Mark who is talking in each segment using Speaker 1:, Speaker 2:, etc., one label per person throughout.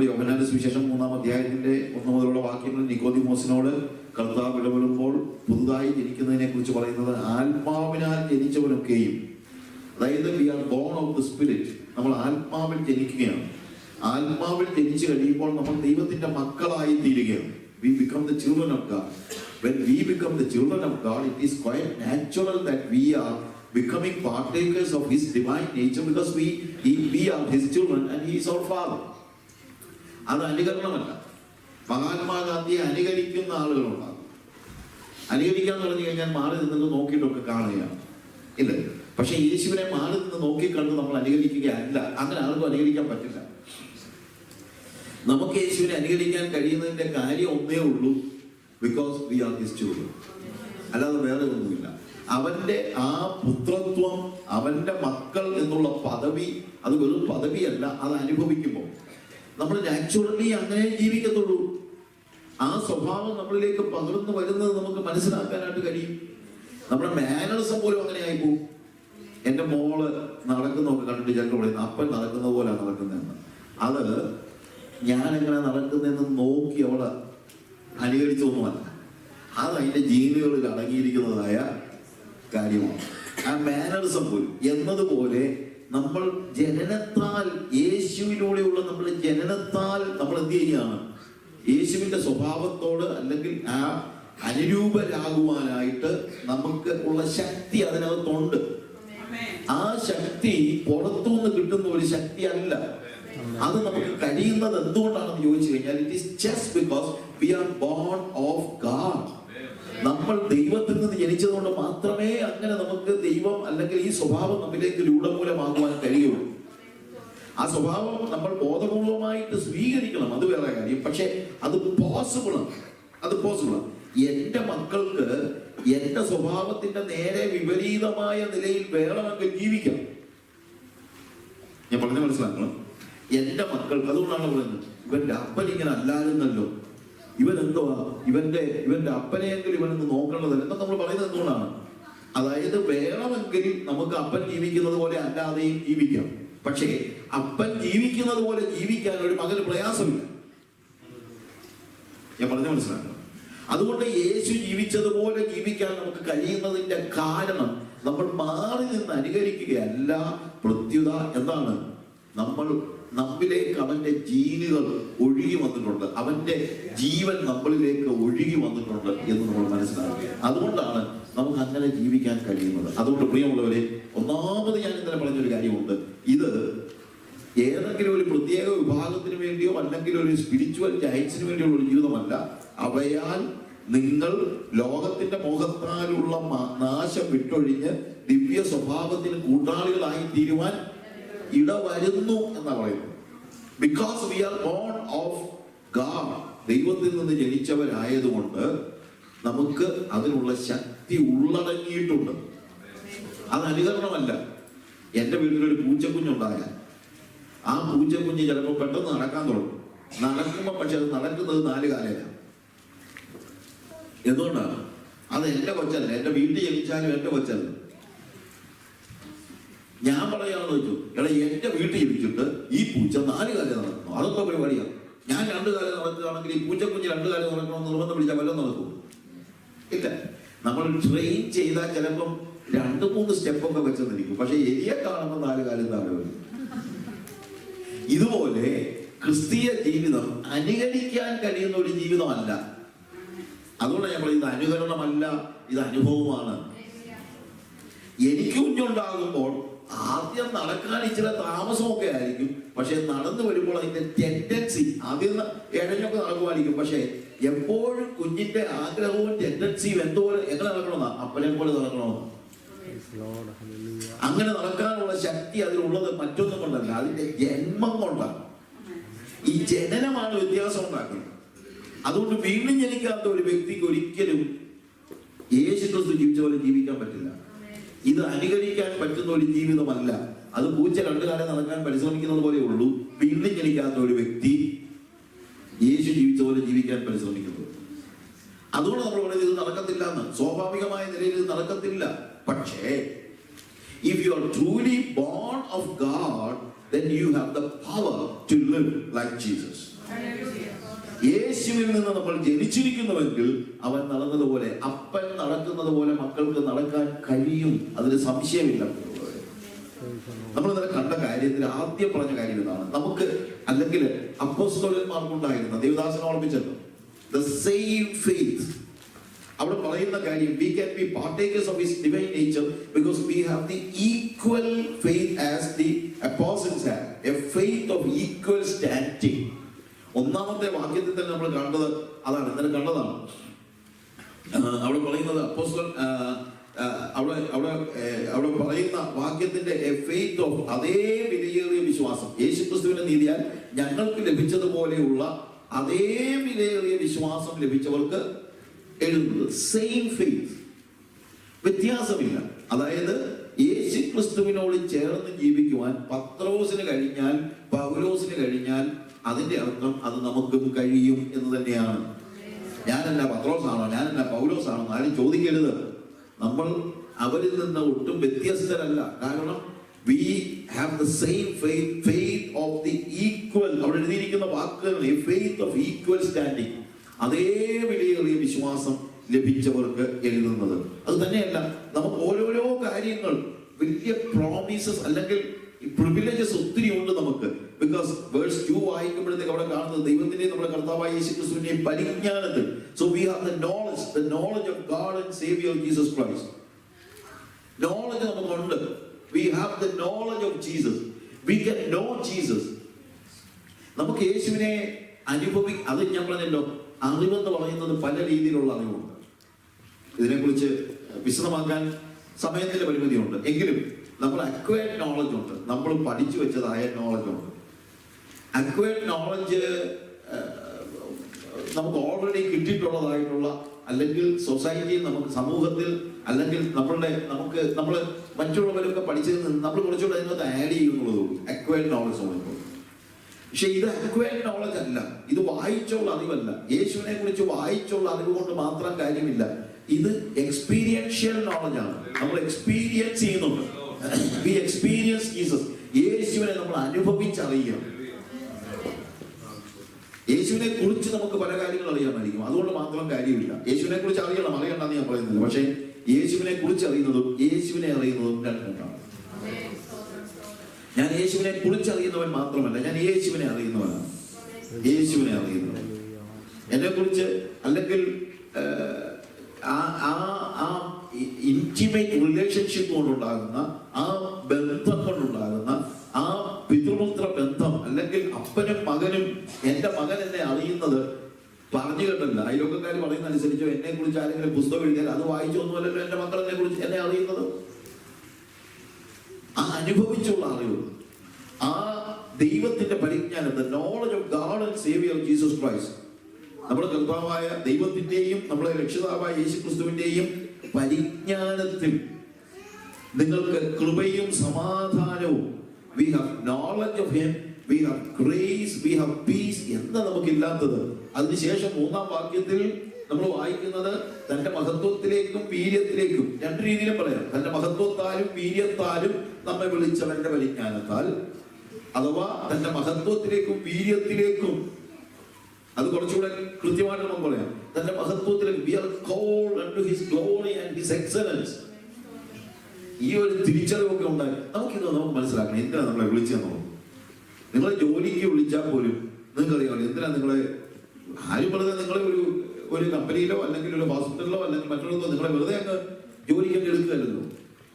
Speaker 1: യോഹന്നാന്റെ സുവിശേഷം 3-ാം അധ്യായത്തിന്റെ 1 മുതലുള്ള വാക്യങ്ങൾ നിക്കോദിമോസിനോട് കർത്താവ് ഇടപെടുമ്പോൾ പുതുതായി ജനിക്കുന്നതിനെ കുറിച്ച് പറയുന്നത് ആത്മാവിനാൽ ജനിച്ചവനൊക്കെയും, അതായത് we are born of the spirit, നമ്മൾ ആത്മാവിൽ ജനിക്കുകയാണ്. ആത്മാവിൽ ജനിച്ചു കഴിയുമ്പോൾ നമ്മൾ ദൈവത്തിന്റെ മക്കളായി തീരുകയാണ്. We become the children of God. When we become the children of God, it is quite natural that we are becoming partakers of His divine nature because we are His children and He is our Father. അത് അനുകരണമല്ല. മഹാത്മാഗാന്ധിയെ അനുകരിക്കുന്ന ആളുകളുണ്ടാകും. അനുകരിക്കാന്ന് പറഞ്ഞു കഴിഞ്ഞാൽ മാറി നിന്ന് നോക്കിയിട്ടൊക്കെ കാണുകയാണ്, ഇല്ല. പക്ഷെ യേശുവിനെ മാറി നിന്ന് നോക്കിക്കണ്ട് നമ്മൾ അനുകരിക്കുകയല്ല. അങ്ങനെ ആർക്കും അനുകരിക്കാൻ പറ്റില്ല. നമുക്ക് യേശുവിനെ അനുകരിക്കാൻ കഴിയുന്നതിന്റെ കാര്യം ഒന്നേ ഉള്ളൂ, because we R his children. അല്ലാതെ വേറെ ഒന്നുമില്ല. അവന്റെ ആ പുത്രത്വം, അവന്റെ മക്കൾ എന്നുള്ള പദവി, അത് വെറും പദവിയല്ല, അത് അനുഭവിക്കുമ്പോൾ നമ്മൾ നാച്ചുറലി അങ്ങനെ ജീവിക്കത്തുള്ളൂ. ആ സ്വഭാവം നമ്മളിലേക്ക് പകർന്നു വരുന്നത് നമുക്ക് മനസ്സിലാക്കാനായിട്ട് കഴിയും. നമ്മുടെ മാനേഴ്സും പോലും അങ്ങനെ ആയിപ്പോവും. എന്റെ മോള് നടക്കുന്നതൊക്കെ കണ്ടിട്ട് ചിലപ്പോൾ പറയുന്നത് അപ്പൻ നടക്കുന്ന പോലെ നടക്കുന്നതെന്ന്. അത് ഞാൻ എങ്ങനെ നടക്കുന്നതെന്ന് നോക്കി അവള് അനുകരിച്ചൊന്നുമല്ല, അത് അതിന്റെ ജീനുകളിൽ അടങ്ങിയിരിക്കുന്നതായ കാര്യമാണ്. ആ മാനറിസം പോലും എന്നതുപോലെ നമ്മൾ ജനനത്താൽ, യേശുവിലൂടെയുള്ള നമ്മുടെ ജനനത്താൽ നമ്മൾ എന്ത് ചെയ്യുകയാണ്? യേശുവിന്റെ സ്വഭാവത്തോട് അല്ലെങ്കിൽ ആ അനുരൂപരാകുവാനായിട്ട് നമുക്ക് ഉള്ള ശക്തി അതിനകത്തുണ്ട്. ആ ശക്തി പുറത്തുനിന്ന് കിട്ടുന്ന ഒരു ശക്തി അല്ല. അത് നമുക്ക് കഴിയുന്നത് എന്തുകൊണ്ടാണെന്ന് ചോദിച്ചു കഴിഞ്ഞാൽ it is just because we are born of God. നമ്മൾ ദൈവത്തിൽ നിന്ന് ജനിച്ചതുകൊണ്ട് മാത്രമേ അങ്ങനെ നമുക്ക് ദൈവം അല്ലെങ്കിൽ ഈ സ്വഭാവം നമ്മിലേക്ക് രൂഢമൂലമാകുവാൻ കഴിയുള്ളൂ. ആ സ്വഭാവം നമ്മൾ ബോധപൂർവമായിട്ട് സ്വീകരിക്കണം, അത് വേറെ കാര്യം. പക്ഷെ അത് പോസിബിളാണ്. എന്റെ മക്കൾക്ക് എന്റെ സ്വഭാവത്തിന്റെ നേരെ വിപരീതമായ നിലയിൽ വേണമെങ്കിൽ ജീവിക്കാം. ഞാൻ പറഞ്ഞ മനസ്സിലാക്കണം. എന്റെ മക്കൾക്ക്, അതുകൊണ്ടാണ് പറയുന്നത് ഇവന്റെ അപ്പൻ ഇങ്ങനെ അല്ലായിരുന്നല്ലോ, ഇവൻ എന്തുവാ, ഇവന്റെ അപ്പനെയെങ്കിലും ഇവനൊന്ന് നോക്കേണ്ടതല്ല എന്നൊക്കെ നമ്മൾ പറയുന്നത് എന്തുകൊണ്ടാണ്? അതായത് വേണമെങ്കിൽ നമുക്ക് അപ്പൻ ജീവിക്കുന്നത് പോലെ അല്ലാതെയും ജീവിക്കാം. പക്ഷേ അപ്പൻ ജീവിക്കുന്നത് പോലെ ജീവിക്കാൻ ഒരു മകന് പ്രയാസമില്ല. ഞാൻ പറഞ്ഞ മനസ്സിലാക്കണം. അതുകൊണ്ട് യേശു ജീവിച്ചതുപോലെ ജീവിക്കാൻ നമുക്ക് കഴിയുന്നതിന്റെ കാരണം നമ്മൾ മാറി നിന്ന് അനുകരിക്കുകയല്ല. പ്രത്യുത എന്താണ്? നമ്മിലേക്ക് അവന്റെ ജീനുകൾ ഒഴുകി വന്നിട്ടുണ്ട്, അവന്റെ ജീവൻ നമ്മളിലേക്ക് ഒഴുകി വന്നിട്ടുണ്ട് എന്ന് നമ്മൾ മനസ്സിലാക്കുക. അതുകൊണ്ടാണ് നമുക്ക് അങ്ങനെ ജീവിക്കാൻ കഴിയുന്നത്. അതുകൊണ്ട് പ്രിയമുള്ളവരെ, ഒന്നാമത് ഞാൻ ഇന്നലെ പറഞ്ഞൊരു കാര്യമുണ്ട്. ഇത് ഏതെങ്കിലും ഒരു പ്രത്യേക വിഭാഗത്തിന് വേണ്ടിയോ അല്ലെങ്കിൽ ഒരു സ്പിരിച്വൽ ജയൻസിന് വേണ്ടിയുള്ള ഒരു ജീവിതമല്ല. അവയാൽ നിങ്ങൾ ലോകത്തിന്റെ മോഹത്താലുള്ള നാശം വിട്ടൊഴിഞ്ഞ് ദിവ്യ സ്വഭാവത്തിന് കൂട്ടാളികളായി തീരുവാൻ ഇടവരുന്നു എന്നാണ് പറയുന്നത്. Because we are born of God, ദൈവത്തിൽ നിന്ന് ജനിച്ചവരായതുകൊണ്ട് നമുക്ക് അതിനുള്ള ശക്തി ഉള്ളടങ്ങിയിട്ടുണ്ട്. അത് അനുകരണമല്ല. എന്റെ വീട്ടിലൊരു പൂച്ചക്കുഞ്ഞുണ്ടായാൽ ആ പൂച്ചക്കുഞ്ഞ് ചിലപ്പോൾ പെട്ടെന്ന് നടക്കാൻ തുടങ്ങും. നടക്കുമ്പോൾ പക്ഷെ അത് നടക്കുന്നത് 4 കാലയിലാണ്. എന്തുകൊണ്ടാണ്? അത് എന്റെ കൊച്ചല്ല. എന്റെ വീട്ടിൽ ജനിച്ചാലും എന്റെ കൊച്ചല്ല. ഞാൻ പറയാണെന്ന് വെച്ചു, എടാ എന്റെ വീട്ടിൽ ജനിച്ചിട്ട് ഈ പൂച്ച 4 കാലം നടക്കുന്നു, അതൊക്കെ പരിപാടിയാണ്. ഞാൻ 2 കാലം നടക്കുകയാണെങ്കിൽ ഈ പൂച്ചക്കുഞ്ഞ് 2 കാലം നടക്കണമെന്ന് നിർബന്ധം പിടിച്ചാൽ വല്ലതും നടക്കും? ഇല്ല. നമ്മൾ ട്രെയിൻ ചെയ്താൽ ചിലപ്പം 2-3 സ്റ്റെപ്പൊക്കെ വെച്ചെന്നിരിക്കും. പക്ഷെ എലിയെ കാണുമ്പോൾ 4 കാലം താഴെ വരും. ഇതുപോലെ ക്രിസ്തീയ ജീവിതം അനുകരിക്കാൻ കഴിയുന്ന ഒരു ജീവിതമല്ല. അതുകൊണ്ട് ഞാൻ പറയുന്നത് അനുകരണമല്ല, ഇത് അനുഭവമാണ്. എനിക്ക് കുഞ്ഞുണ്ടാകുമ്പോൾ ആദ്യം നടക്കാൻ ഇച്ചിരി താമസമൊക്കെ ആയിരിക്കും. പക്ഷെ നടന്നു വരുമ്പോൾ അതിന്റെ ടെൻഡൻസി ആദ്യം ഇഴഞ്ഞൊക്കെ നടക്കുമായിരിക്കും. പക്ഷെ എപ്പോഴും കുഞ്ഞിന്റെ ആഗ്രഹവും ടെൻഡൻസിയും എങ്ങനെ നടക്കണമെന്നാ? അപ്പനെ പോലെ നടക്കണമെന്ന്. അങ്ങനെ നടക്കാനുള്ള ശക്തി അതിലുള്ളത് മറ്റൊന്നും കൊണ്ടല്ല, അതിന്റെ ജന്മം കൊണ്ടാണ്. ഈ ജനനമാണ് വ്യത്യാസം ഉണ്ടാക്കുന്നത്. അതുകൊണ്ട് വീണ്ടും ജനിക്കാത്ത ഒരു വ്യക്തിക്ക് ഒരിക്കലും യേശു ക്രിസ്തു ജീവിച്ച പോലെ ജീവിക്കാൻ പറ്റില്ല. ഇത് അനുകരിക്കാൻ പറ്റുന്ന ഒരു ജീവിതമല്ല. അത് പൂച്ച 2 കാലം നടക്കാൻ പരിശ്രമിക്കുന്നത് പോലെ ഉള്ളൂ. വീണ്ടും ജനിക്കാത്ത ഒരു വ്യക്തി യേശു ജീവിച്ച പോലെ ജീവിക്കാൻ പരിശ്രമിക്കുന്നത്. അതുകൊണ്ട് നമ്മൾ പറയുന്നത് ഇത് നടക്കത്തില്ല എന്ന്. സ്വാഭാവികമായ നിലയിൽ ഇത് നടക്കത്തില്ല. പക്ഷേ if you are truly born of God, then you have the power to live like Jesus. യേശുവിൽ നിന്ന് നമ്മൾ ജനിച്ചിരിക്കുന്നുവെങ്കിൽ അവൻ നടന്നതുപോലെ, അപ്പൻ നടക്കുന്നത് പോലെ മക്കൾക്ക് നടക്കാൻ കഴിയും. അതിന് സംശയമില്ല. നമ്മൾ ഇന്നലെ കണ്ട കാര്യത്തിൽ ആദ്യം പറഞ്ഞ കാര്യം ഇതാണ്. നമുക്ക് അല്ലെങ്കിൽ അപ്പോസ്തലന്മാർക്കുണ്ടായിരുന്ന, ദേവദാസനെ ഓർമ്മിച്ചല്ലോ, the same faith. അവിടെ പറയുന്ന കാര്യം, we can be partakers of his divine nature because we have the equal faith as the apostles had, a faith of equal standing. ഒന്നാമത്തെ വാക്യത്തിൽ തന്നെ നമ്മൾ കണ്ടത് അതാണ്, ഇന്നലെ കണ്ടതാണ്. അവിടെ പറയുന്നത് അപ്പോസ്തലൻ അവിടെ പറയുന്ന വാക്യത്തിന്റെ എ ഫെയ്ത്ത് ഓഫ്, അതേ വിലയേറിയ വിശ്വാസം, യേശുക്രിസ്തുവിന്റെ നീതിയാൽ ഞങ്ങൾക്ക് ലഭിച്ചതുപോലെയുള്ള അതേ വിലയേറിയ വിശ്വാസം ലഭിച്ചവർക്ക് എഴുതുന്നത്. സെയിം ഫെയ്ത്ത്, വ്യത്യാസമില്ല. അതായത് യേശുക്രിസ്തുവിനോട് ചേർന്ന് ജീവിക്കുവാൻ പത്രോസിന് കഴിഞ്ഞാൽ, പൗലോസിന് കഴിഞ്ഞാൽ, അതിന്റെ അർത്ഥം അത് നമുക്കും കഴിയും എന്ന് തന്നെയാണ്. ഞാനല്ല പത്രോസാണോ, ഞാനല്ല പൗലോസാണോ ആരും ചോദിക്കരുത്. നമ്മൾ അവരിൽ നിന്ന് ഒട്ടും വ്യത്യസ്തരല്ല. കാരണം we have the same faith, faith of the equal. അവിടെ എഴുതിയിരിക്കുന്ന വാക്കുകൾ, faith of equal standing, അതേ വിലയേറിയ വിശ്വാസം ലഭിച്ചവർക്ക് എഴുതുന്നത്. അത് തന്നെയല്ല, നമുക്ക് ഓരോരോ കാര്യങ്ങൾ, വലിയ പ്രോമിസസ് അല്ലെങ്കിൽ പ്രിവിലേജസ് ഒത്തിരി ഉണ്ട് നമുക്ക്. ബിക്കോസ് വേഴ്സ് 2 വായിക്കുമ്പോഴത്തേക്ക് അവിടെ കാണുന്നത് ദൈവത്തിന്റെ, നമ്മുടെ കർത്താവായ യേശുക്രിസ്തുവിന്റെ പരിജ്ഞാനത്തിൽ. So we have the knowledge of God and Savior Jesus Christ. Knowledge നമുക്കുണ്ട്. We have the knowledge of Jesus. We can know Jesus. നമുക്ക് യേശുവിനെ അത് ഞാൻ പറഞ്ഞല്ലോ, അറിവെന്ന് പറയുന്നത് പല രീതിയിലുള്ള അറിവുണ്ട്. ഇതിനെക്കുറിച്ച് വിശദമാക്കാൻ സമയത്തിന്റെ പരിമിതിയുണ്ട്. എങ്കിലും നമ്മൾ അക്വയർഡ് നോളജ് ഉണ്ട്, നമ്മൾ പഠിച്ചു വെച്ചതായ നോളജ് ഉണ്ട്. അക്വയർഡ് നോളജ് നമുക്ക് ഓൾറെഡി കിട്ടിയിട്ടുള്ളതായിട്ടുള്ള, അല്ലെങ്കിൽ സൊസൈറ്റിയിൽ, നമുക്ക് സമൂഹത്തിൽ, അല്ലെങ്കിൽ നമ്മൾ മറ്റുള്ളവരൊക്കെ പഠിച്ചതിൽ നിന്ന് നമ്മൾ കുറച്ചുകൂടെ അതിനകത്ത് ആഡ് ചെയ്യുന്നുള്ളൂ അക്വയർഡ് നോളജ് ഉള്ളത്. പക്ഷെ ഇത് അക്വയർഡ് നോളജ് അല്ല, ഇത് വായിച്ചുള്ള അറിവല്ല. യേശുവിനെ കുറിച്ച് വായിച്ചുള്ള അറിവ് കൊണ്ട് മാത്രം കാര്യമില്ല. ഇത് എക്സ്പീരിയൻഷ്യൽ നോളജ് ആണ്. നമ്മൾ എക്സ്പീരിയൻസ് ചെയ്യുന്നുണ്ട്. We experience Jesus. യേശുവിനെ നമ്മൾ അനുഭവിച്ചറിയണം. യേശുവിനെ കുറിച്ച് നമുക്ക് പല കാര്യങ്ങൾ അറിയാമായിരിക്കും, അതുകൊണ്ട് മാത്രം കാര്യമില്ല. യേശുവിനെ കുറിച്ച് അറിയണ്ടെന്ന് ഞാൻ പറയുന്നില്ല. പക്ഷേ യേശുവിനെ കുറിച്ച് അറിയുന്നതും യേശുവിനെ അറിയുന്നതും രണ്ടാണ്. ഞാൻ യേശുവിനെ കുറിച്ച് അറിയുന്നവൻ മാത്രമല്ല, ഞാൻ യേശുവിനെ അറിയുന്നവനാണ്. യേശുവിനെ അറിയുന്നവൻ എന്നെ കുറിച്ച്, അല്ലെങ്കിൽ ആ ഇന്റിമേറ്റ് റിലേഷൻഷിപ്പ് കൊണ്ടുണ്ടാകുന്ന, ആ ബന്ധം കൊണ്ടുണ്ടാകുന്ന, ആ പിതൃപുത്ര ബന്ധം, അല്ലെങ്കിൽ അപ്പനും മകനും, എന്റെ മകൻ എന്നെ അറിയുന്നത് പറഞ്ഞു കേട്ടല്ല. അയലോക്കക്കാർ പറയുന്ന അനുസരിച്ചോ, എന്നെ കുറിച്ച് ആരെങ്കിലും പുസ്തകം എഴുതിയാൽ അത് വായിച്ചൊന്നുമല്ലല്ലോ എന്റെ മക്കൾ എന്നെ അറിയുന്നത്. ആ അനുഭവിച്ചുള്ള അറിവ്, ആ ദൈവത്തിന്റെ പരിജ്ഞാനം, the knowledge of God and Savior Jesus Christ. നമ്മുടെ കർത്താവായ ദൈവത്തിന്റെയും നമ്മുടെ രക്ഷിതാവായ യേശുക്രിസ്തുവിന്റെയും പരിജ്ഞാനത്തിൽ നിങ്ങൾക്ക് കൃപയും സമാധാനവും, we have knowledge of him, we have grace, we have peace. എന്താ നമുക്കില്ലാത്തത്? അതിനുശേഷം 3-ാം വാക്യത്തിൽ നമ്മൾ വായിക്കുന്നത് തന്റെ മഹത്വത്തിലേക്കും വീര്യത്തിലേക്കും, രണ്ട് രീതിയിലും പറയാം. തന്റെ മഹത്വത്താലും വീര്യത്താലും നമ്മെ വിളിച്ചവന്റെ പരിജ്ഞാനത്താൽ, അഥവാ തന്റെ മഹത്വത്തിലേക്കും വീര്യത്തിലേക്കും, അത് കുറച്ചുകൂടെ കൃത്യമായിട്ട് നമുക്ക് പറയാം. തന്റെ മഹത്വത്തിലേക്ക്, we are called unto his glory and his excellence. ഈ ഒരു തിരിച്ചറിവൊക്കെ ഉണ്ടായി നമുക്ക് മനസ്സിലാക്കണം എന്തിനാണ് നമ്മളെ വിളിച്ചെന്നുള്ളത്. നിങ്ങളെ ജോലിക്ക് വിളിച്ചാൽ പോലും നിങ്ങൾക്കറിയാമല്ലോ എന്തിനാ നിങ്ങളെ, ആരും വെറുതെ നിങ്ങളെ ഒരു കമ്പനിയിലോ അല്ലെങ്കിൽ ഒരു ഹോസ്പിറ്റലിലോ അല്ലെങ്കിൽ മറ്റുള്ളതോ നിങ്ങളെ വെറുതെ അങ്ങ് ജോലിക്കൊക്കെ എടുക്കുകയല്ലോ.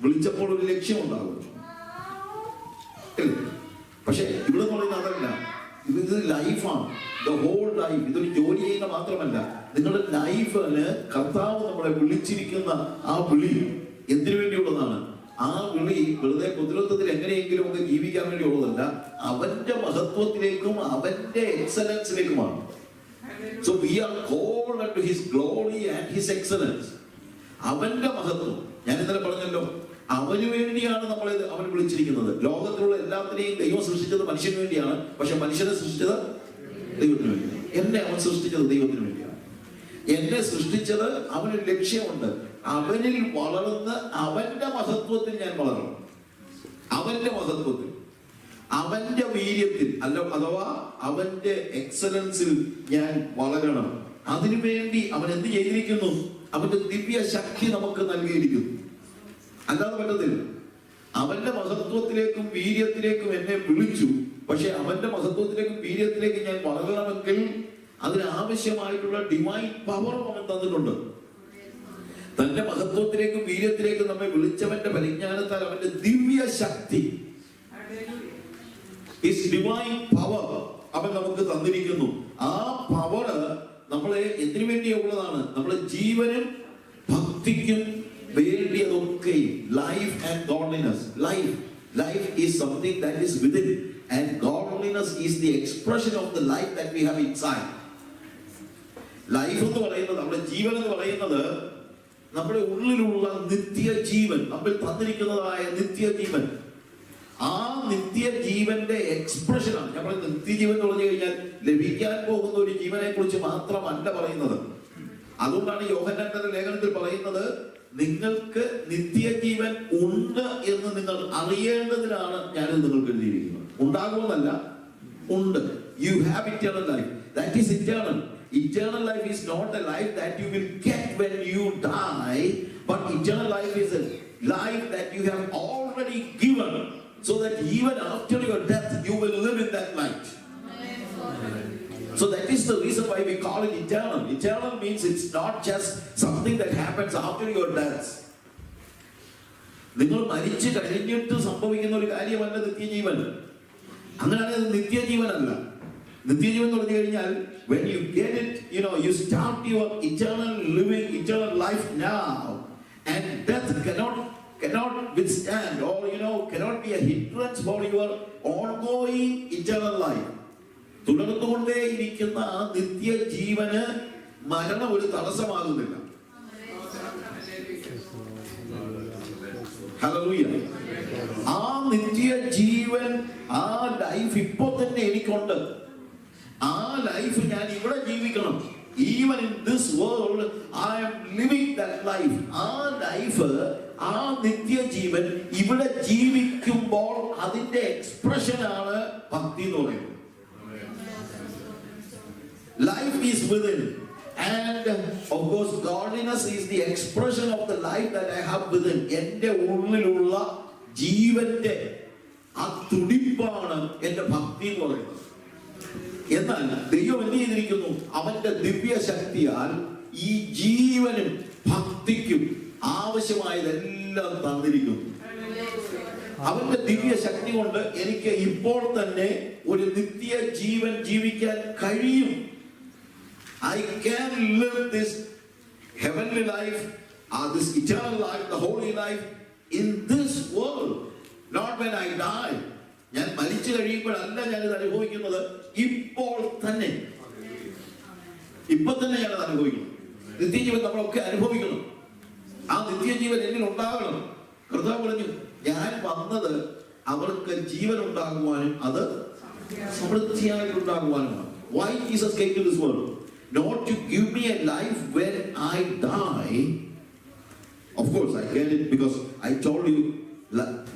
Speaker 1: വിളിച്ചപ്പോൾ ഒരു ലക്ഷ്യം ഉണ്ടാകും. പക്ഷെ ഇവിടെ പറയുന്നത് അതല്ല, ഇത് ലൈഫാണ്, ദ ഹോൾ ലൈഫ്. ഇതൊരു ജോലി ചെയ്യുന്ന മാത്രമല്ല, നിങ്ങളുടെ ലൈഫിന് കർത്താവ് നമ്മളെ വിളിച്ചിരിക്കുന്ന ആ വിളി എന്തിനു വേണ്ടിയുള്ളതാണ്? ആ വിളി വെറുതെ കുതിരത്വത്തിൽ എങ്ങനെയെങ്കിലും ഒക്കെ ജീവിക്കാൻ വേണ്ടിയുള്ളതല്ല, അവന്റെ മഹത്വത്തിലേക്കും അവന്റെ എക്സലൻസിലേക്കുമാണ്. So we are called unto his glory and his excellence. അവന്റെ മഹത്വം, ഞാൻ ഇന്നലെ പറഞ്ഞല്ലോ, അവന് വേണ്ടിയാണ് നമ്മളെ അവൻ വിളിച്ചിരിക്കുന്നത്. ലോകത്തിലുള്ള എല്ലാത്തിനെയും ദൈവം സൃഷ്ടിച്ചത് മനുഷ്യന് വേണ്ടിയാണ്, പക്ഷെ മനുഷ്യനെ സൃഷ്ടിച്ചത് ദൈവത്തിന് വേണ്ടിയാണ്. എന്നെ അവൻ സൃഷ്ടിച്ചത് ദൈവത്തിന് വേണ്ടിയാണ്. എന്നെ സൃഷ്ടിച്ചത് അവനൊരു ലക്ഷ്യമുണ്ട്. അവനിൽ വളർന്ന് അവന്റെ മഹത്വത്തിൽ ഞാൻ വളരണം. അവന്റെ മഹത്വത്തിൽ അവന്റെ വീര്യത്തിൽ അഥവാ അവന്റെ എക്സലൻസിൽ ഞാൻ വളരണം. അതിനുവേണ്ടി അവൻ എന്ത് ചെയ്തിരിക്കുന്നു? അവന്റെ ദിവ്യ ശക്തി നമുക്ക് നൽകിയിരിക്കുന്നു. അല്ലാതെ പറ്റത്തില്ല. അവന്റെ മഹത്വത്തിലേക്കും വീര്യത്തിലേക്കും എന്നെ വിളിച്ചു. പക്ഷെ അവന്റെ മഹത്വത്തിലേക്കും വീര്യത്തിലേക്കും ഞാൻ വളരണമെങ്കിൽ അതിനാവശ്യമായിട്ടുള്ള ഡിവൈൻ പവറും അവൻ തന്നിട്ടുണ്ട്. തന്റെ മഹത്വത്തിലേക്കും വീര്യത്തിലേക്കും നമ്മെ വിളിച്ചവന്റെ പരിജ്ഞാനത്താൽ അവന്റെ ദിവ്യ ശക്തി, ഡിവൈൻ പവർ അവൻ നമുക്ക് തന്നിരിക്കുന്നു. ആ പവറ് നമ്മളെ എന്തിനു വേണ്ടിയുള്ളതാണ്? നമ്മളെ ജീവനും ഭക്തിക്കും വേണ്ടിയതൊക്കെയും. Life and godliness. Life is something that is within, and godliness is the expression of the life that we have inside. Life എന്ന് പറയുന്നത്, നമ്മുടെ ജീവൻ എന്ന് പറയുന്നത് നമ്മുടെ ഉള്ളിലുള്ള നിത്യജീവൻ, നമ്മൾ തന്നിരിക്കുന്നതായ നിത്യജീവൻ. ആ നിത്യജീവന്റെ എക്സ്പ്രഷനാണ് ഞാൻ പറയുന്നത്. നിത്യജീവൻ എന്ന് പറഞ്ഞു കഴിഞ്ഞാൽ ലഭിക്കാൻ പോകുന്ന ഒരു ജീവനെ കുറിച്ച് മാത്രമല്ല പറയുന്നത്. അതുകൊണ്ടാണ് യോഹന്നാന്റെ ലേഖനത്തിൽ പറയുന്നത്, നിങ്ങൾക്ക് നിത്യജീവൻ ഉണ്ട് എന്ന് നിങ്ങൾ അറിയേണ്ടതിനാണ് ഞാനിത് നിങ്ങൾക്ക് എഴുതിയിരിക്കുന്നത്. ഉണ്ടാകുമെന്നല്ല, ഉണ്ട്. You have eternal life. That is eternal. Eternal life is not a life that you will get when you die, but eternal life is a life that you have already given, so that even after your death you will live in that light. So that is the reason why we call it eternal. Eternal means it's not just something that happens after your death. നിങ്ങൾ മരിച്ചു കഴിഞ്ഞിട്ട് സംഭവിക്കുന്ന ഒരു കാര്യമല്ല നിത്യജീവൻ. അങ്ങനെയാണെങ്കിൽ നിത്യജീവനല്ല. നിത്യജീവൻ എന്ന് പറഞ്ഞു കഴിഞ്ഞാൽ when you get it, you start your eternal living, eternal life now, and death cannot withstand, or cannot be a hindrance for your ongoing eternal life. തുടർന്നുകൊണ്ടേ ഇരിക്കുന്ന ആ നിത്യജീവന് മരണം ഒരു തടസ്സമാകുന്നില്ല. ഹല്ലേലൂയ. ആ നിത്യജീവൻ, ആ ലൈഫ് ഇപ്പോ തന്നെ എനിക്കുണ്ട്. ആ ലൈഫ് ഞാൻ ഇവിടെ ജീവിക്കണം. Even in this world I am living that life. ആ ലൈഫ്, ആ നിത്യജീവൻ ഇവിടെ ജീവിക്കുമ്പോൾ അതിന്റെ എക്സ്പ്രഷനാണ് ഭക്തി എന്ന് പറയുന്നത്. Life is within, and of course godliness is the expression of the life that I have within. എന്റെ ഉള്ളിലുള്ള ജീവന്റെ ആ തുടിപ്പാണ് എന്റെ ഭക്തി എന്ന് പറയുന്നത്. എന്നാൽ ദൈവം എന്ത് ചെയ്തിരിക്കുന്നു? അവന്റെ ദിവ്യ ശക്തിയാൽ ഈ ജീവനും ഭക്തിക്കും ആവശ്യമായതെല്ലാം തന്നിരിക്കുന്നു. അവന്റെ ദിവ്യ ശക്തി കൊണ്ട് എനിക്ക് ഇപ്പോൾ തന്നെ ഒരു നിത്യ ജീവൻ ജീവിക്കാൻ കഴിയും. I can live this heavenly life, this eternal life, the holy life in this world, not when I die. ഞാൻ മരിച്ചു കഴിയുമ്പോഴല്ല ഞാനിത് അനുഭവിക്കുന്നത്, ഇപ്പോൾ തന്നെ ഞാനത് അനുഭവിക്കണം. നിത്യജീവൻ നമ്മളൊക്കെ അനുഭവിക്കണം. ആ നിത്യജീവൻ എന്നിൽ ഉണ്ടാകണം. കർത്താവ് പറഞ്ഞു, ഞാൻ വന്നത് അവർക്ക് ജീവൻ ഉണ്ടാകുവാനും അത് സമൃദ്ധിയായിട്ടുണ്ടാകുവാനുമാണ്. Why Jesus came to this world? Not to give me a life when I die. Of course I get it, because I told you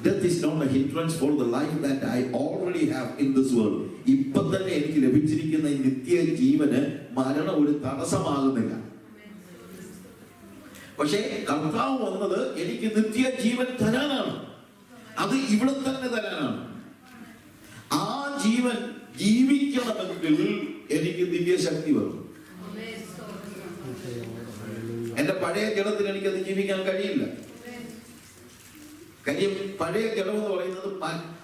Speaker 1: death is not a hindrance for the life that I already have in this world. ഇപ്പൊ തന്നെ എനിക്ക് ലഭിച്ചിരിക്കുന്ന ഈ നിത്യ ജീവന് മരണം ഒരു തടസ്സമാകുന്നില്ല. പക്ഷേ കർത്താവ് വന്നത് എനിക്ക് നിത്യ ജീവൻ തരാനാണ്. അത് ഇവിടെ തന്നെ തരാനാണ്. ആ ജീവൻ ജീവിക്കണമെങ്കിൽ എനിക്ക് ദിവ്യശക്തി വേണം. എന്റെ പഴയ ജഡത്തിൽ എനിക്കത് ജീവിക്കാൻ കഴിയില്ല. കാര്യം പഴയ ജഡം എന്ന് പറയുന്നത്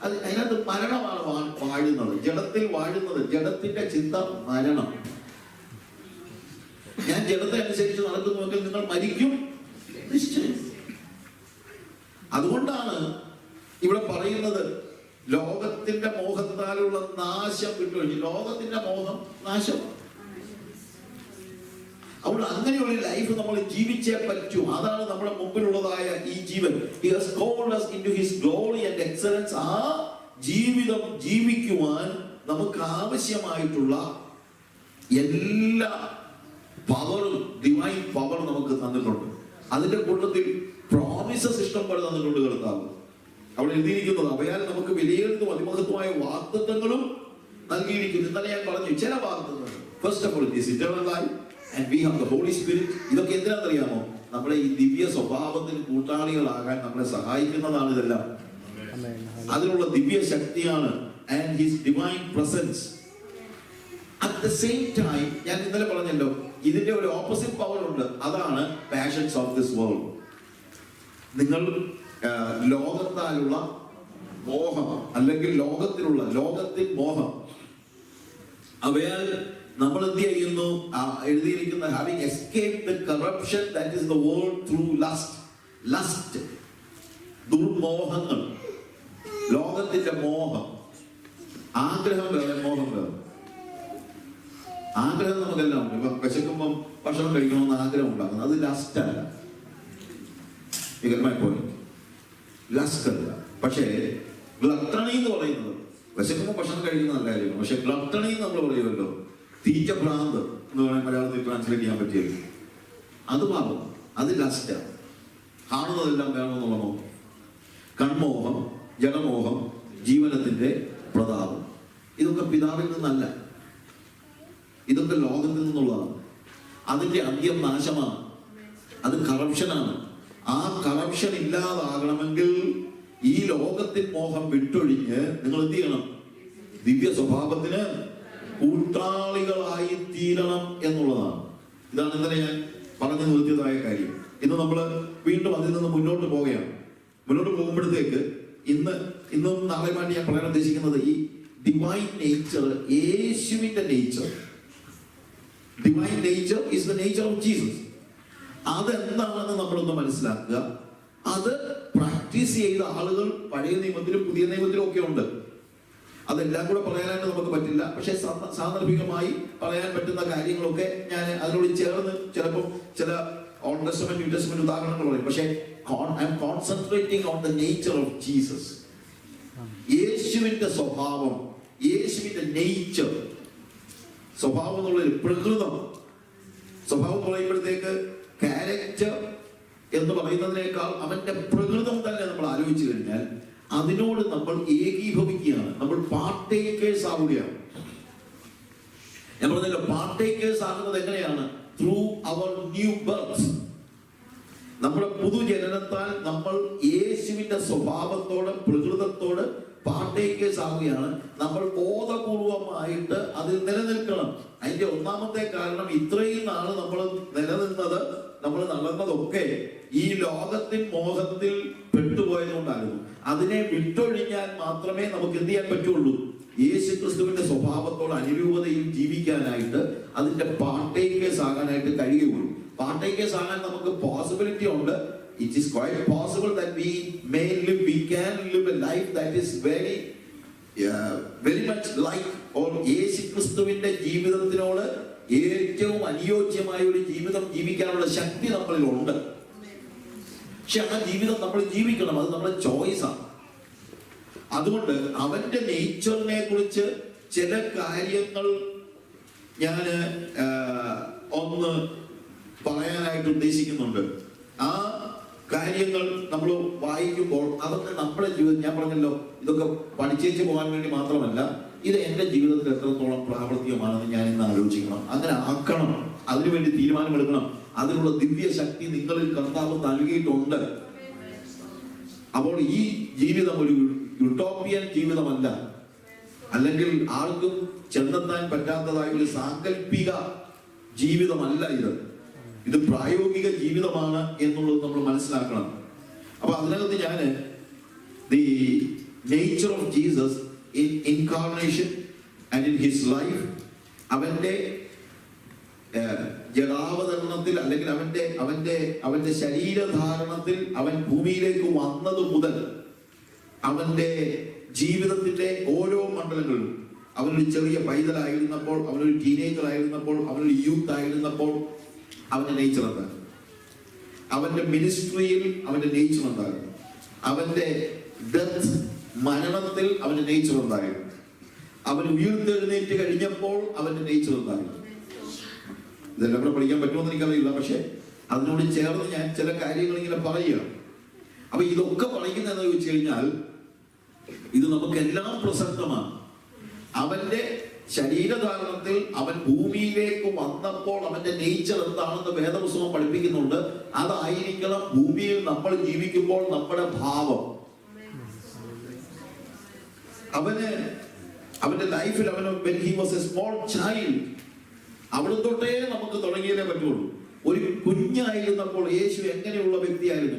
Speaker 1: അതിനകത്ത് മരണമാണ് വാഴുന്നത്. ജഡത്തിൽ വാഴുന്നത്, ജഡത്തിന്റെ ചിന്ത മരണം. ഞാൻ ജഡത്തെ അനുസരിച്ച് നടക്കുന്നുവെങ്കിൽ നിങ്ങൾ മരിക്കും നിശ്ചയം. അതുകൊണ്ടാണ് ഇവിടെ പറയുന്നത് ലോകത്തിന്റെ മോഹത്താലുള്ള നാശം വിട്ടൊഴിഞ്ഞു. ലോകത്തിന്റെ മോഹം നാശം. അപ്പോൾ അങ്ങനെയുള്ള ലൈഫ് നമ്മൾ ജീവിച്ചേ പറ്റൂ. അതാണ് നമ്മുടെ മുമ്പിലുള്ളതായ ഈ ജീവൻ. He has called us into his glory and excellence. ആ ജീവിതം ജീവിക്കുവാൻ നമുക്ക് ആവശ്യമായിട്ടുള്ള എല്ലാ പവറും, ഡിവൈൻ പവർ നമുക്ക് തന്നിട്ടുണ്ട്. അതിന്റെ കൂട്ടത്തിൽ പ്രോമിസസ് ഇഷ്ടം പോലെ തന്നിട്ടുണ്ട് കർത്താവ്. അവിടെ എഴുതിയിരിക്കുന്നത് അവയാൽ നമുക്ക് വിലയേറിയതും അതിമഹത്വമായ വാഗ്ദത്തങ്ങളും നൽകിയിരിക്കുന്നു. ഇന്നലെ ഞാൻ പറഞ്ഞു ചില വാഗ്ദത്തങ്ങൾ. First of all it is eternal life and we have the Holy Spirit. ഇതൊക്കെ എന്തിനാണെന്നറിയാമോ? നമ്മളെ ഈ ദിവ്യ സ്വഭാവത്തിന് കൂട്ടാളികളാകാൻ നമ്മളെ സഹായിക്കുന്നതാണ് ഇതെല്ലാം. അതിനുള്ള ദിവ്യ ശക്തിയാണ് and his divine presence. At the same time ഞാൻ ഇന്നലെ പറഞ്ഞല്ലോ ഇതിന്റെ ഒരു ഓപ്പോസിറ്റ് പവർ ഉണ്ട്. അതാണ് പാഷൻസ് ഓഫ് ദിസ് വേൾഡ്. നിങ്ങൾ ലോകത്താലുള്ള മോഹം അല്ലെങ്കിൽ ലോകത്തിൽ മോഹം അവയാൽ നമ്മൾ എന്ത് ചെയ്യുന്നു? എഴുതിയിരിക്കുന്ന having escaped the corruption that is the world through lust ദുർമോഹങ്ങൾ. ലോകത്തിന്റെ മോഹം, ആഗ്രഹം വേറെ, മോഹം വേറെ. ആഗ്രഹം നമുക്കെല്ലാം ഉണ്ട്. ഇപ്പൊ വിശക്കുമ്പം ഭക്ഷണം കഴിക്കണമെന്ന് ആഗ്രഹം ഉണ്ടാക്കുന്നത് അത് ലസ്റ്റ് അല്ല. ലസ്റ്റ് അല്ല. പക്ഷേ ഗ്ലട്ടണി എന്ന് പറയുന്നത് വിശക്കുമ്പോൾ ഭക്ഷണം കഴിക്കുന്ന നല്ല കാര്യമാണ്. പക്ഷെ ഗ്ലട്ടണി നമ്മൾ പറയുമല്ലോ, തീറ്റ ഭ്രാന്ത് എന്ന് പറയാൻ മലയാളത്തിൽ ട്രാൻസ്ലേറ്റ് ചെയ്യാൻ പറ്റിയത്, അത് മാറും. അത് ലസ്റ്റാണ്. കാണുന്നതെല്ലാം വേണമെന്നുള്ള മോഹം, കൺമോഹം, ജഡമോഹം, ജീവനത്തിന്റെ പ്രതാപം. ഇതൊക്കെ പിതാവിൽ നിന്നല്ല, ഇതൊക്കെ ലോകത്തിൽ നിന്നുള്ളതാണ്. അതിന്റെ അന്ത്യം നാശമാണ്. അത് കറപ്ഷനാണ്. ആ കറപ്ഷൻ ഇല്ലാതാകണമെങ്കിൽ ഈ ലോകത്തിൽ മോഹം വിട്ടൊഴിഞ്ഞ് നിങ്ങൾ എന്ത് ചെയ്യണം? ദിവ്യ സ്വഭാവത്തിന് കൂട്ടാളികളായി തീരണം എന്നുള്ളതാണ്. ഇതാണ് ഇന്നലെ ഞാൻ പറഞ്ഞു നിർത്തിയതായ കാര്യം. ഇന്ന് നമ്മൾ വീണ്ടും അതിൽ നിന്ന് മുന്നോട്ട് പോവുകയാണ്. മുന്നോട്ട് പോകുമ്പോഴത്തേക്ക് ഇന്നും നാളെയുമായിട്ട് ഞാൻ പറയാൻ ഉദ്ദേശിക്കുന്നത് ഈ ഡിവൈൻ നേച്ചർ, യേശുവിന്റെ nature. Divine nature is the nature of Jesus. അതെന്താണെന്ന് നമ്മളൊന്ന് മനസ്സിലാക്കുക. അത് പ്രാക്ടീസ് ചെയ്ത ആളുകൾ പഴയ നിയമത്തിലും പുതിയ നിയമത്തിലും ഒക്കെ ഉണ്ട്. അതെല്ലാം കൂടെ പറയാനായിട്ട് നമുക്ക് പറ്റില്ല. പക്ഷെ സാന്ദർഭികമായി പറയാൻ പറ്റുന്ന കാര്യങ്ങളൊക്കെ ഞാൻ അതിനോട് ചേർന്ന് ചിലപ്പോൾ ചില ഓൾഡ് ടെസ്റ്റമെന്റ്, ന്യൂ ടെസ്റ്റമെന്റ് ഉദാഹരണങ്ങൾ പറയും. പക്ഷെ I M concentrating on the nature of Jesus. യേശുവിന്റെ സ്വഭാവം, യേശുവിന്റെ നേച്ചർ. സ്വഭാവം എന്നുള്ളൊരു പ്രകൃതം. സ്വഭാവം എന്ന് പറയുമ്പോഴത്തേക്ക് ക്യാരക്ടർ എന്ന് പറയുന്നതിനേക്കാൾ അവന്റെ പ്രകൃതം തന്നെ നമ്മൾ ആലോചിച്ചു കഴിഞ്ഞാൽ അതിനോട് നമ്മൾ ഏകീഭവിക്കുകയാണ്. നമ്മൾ പാർട്ടേക്കേഴ്സ് ആവുകയാണ്. ഞാൻ പറഞ്ഞല്ലോ, പാർട്ടേക്കേഴ്സ് ആകുന്നത് എങ്ങനെയാണ്? Through our new birth. നമ്മുടെ പുതുജനനത്താൽ നമ്മൾ യേശുവിന്റെ സ്വഭാവത്തോട്, പ്രകൃതത്തോട് പാർട്ടേക്കേഴ്സ് ആവുകയാണ്. നമ്മൾ ബോധപൂർവമായിട്ട് അതിൽ നിലനിൽക്കണം. അതിന്റെ ഒന്നാമത്തെ കാരണം, ഇത്രയും നാള് നമ്മൾ നിലനിന്നത്, നമ്മൾ നടന്നതൊക്കെ ഈ ലോകത്തിൻ മോഹത്തിൽ പെട്ടുപോയതുകൊണ്ടായിരുന്നു. അതിനെ വിട്ടൊഴിഞ്ഞാൽ മാത്രമേ നമുക്ക് എന്ത് ചെയ്യാൻ പറ്റുള്ളൂ? യേശു ക്രിസ്തുവിന്റെ സ്വഭാവത്തോട് അനുരൂപതയിൽ ജീവിക്കാനായിട്ട്, അതിന്റെ പാർട്ടേക്കേഴ്സ് ആകാനായിട്ട് കഴിയുള്ളൂ. പാർട്ടേക്കേഴ്സ് ആകാൻ നമുക്ക് പോസിബിലിറ്റി ഉണ്ട്. It is quite possible that we can live a life that is very much like or യേശു ക്രിസ്തുവിന്റെ ജീവിതത്തിനോട് ഏറ്റവും അനുയോജ്യമായ ഒരു ജീവിതം ജീവിക്കാനുള്ള ശക്തി നമ്മളിൽ ഉണ്ട്. പക്ഷെ ആ ജീവിതം നമ്മൾ ജീവിക്കണം. അത് നമ്മുടെ ചോയ്സാണ്. അതുകൊണ്ട് അവന്റെ നേച്ചറിനെ കുറിച്ച് ചില കാര്യങ്ങൾ ഞാൻ ഒന്ന് പറയാനായിട്ട് ഉദ്ദേശിക്കുന്നുണ്ട്. ആ കാര്യങ്ങൾ നമ്മൾ വായിക്കുമ്പോൾ അതൊക്കെ നമ്മുടെ ജീവിതം, ഞാൻ പറഞ്ഞല്ലോ, ഇതൊക്കെ പഠിച്ചേച്ച് പോകാൻ വേണ്ടി മാത്രമല്ല, ഇത് എന്റെ ജീവിതത്തിൽ എത്രത്തോളം പ്രാവർത്തികമാണെന്ന് ഞാൻ ഇന്ന് ആലോചിക്കണം. അങ്ങനെ ആക്കണം. അതിനുവേണ്ടി തീരുമാനമെടുക്കണം. അതിനുള്ള ദിവ്യ ശക്തി നിങ്ങളിൽ കർത്താവ് നൽകിയിട്ടുണ്ട്. അപ്പോൾ ഈ ജീവിതം ഒരു യൂട്ടോപ്പിയൻ ജീവിതമല്ല, അല്ലെങ്കിൽ ആർക്കും ചെന്നെത്താൻ പറ്റാത്തതായ ഒരു സാങ്കല്പിക ജീവിതമല്ല. ഇത് പ്രായോഗിക ജീവിതമാണ് എന്നുള്ളത് നമ്മൾ മനസ്സിലാക്കണം. അപ്പൊ അതിനകത്ത് ഞാൻ the nature of Jesus in incarnation and in his life, അവന്റെ ജഡാവതരണത്തിൽ അല്ലെങ്കിൽ അവന്റെ ശരീരധാരണത്തിൽ അവൻ ഭൂമിയിലേക്ക് വന്നത് മുതൽ അവന്റെ ജീവിതത്തിന്റെ ഓരോ മണ്ഡലങ്ങളിലും, അവനൊരു ചെറിയ പൈതലായിരുന്നപ്പോൾ, അവനൊരു ടീനേജർ ആയിരുന്നപ്പോൾ, അവനൊരു യൂത്ത് ആയിരുന്നപ്പോൾ അവന്റെ നേച്ചർ എന്തായിരുന്നു? അവന്റെ മിനിസ്ട്രിയിൽ അവന്റെ നേച്ചർ എന്തായിരുന്നു? അവന്റെ ഡെത്ത്, മരണത്തിൽ അവന്റെ നേച്ചർ എന്തായിരുന്നു? അവൻ ഉയർത്തെഴുന്നേറ്റ് കഴിഞ്ഞപ്പോൾ അവന്റെ നേച്ചർ എന്തായിരുന്നു? ഇതെല്ലാം കൂടെ പഠിക്കാൻ പറ്റുമെന്ന് എനിക്കറിയില്ല. പക്ഷെ അതിനോട് ചേർന്ന് ഞാൻ ചില കാര്യങ്ങൾ ഇങ്ങനെ പറയുക. അപ്പൊ ഇതൊക്കെ പറയുന്നതെന്ന് ചോദിച്ചു കഴിഞ്ഞാൽ ഇത് നമുക്കെല്ലാം പ്രസക്തമാണ്. അവന്റെ ശരീരധാരണത്തിൽ അവൻ ഭൂമിയിലേക്ക് വന്നപ്പോൾ അവന്റെ നേച്ചർ എന്താണെന്ന് വേദപുസ്തകം പഠിപ്പിക്കുന്നുണ്ട്. അതായിരിക്കണം ഭൂമിയിൽ നമ്മൾ ജീവിക്കുമ്പോൾ നമ്മുടെ ഭാവം. അവന്റെ ലൈഫിൽ when he was a small child, അവിടെ തൊട്ടേ നമുക്ക് തുടങ്ങിയാലേ പറ്റുള്ളൂ. ഒരു കുഞ്ഞായിരുന്നപ്പോൾ യേശു എങ്ങനെയുള്ള വ്യക്തിയായിരുന്നു?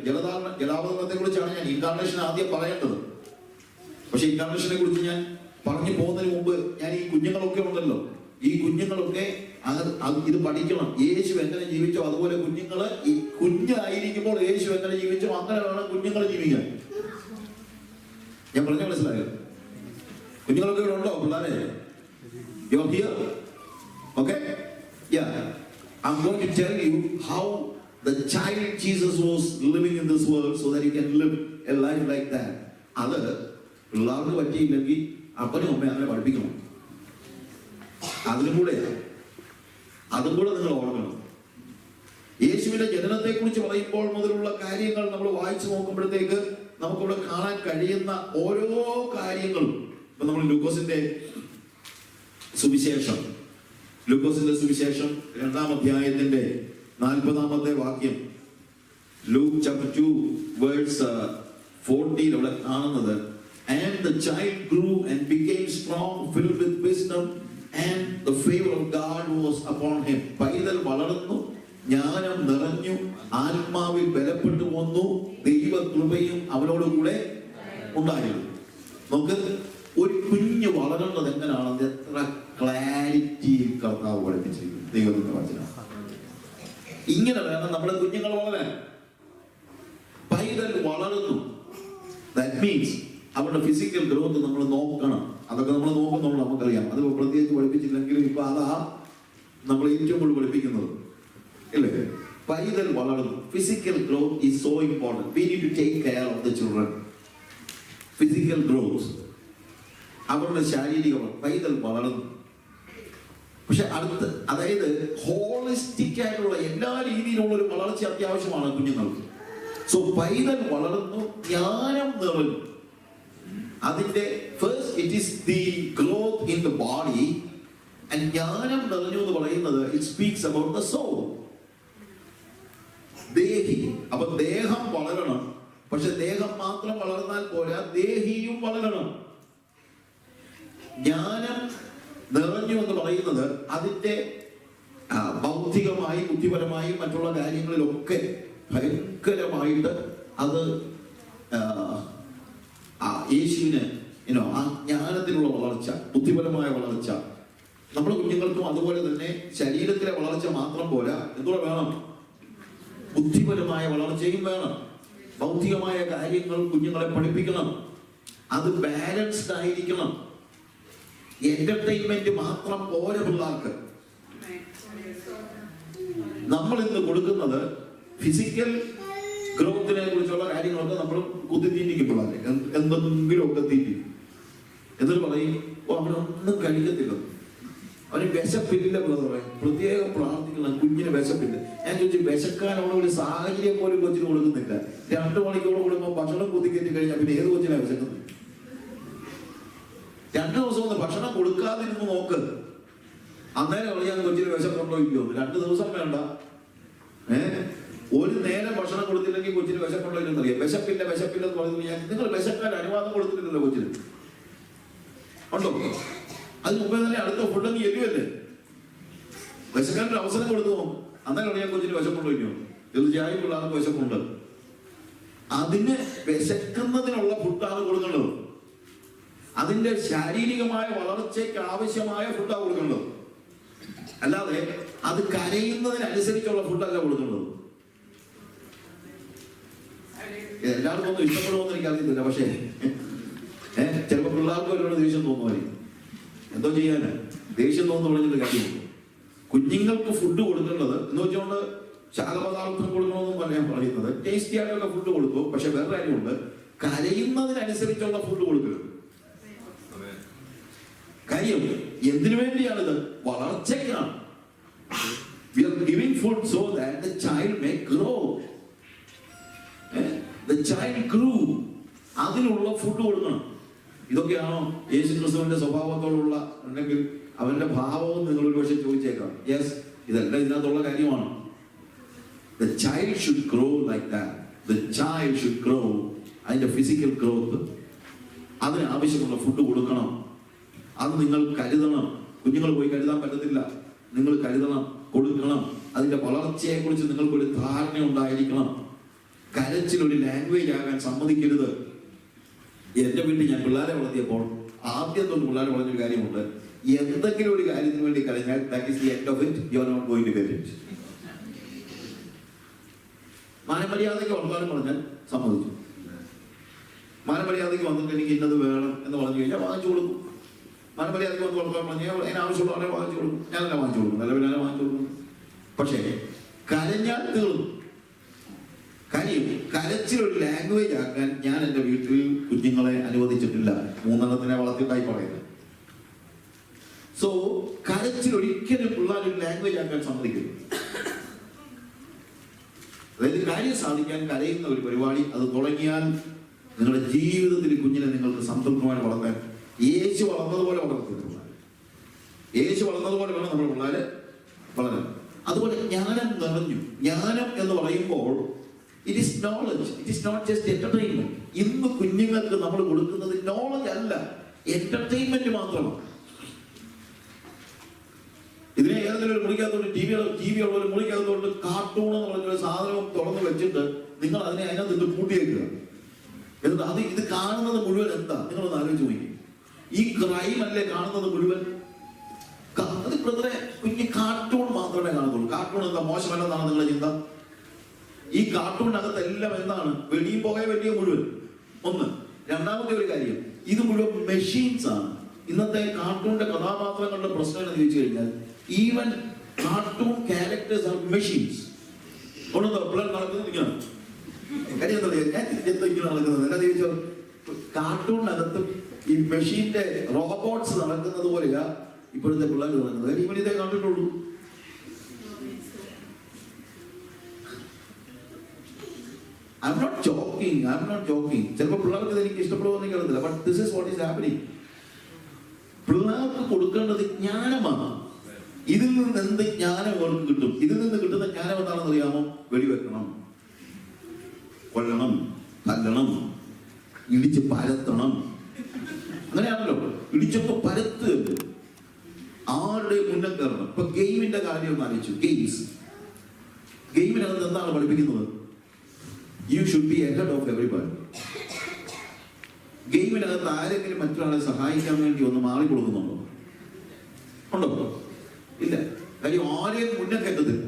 Speaker 1: ജലാവതരണത്തെ കുറിച്ചാണ് ഞാൻ ഇൻകാർണേഷൻ ആദ്യം പറയേണ്ടത്. പക്ഷെ ഇൻകാർണേഷനെ കുറിച്ച് ഞാൻ പറഞ്ഞു പോകുന്നതിന് മുമ്പ് ഞാൻ ഈ കുഞ്ഞുങ്ങളൊക്കെ ഉണ്ടല്ലോ, ഈ കുഞ്ഞുങ്ങളൊക്കെ ഇത് പഠിക്കണം. യേശു എങ്ങനെ ജീവിച്ചോ അതുപോലെ കുഞ്ഞുങ്ങള് ഈ കുഞ്ഞായിരിക്കുമ്പോൾ യേശു എങ്ങനെ ജീവിച്ചോ അങ്ങനെ വേണം കുഞ്ഞുങ്ങൾ ജീവിക്കാൻ. ഞാൻ പറഞ്ഞു മനസ്സിലായോ? കുഞ്ഞുങ്ങളൊക്കെ ഇവിടെ ഉണ്ടോ പിള്ളേരെ? You are here? Okay? Yeah. I'm going to tell you how the child Jesus was living in this world so that he can live a life like that. അത് പിള്ളേർക്ക് പറ്റിയില്ലെങ്കിൽ അപ്പനും അമ്മയും അങ്ങനെ പഠിപ്പിക്കണം. അതും കൂടെ നിങ്ങൾ ഓർക്കണം. യേശുവിന്റെ ജനനത്തെ കുറിച്ച് പറയുമ്പോൾ മുതലുള്ള കാര്യങ്ങൾ നമ്മൾ വായിച്ചു നോക്കുമ്പോഴത്തേക്ക് നമുക്കിവിടെ കാണാൻ കഴിയുന്ന ഓരോ കാര്യങ്ങളും. ഇപ്പൊ നമ്മൾ ലൂക്കോസിന്റെ സുവിശേഷം 2-ാം അധ്യായത്തിന്റെ 40-ാമത്തെ വാക്യം, Luke chapter 2 verse 40 അവിടെ കാണുന്നത്, and the child grew and became strong, filled with wisdom, and the favor of God was upon him. പൈതൽ വളർന്നു, ജ്ഞാനം നിറഞ്ഞു, ആത്മാവിൽ ബലപ്പെട്ടു വന്നു, ദൈവകൃപയും അവനോട് കൂടെ ഉണ്ടായിരുന്നു. നമുക്ക് ഒരു കുഞ്ഞ് വളരേണ്ടത് എങ്ങനെയാണെന്ന് എത്ര ക്ലാരിറ്റിയിൽ കർത്താവ് പഠിപ്പിച്ചിരിക്കുന്നു. ദൈവത്തിന്റെ വചനം ഇങ്ങനെ വേണം നമ്മുടെ കുഞ്ഞുങ്ങൾ വളരാൻ. പൈതൽ വളർന്നു, that means അവരുടെ ഫിസിക്കൽ ഗ്രോത്ത് നമ്മൾ നോക്കണം. അതൊക്കെ നമ്മൾ നോക്കുന്നുള്ളൂ, നമുക്കറിയാം. അത് പ്രത്യേകിച്ച് പഠിപ്പിച്ചില്ലെങ്കിലും ഇപ്പൊ അതാ നമ്മൾ ഏറ്റവും കൂടുതൽ പഠിപ്പിക്കുന്നത്, അല്ലേ? പൈതൽ വളർന്നു. Physical growth is so important. We need to take care of the children. Physical growth, അവരുടെ ശാരീരികമാണ്. പൈതൽ വളർന്നു. പക്ഷെ അതായത് ഹോളിസ്റ്റിക് ആയിട്ടുള്ള എല്ലാ രീതിയിലുള്ള ഒരു വളർച്ച അത്യാവശ്യമാണ് കുഞ്ഞുങ്ങൾക്ക്. സോ പൈതൽ വളർന്നു, ജ്ഞാനം നിറഞ്ഞു. അതിന്റെ first it is the growth in the body. And ജ്ഞാനം നിറഞ്ഞു എന്ന് പറയുന്നത് it speaks about the soul. ദേഹി, അപ്പൊ ദേഹം വളരണം. പക്ഷെ ദേഹം മാത്രം വളർന്നാൽ പോരാ, ദേഹിയും വളരണം. ജ്ഞാനം നിറഞ്ഞു എന്ന് പറയുന്നത് അതിന്റെ ബൗദ്ധികമായും ബുദ്ധിപരമായും മറ്റുള്ള കാര്യങ്ങളിലൊക്കെ ഭയങ്കരമായിട്ട് അത് യേശുവിന് ആ ജ്ഞാനത്തിനുള്ള വളർച്ച, ബുദ്ധിപരമായ വളർച്ച. നമ്മുടെ കുഞ്ഞുങ്ങൾക്കും അതുപോലെ തന്നെ ശരീരത്തിലെ വളർച്ച മാത്രം പോരാ, എന്തുകൂടെ വേണം? ബുദ്ധിപരമായ വളർച്ചയും വേണം. ബൗദ്ധികമായ കാര്യങ്ങൾ കുഞ്ഞുങ്ങളെ പഠിപ്പിക്കണം. അത് ബാലൻസ്ഡ് ആയിരിക്കണം. എന്റർടൈൻമെന്റ് മാത്രം പോരാ പിള്ളേർക്ക്. നമ്മൾ ഇന്ന് കൊടുക്കുന്നത് ഫിസിക്കൽ ഗ്രോത്തിനെ കുറിച്ചുള്ള കാര്യങ്ങളൊക്കെ നമ്മൾ കുത്തിത്തീറ്റിക്കും പിള്ളേരെ. എന്തെങ്കിലുമൊക്കെ തീറ്റി എന്നിട്ട് പറയും, ഓ അവനൊന്നും കഴിക്കത്തില്ല, അവന് വിശപ്പില്ല ബ്രദറെ, പ്രത്യേകം പ്രാർത്ഥിക്കണം, കുഞ്ഞിന് വിശപ്പില്ല. ഞാൻ ചോദിച്ചു, വിശക്കാനുള്ള ഒരു സാഹചര്യം പോലും കൊച്ചിന് കൊടുക്കുന്നില്ല. 2 മണിക്കൂർ കൊടുക്കുമ്പോൾ ഭക്ഷണം കുത്തിക്കറ്റി കഴിഞ്ഞാൽ പിന്നെ ഏത് കൊച്ചിനാണ് വിശക്കുന്നത്? 2 ദിവസം ഒന്ന് ഭക്ഷണം കൊടുക്കാതിരുന്ന് നോക്ക്, അന്നേരം അറിയാൻ കൊച്ചിന് വിശപ്പുണ്ടോ ഇല്ലയോ. 2 ദിവസം വേണ്ട, ഒരു നേരം ഭക്ഷണം കൊടുത്തില്ലെങ്കിൽ കൊച്ചിന് വിശപ്പുണ്ടോ ഇല്ലെന്ന് അറിയാം. വിശപ്പില്ല എന്ന് പറയുന്നത് നിങ്ങൾ വിശക്കാൻ അനുവാദം കൊടുത്തിട്ടില്ലല്ലോ കൊച്ചിന്, ഉണ്ടോ? അത് മുമ്പേ തന്നെ അടുത്ത ഫുഡൊന്നും എല്ലുമല്ലേ, വിശക്കാനൊരു അവസരം കൊടുത്തു പോകും, അന്നേരം അറിയാൻ കൊച്ചിന് വിശപ്പുണ്ടോ ഇല്ലയോ. തീർച്ചയായും പിള്ളേർക്ക് വിശപ്പുണ്ട്. അതിന് വിശക്കുന്നതിനുള്ള ഫുഡാണ് കൊടുക്കേണ്ടത്. അതിന്റെ ശാരീരികമായ വളർച്ചയ്ക്ക് ആവശ്യമായ ഫുഡാണ് കൊടുക്കേണ്ടത്. അല്ലാതെ അത് കരയുന്നതിനനുസരിച്ചുള്ള ഫുഡല്ല കൊടുക്കേണ്ടത്. എല്ലാവർക്കും ഒന്നും ഇഷ്ടപ്പെടുമെന്ന് എനിക്ക് അറിയത്തില്ല. പക്ഷേ ചിലപ്പോൾ പിള്ളേർക്ക് ഒരുപാട് ദേഷ്യം തോന്നുമായിരിക്കും. എന്തോ ചെയ്യാന് ദേഷ്യം തോന്നുന്നു പറഞ്ഞിട്ട് കാര്യമുള്ളൂ. കുഞ്ഞുങ്ങൾക്ക് ഫുഡ് കൊടുക്കേണ്ടത് എന്ന് വെച്ചുകൊണ്ട് ശാഖപദാർത്ഥം കൊടുക്കണമെന്നും പറയാൻ പറയുന്നത്, ടേസ്റ്റി ആയിട്ടുള്ള ഫുഡ് കൊടുക്കും. പക്ഷെ വേറെ കാര്യമുണ്ട്, കരയുന്നതിനനുസരിച്ചുള്ള ഫുഡ് കൊടുക്കരുത്. കാര്യം എന്തിനു വേണ്ടിയാണിത്? വളർച്ചയ്ക്കാണ്. We are giving food so that the child may grow. The child അതിനുള്ള ഫുഡ് കൊടുക്കണം. ഇതൊക്കെയാണോ യേശു ക്രിസ്തുവിന്റെ സ്വഭാവത്തോടുള്ള ഉണ്ടെങ്കിൽ അവന്റെ ഭാവവും നിങ്ങൾ ഒരു പക്ഷേ ചോദിച്ചേക്കാം. യെസ്, ഇതെല്ലാം ഇതിനകത്തുള്ള കാര്യമാണ്. The child should grow like that. The child should grow. അതിന്റെ ഫിസിക്കൽ ഗ്രോത്ത്, അതിന് ആവശ്യമുള്ള ഫുഡ് കൊടുക്കണം. അത് നിങ്ങൾ കരുതണം. കുഞ്ഞുങ്ങൾ പോയി കരുതാൻ പറ്റത്തില്ല. നിങ്ങൾ കരുതണം, കൊടുക്കണം. അതിന്റെ വളർച്ചയെ കുറിച്ച് നിങ്ങൾക്കൊരു ധാരണ ഉണ്ടായിരിക്കണം. കരച്ചിലൊരു ലാംഗ്വേജ് ആകാൻ സമ്മതിക്കരുത്. എന്റെ വീട്ടിൽ ഞാൻ പിള്ളേരെ വളർത്തിയപ്പോൾ ആദ്യത്തെ പിള്ളേരെ പറഞ്ഞൊരു കാര്യമുണ്ട്: എന്തെങ്കിലും ഒരു കാര്യത്തിന് വേണ്ടി കരഞ്ഞാൽ that is the end of it, you are not going to get it. മാനമര്യാദയ്ക്ക് വർത്താനം പറഞ്ഞാൽ സമ്മതിച്ചു. മാനമര്യാദയ്ക്ക് വന്നിട്ട് എനിക്ക് ഇന്നത് വേണം എന്ന് പറഞ്ഞു കഴിഞ്ഞാൽ വാങ്ങിച്ചു കൊടുക്കും. മാനമര്യാദയ്ക്ക് വന്ന് വർത്താനം പറഞ്ഞാൽ അതിന് ആവശ്യമുള്ള ആളെ വാങ്ങിച്ചു കൊടുക്കും. ഞാനല്ല വാങ്ങിച്ചു കൊടുക്കും, നിലവിലെ വാങ്ങിച്ചു കൊടുക്കും. പക്ഷേ കരഞ്ഞാൽ തീർന്നു. കരച്ചിലൊരു ലാംഗ്വേജ് ആക്കാൻ ഞാൻ എൻ്റെ വീട്ടിൽ കുഞ്ഞുങ്ങളെ അനുവദിച്ചിട്ടില്ല. 3 വളർത്തിയിട്ടായി പറയുന്നത്. സോ കരച്ചിൽ ഒരിക്കലും പിള്ളേർ ലാംഗ്വേജ് ആക്കാൻ സമ്മതിക്കുന്നു. അതായത് കാര്യം സാധിക്കാൻ കരയുന്ന ഒരു പരിപാടി അത് തുടങ്ങിയാൽ നിങ്ങളുടെ ജീവിതത്തിൽ കുഞ്ഞിനെ നിങ്ങൾക്ക് സംതൃപ്തമായി വളർത്താൻ യേശു വളർന്നതുപോലെ വളർത്തുന്നു. യേശു വളർന്നതുപോലെ വേണം നമ്മുടെ പിള്ളേര് വളരാൻ. അതുപോലെ ജ്ഞാനം നിറഞ്ഞു. ജ്ഞാനം എന്ന് പറയുമ്പോൾ it is knowledge, it is not just entertainment. ഇന്ന് കുഞ്ഞുങ്ങൾക്ക് നമ്മൾ കൊടുക്കുന്നത് നോളജ് അല്ല, എന്റർടൈൻമെന്റ് മാത്രമാണ്. ഇതിനെ ഏതെങ്കിലും ഒരു മുറിക്കകത്തോട്ട് ടി വി ഉള്ള ഒരു മുറിക്കകത്തോട്ട് കാർട്ടൂൺ എന്ന് പറഞ്ഞൊരു സാധനവും തുറന്നു വെച്ചിട്ട് നിങ്ങൾ അതിനെ അതിനകത്ത് പൂട്ടിയേക്കുക. എന്നിട്ട് ഇത് കാണുന്നത് മുഴുവൻ എന്താ? നിങ്ങളൊന്ന് ആലോചിച്ച് നോക്കി. ഈ ക്രൈം അല്ലേ കാണുന്നത് മുഴുവൻ? അത് ബ്രദറെ, കുഞ്ഞ് കാർട്ടൂൺ മാത്രമേ കാണുന്നുള്ളൂ. കാർട്ടൂൺ എന്താ മോശമല്ലെന്നാണ് നിങ്ങളുടെ ചിന്ത? ഈ കാർട്ടൂണിനകത്ത് എല്ലാം എന്താണ്? വെടിയും പുകയെ വലിയ മുഴുവൻ. ഒന്ന്. രണ്ടാമത്തെ ഒരു കാര്യം, ഇത് മുഴുവൻ മെഷീൻസ് ആണ്. ഇന്നത്തെ കാർട്ടൂണിന്റെ കഥാപാത്രങ്ങളുടെ പ്രശ്നം എന്ന് ചോദിച്ചു കഴിഞ്ഞാൽ even cartoon characters are machines. പിള്ളേർ നടക്കുന്നത് ഇങ്ങനെ കാര്യം എന്താ ഞാൻ ഇങ്ങനെ നടക്കുന്നത് എന്താ ചോദിച്ചോ? കാർട്ടൂണിനകത്ത് ഈ മെഷീന്റെ റോബോട്ട്സ് നടക്കുന്നത് പോലെയാ ഇപ്പോഴത്തെ പിള്ളേർ നടക്കുന്നത്. ഇവൻ ഇതേ കണ്ടിട്ടുള്ളൂ. I'm not joking. ചിലപ്പോൾ പിള്ളേർക്ക് ഇത് എനിക്ക് ഇഷ്ടപ്പെടുമെന്ന് കേൾക്കുന്നില്ല. But this is what is happening. പിള്ളേർക്ക് കൊടുക്കേണ്ടത് ജ്ഞാനമാണ്. ഇതിൽ നിന്ന് എന്ത് ജ്ഞാനം അവർക്ക് കിട്ടും? ഇതിൽ നിന്ന് കിട്ടുന്ന ജ്ഞാനം എന്താണെന്ന് അറിയാമോ? വെടിവെക്കണം, കൊല്ലണം, തല്ലണം, ഇടിച്ച് പരത്തണം. അങ്ങനെയാണല്ലോ. ഇടിച്ചപ്പോ പരത്ത്, ആരുടെ മുന്നിൽ കയറണം. ഇപ്പൊ ഗെയിമിന്റെ കാര്യം ഒന്ന് ആലോചിച്ചു. ഗെയിമിനകത്ത് എന്താണ് പഠിപ്പിക്കുന്നത്? You should be ahead of everybody. ഗെയിമിനകത്ത് ആരെങ്കിലും മറ്റൊരാളെ സഹായിക്കാൻ വേണ്ടി ഒന്ന് മാറി കൊടുക്കുന്നുണ്ടോ? ഉണ്ടോ? ഇല്ല. കാര്യം ആരെയും മുന്നേ കയറ്റത്തില്ല.